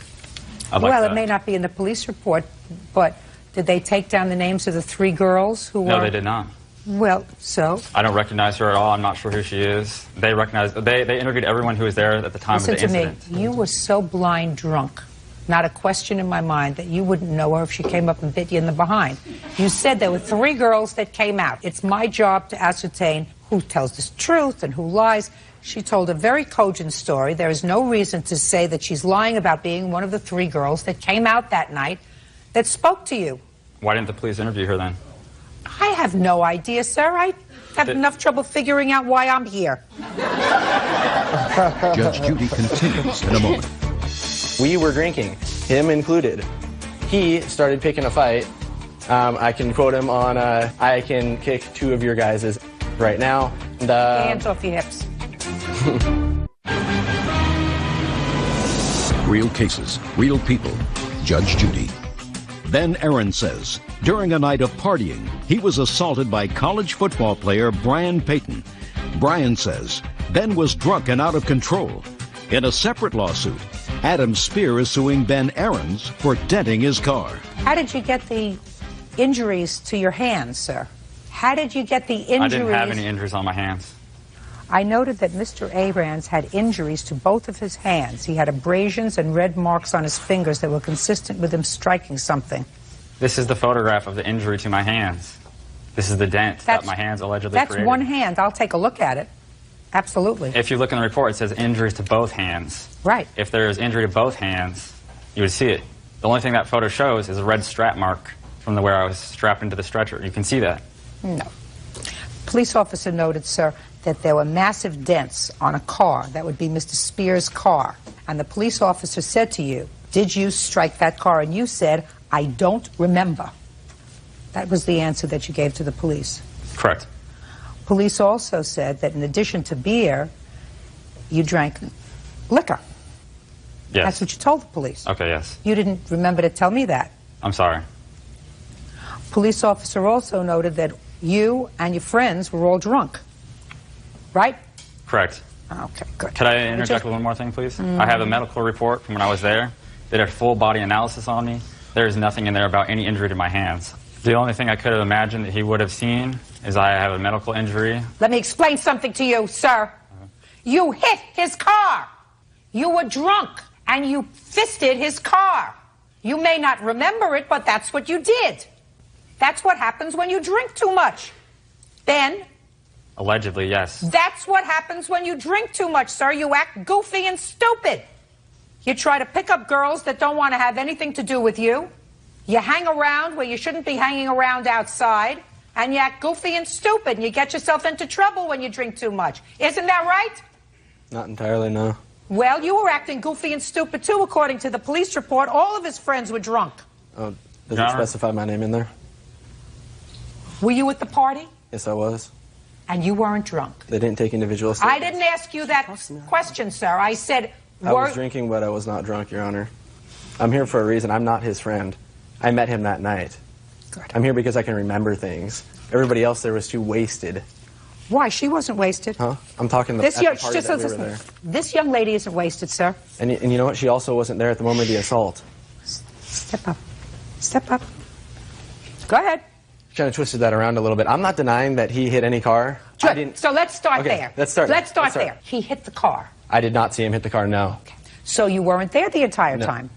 [SPEAKER 2] Well, it may not be in the police report, but did they take down the names of the 3 girls who were...
[SPEAKER 6] No, they did not.
[SPEAKER 2] Well, so?
[SPEAKER 6] I don't recognize her at all. I'm not sure who she is. They interviewed everyone who was there at the time
[SPEAKER 2] Listen
[SPEAKER 6] of the
[SPEAKER 2] to
[SPEAKER 6] incident.
[SPEAKER 2] me. You were so blind drunk, not a question in my mind, that you wouldn't know her if she came up and bit you in the behind. You said there were 3 girls that came out. It's my job to ascertain who tells the truth and who lies. She told a very cogent story. There is no reason to say that she's lying about being one of the 3 girls that came out that night that spoke to you.
[SPEAKER 6] Why didn't the police interview her then?
[SPEAKER 2] I have no idea, sir. I have enough trouble figuring out why I'm here.
[SPEAKER 5] Judge Judy continues in a moment.
[SPEAKER 21] We were drinking, him included. He started picking a fight. I can quote him on, I can kick 2 of your guys' right now.
[SPEAKER 2] Hands off your hips.
[SPEAKER 5] Real cases, real people. Judge Judy. Ben Aaron says, during a night of partying, he was assaulted by college football player Brian Payton. Brian says Ben was drunk and out of control. In a separate lawsuit, Adam Spear is suing Ben Aarons for denting his car.
[SPEAKER 2] How did you get the injuries to your hands, sir? How did you get the injuries?
[SPEAKER 6] I didn't have any injuries on my hands.
[SPEAKER 2] I noted that Mr. Aarons had injuries to both of his hands. He had abrasions and red marks on his fingers that were consistent with him striking something.
[SPEAKER 6] This is the photograph of the injury to my hands. This is the dent that my hands allegedly created.
[SPEAKER 2] That's one hand. I'll take a look at it. Absolutely.
[SPEAKER 6] If you look in the report, it says injuries to both hands.
[SPEAKER 2] Right.
[SPEAKER 6] If there's injury to both hands, you would see it. The only thing that photo shows is a red strap mark from where I was strapped into the stretcher. You can see that.
[SPEAKER 2] No. Police officer noted, sir, that there were massive dents on a car. That would be Mr. Spear's car. And the police officer said to you, did you strike that car? And you said, I don't remember. That was the answer that you gave to the police.
[SPEAKER 6] Correct.
[SPEAKER 2] Police also said that in addition to beer, you drank liquor.
[SPEAKER 6] Yes.
[SPEAKER 2] That's what you told the police.
[SPEAKER 6] Okay, yes.
[SPEAKER 2] You didn't remember to tell me that.
[SPEAKER 6] I'm sorry.
[SPEAKER 2] Police officer also noted that you and your friends were all drunk. Right?
[SPEAKER 6] Correct.
[SPEAKER 2] Okay, good.
[SPEAKER 6] Could I interject with one more thing, please? I have a medical report from when I was there. They did a full body analysis on me. There's nothing in there about any injury to my hands. The only thing I could have imagined that he would have seen is I have a medical injury.
[SPEAKER 2] Let me explain something to you, sir. You hit his car. You were drunk, and you fisted his car. You may not remember it, but that's what you did. That's what happens when you drink too much. Ben?
[SPEAKER 6] Allegedly, yes.
[SPEAKER 2] That's what happens when you drink too much, sir. You act goofy and stupid. You try to pick up girls that don't want to have anything to do with you. You hang around where you shouldn't be hanging around outside. And you act goofy and stupid. And you get yourself into trouble when you drink too much. Isn't that right?
[SPEAKER 21] Not entirely, no.
[SPEAKER 2] Well, you were acting goofy and stupid, too, according to the police report. All of his friends were drunk.
[SPEAKER 21] Oh, does it specify my name in there?
[SPEAKER 2] Were you at the party?
[SPEAKER 21] Yes, I was.
[SPEAKER 2] And you weren't drunk?
[SPEAKER 21] They didn't take individual
[SPEAKER 2] I
[SPEAKER 21] statements.
[SPEAKER 2] didn't ask you that question, sir. I said...
[SPEAKER 21] I was drinking, but I was not drunk, Your Honor. I'm here for a reason. I'm not his friend. I met him that night.
[SPEAKER 2] Good.
[SPEAKER 21] I'm here because I can remember things. Everybody else there was too wasted.
[SPEAKER 2] Why? She wasn't wasted.
[SPEAKER 21] Huh? I'm talking at the party that we were there.
[SPEAKER 2] This young lady isn't wasted, sir.
[SPEAKER 21] And you know what? She also wasn't there at the moment of the assault.
[SPEAKER 2] Step up. Step up. Go ahead.
[SPEAKER 21] Kind of twisted that around a little bit. I'm not denying that he hit any car. I didn't.
[SPEAKER 2] So let's start
[SPEAKER 21] Okay,
[SPEAKER 2] there.
[SPEAKER 21] let's start
[SPEAKER 2] there. He hit the car.
[SPEAKER 21] I did not see him hit the car, no.
[SPEAKER 2] Okay. So you weren't there the entire
[SPEAKER 21] No.
[SPEAKER 2] time?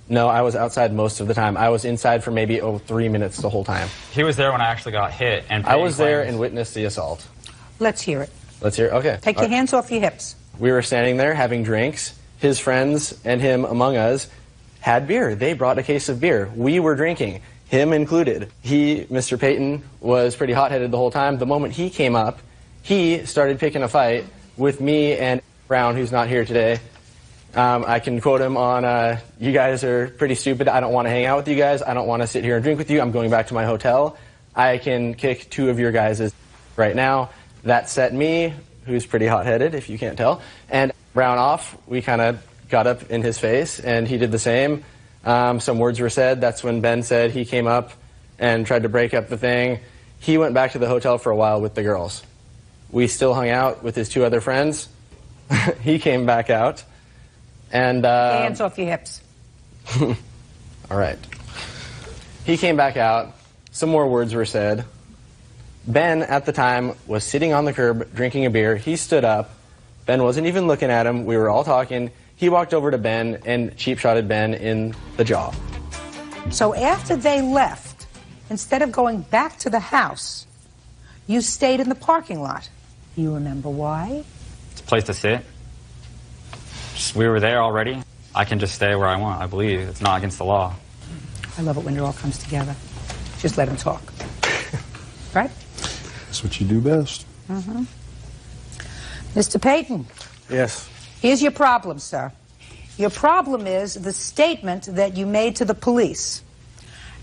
[SPEAKER 21] No, I was outside most of the time. I was inside for maybe 3 minutes the whole time.
[SPEAKER 6] He was there when I actually got hit. And
[SPEAKER 21] I was there and witnessed the assault.
[SPEAKER 2] Let's hear it.
[SPEAKER 21] Let's hear it? Okay.
[SPEAKER 2] Take your hands off your hips.
[SPEAKER 21] We were standing there having drinks. His friends and him among us had beer. They brought a case of beer. We were drinking, him included. Mr. Payton, was pretty hot-headed the whole time. The moment he came up, he started picking a fight with me and Brown, who's not here today. I can quote him on, you guys are pretty stupid. I don't want to hang out with you guys. I don't want to sit here and drink with you. I'm going back to my hotel. I can kick 2 of your guys' right now. That set me, who's pretty hot-headed, if you can't tell, and Brown off. We kind of got up in his face, and he did the same. Some words were said. That's when Ben said he came up and tried to break up the thing. He went back to the hotel for a while with the girls. We still hung out with his 2 other friends. He came back out. And
[SPEAKER 2] Hands off your hips.
[SPEAKER 21] all right. He came back out. Some more words were said. Ben, at the time, was sitting on the curb drinking a beer. He stood up. Ben wasn't even looking at him. We were all talking. He walked over to Ben and cheap-shotted Ben in the jaw.
[SPEAKER 2] So after they left, instead of going back to the house, you stayed in the parking lot. You remember why?
[SPEAKER 6] It's a place to sit. We were there already. I can just stay where I want, I believe. It's not against the law.
[SPEAKER 2] I love it when it all comes together. Just let him talk. Right?
[SPEAKER 1] That's what you do best.
[SPEAKER 2] Mm-hmm. Mr. Payton.
[SPEAKER 21] Yes.
[SPEAKER 2] Here's your problem, sir. Your problem is the statement that you made to the police.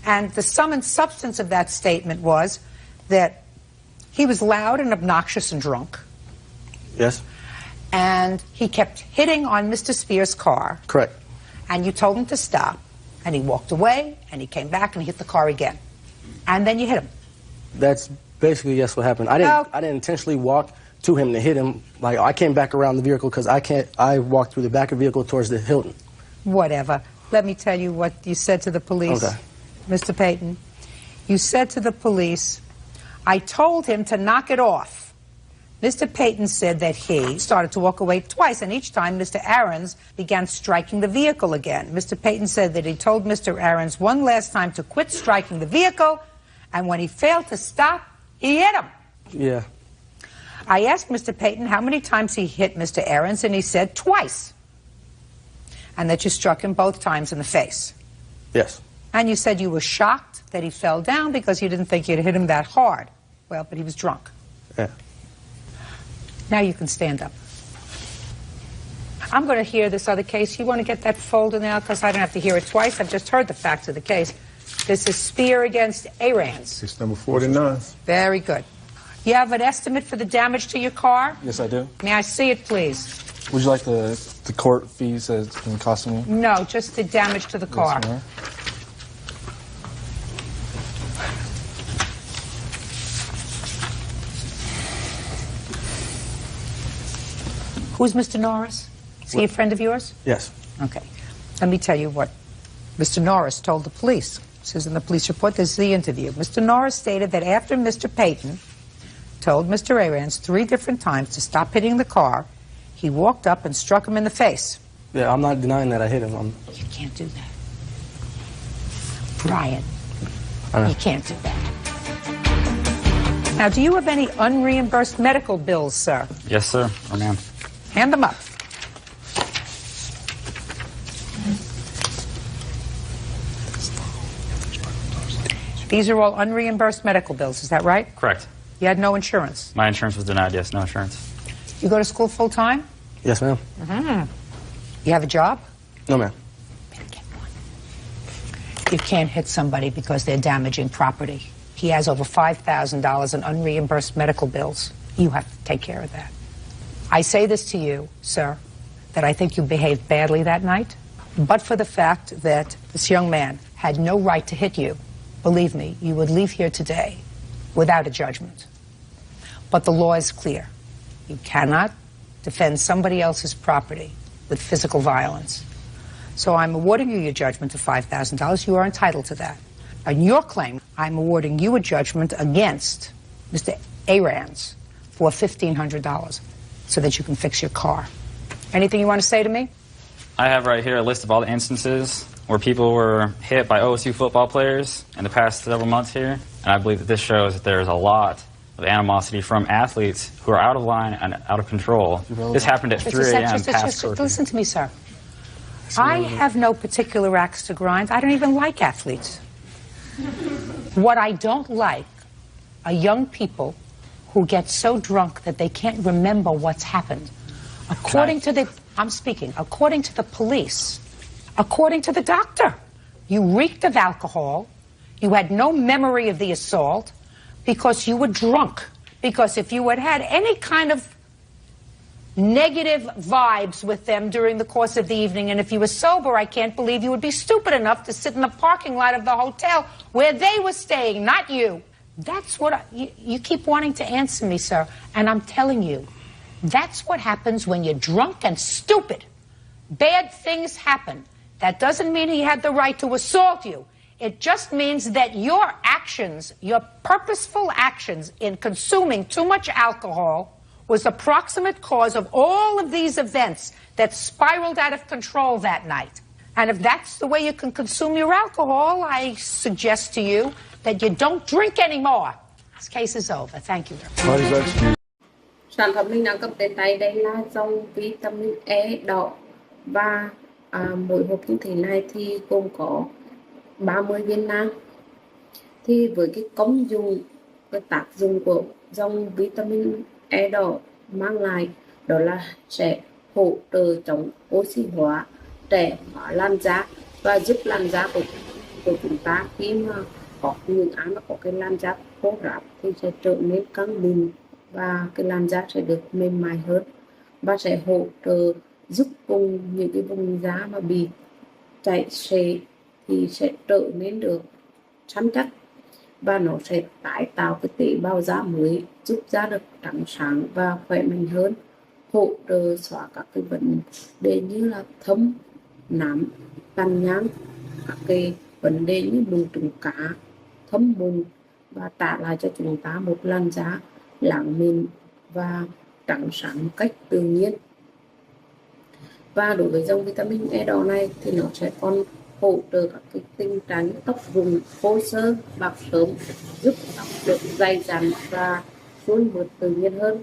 [SPEAKER 2] And the sum and substance of that statement was that he was loud and obnoxious and drunk.
[SPEAKER 21] Yes.
[SPEAKER 2] And he kept hitting on Mr. Spears' car.
[SPEAKER 21] Correct.
[SPEAKER 2] And you told him to stop. And he walked away, and he came back, and he hit the car again. And then you hit him.
[SPEAKER 21] That's basically, yes, what happened. I didn't intentionally walk to him to hit him. Like, I came back around the vehicle because I walked through the back of the vehicle towards the Hilton.
[SPEAKER 2] Whatever. Let me tell you what you said to the police.
[SPEAKER 21] Okay.
[SPEAKER 2] Mr. Payton, you said to the police, I told him to knock it off. Mr. Payton said that he started to walk away twice, and each time Mr. Aarons began striking the vehicle again. Mr. Payton said that he told Mr. Aarons one last time to quit striking the vehicle, and when he failed to stop, he hit him.
[SPEAKER 21] Yeah.
[SPEAKER 2] I asked Mr. Payton how many times he hit Mr. Aarons, and he said twice. And that you struck him both times in the face.
[SPEAKER 21] Yes.
[SPEAKER 2] And you said you were shocked that he fell down because you didn't think you'd hit him that hard. Well, but he was drunk.
[SPEAKER 21] Yeah.
[SPEAKER 2] Now you can stand up. I'm going to hear this other case. You want to get that folder now because I don't have to hear it twice. I've just heard the facts of the case. This is Spear against Aarons.
[SPEAKER 1] Case number 49.
[SPEAKER 2] Very good. You have an estimate for the damage to your car?
[SPEAKER 18] Yes, I do.
[SPEAKER 2] May I see it, please?
[SPEAKER 18] Would you like the court fees that's been costing you?
[SPEAKER 2] No, just the damage to the car.
[SPEAKER 18] Yes, ma'am.
[SPEAKER 2] Who's Mr. Norris? Is he a friend of yours?
[SPEAKER 21] Yes.
[SPEAKER 2] Okay. Let me tell you what Mr. Norris told the police. It says in the police report, this is the interview. Mr. Norris stated that after Mr. Payton told Mr. Aarons 3 different times to stop hitting the car, he walked up and struck him in the face.
[SPEAKER 21] Yeah, I'm not denying that I hit him.
[SPEAKER 2] You can't do that. Brian, you can't do that. Now, do you have any unreimbursed medical bills, sir?
[SPEAKER 6] Yes, sir. Oh, ma'am.
[SPEAKER 2] Hand them up. These are all unreimbursed medical bills, is that right?
[SPEAKER 6] Correct.
[SPEAKER 2] You had no insurance.
[SPEAKER 6] My insurance was denied, yes, no insurance.
[SPEAKER 2] You go to school full time?
[SPEAKER 21] Yes, ma'am.
[SPEAKER 2] You have a job?
[SPEAKER 21] No, ma'am.
[SPEAKER 2] You can't hit somebody because they're damaging property. He has over $5,000 in unreimbursed medical bills. You have to take care of that. I say this to you, sir, that I think you behaved badly that night, but for the fact that this young man had no right to hit you, believe me, you would leave here today without a judgment. But the law is clear. You cannot defend somebody else's property with physical violence. So I'm awarding you your judgment of $5,000. You are entitled to that. On your claim, I'm awarding you a judgment against Mr. Arans for $1,500 so that you can fix your car. Anything you want to say to me?
[SPEAKER 6] I have right here a list of all the instances where people were hit by OSU football players in the past several months here, and I believe that this shows that there's a lot of animosity from athletes who are out of line and out of control. This happened at 3 a.m. past curfew.
[SPEAKER 2] Listen to me, sir. I have no particular axe to grind. I don't even like athletes. What I don't like are young people who get so drunk that they can't remember what's happened. According to the police, according to the doctor, you reeked of alcohol, you had no memory of the assault because you were drunk. Because if you had had any kind of negative vibes with them during the course of the evening, and if you were sober, I can't believe you would be stupid enough to sit in the parking lot of the hotel where they were staying, not you. That's what you keep wanting to answer me, sir, and I'm telling you, that's what happens when you're drunk and stupid. Bad things happen. That doesn't mean he had the right to assault you. It just means that your actions, your purposeful actions in consuming too much alcohol was the proximate cause of all of these events that spiraled out of control that night. And if that's the way you can consume your alcohol, I suggest to you that you don't drink anymore. This case is over. Thank you.
[SPEAKER 19] Sản phẩm mình đang cầm trên tay đây là dòng vitamin E đỏ và mỗi hộp như thế này thì gồm có 30 viên nang. Thì với cái công dụng, cái tác dụng của dòng vitamin E đỏ mang lại đó là sẽ hỗ trợ chống oxy hóa, trẻ hóa làn da và giúp làn da của chúng ta khi mà có những ai mà có cái làn da khô ráp thì sẽ trở nên căng mịn và cái làn da sẽ được mềm mại hơn và sẽ hỗ trợ giúp cùng những cái vùng da mà bị chảy xệ thì sẽ trở nên được săn chắc và nó sẽ tái tạo cái tế bào da mới, giúp da được trắng sáng và khỏe mạnh hơn, hỗ trợ xóa các cái vấn đề như là thâm, nám, tàn nhang, các cái vấn đề như mụn trứng cá, thâm mụn và trả lại cho chúng ta một làn da láng mịn và trắng sáng một cách tự nhiên. Và đối với dòng vitamin E đỏ này thì nó sẽ còn hỗ trợ các cái tình trạng tóc rụng, khô xơ, bạc sớm, giúp tóc được dày dặn và suôn mượt tự nhiên hơn.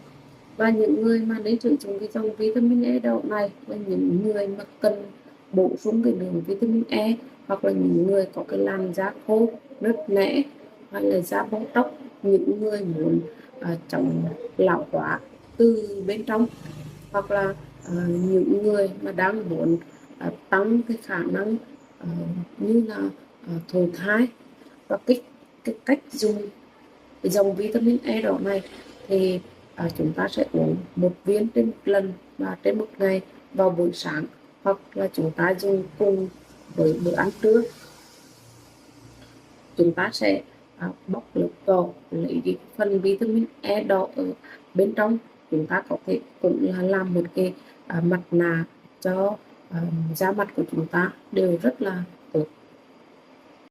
[SPEAKER 19] Và những người mà nên sử dụng cái dòng vitamin E đỏ này là những người mà cần bổ sung cái lượng vitamin E, hoặc là những người có cái làn da khô, nứt nẻ hay là da bong tóc, những người muốn chống lão hóa từ bên trong, hoặc là những người mà đang muốn tăng cái khả năng như là thụ thai. Và cái cách dùng cái dòng vitamin E đỏ này thì chúng ta sẽ uống một viên trên một lần và trên một ngày vào buổi sáng, hoặc là chúng ta dùng cùng với bữa ăn trưa. Chúng ta sẽ bóc lớp vỏ, lấy cái phần vitamin E đỏ ở bên trong. Chúng ta có thể cũng là làm một cái mặt nạ cho da mặt của chúng ta đều rất là